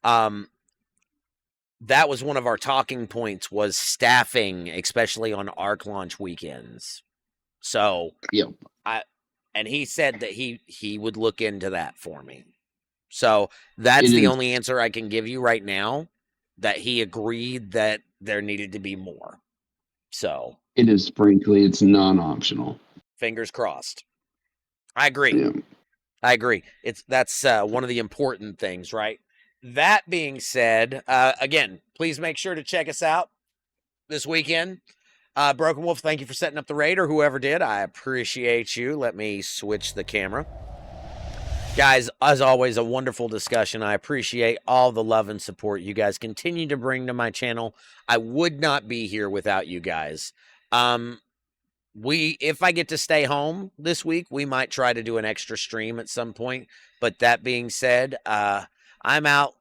[SPEAKER 4] that was one of our talking points, was staffing, especially on ARC launch weekends. So,
[SPEAKER 16] yep.
[SPEAKER 4] And he said that he would look into that for me. So that's the only answer I can give you right now, that he agreed that there needed to be more. So
[SPEAKER 16] it is, frankly, it's non-optional.
[SPEAKER 4] Fingers crossed. I agree.
[SPEAKER 16] Yeah.
[SPEAKER 4] I agree. That's one of the important things, right? That being said, again, please make sure to check us out this weekend. Broken Wolf, thank you for setting up the raid, or whoever did. I appreciate you. Let me switch the camera. Guys, as always, a wonderful discussion. I appreciate all the love and support you guys continue to bring to my channel. I would not be here without you guys. If I get to stay home this week, we might try to do an extra stream at some point. But that being said, I'm out.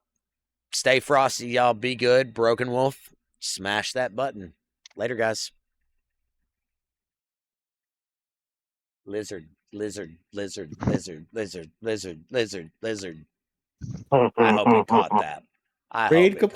[SPEAKER 4] Stay frosty, y'all. Be good. Broken Wolf, smash that button. Later, guys. Lizard, lizard, lizard, lizard, lizard, lizard, lizard, lizard. I hope it caught that. I
[SPEAKER 6] Ready
[SPEAKER 4] hope
[SPEAKER 6] to
[SPEAKER 4] it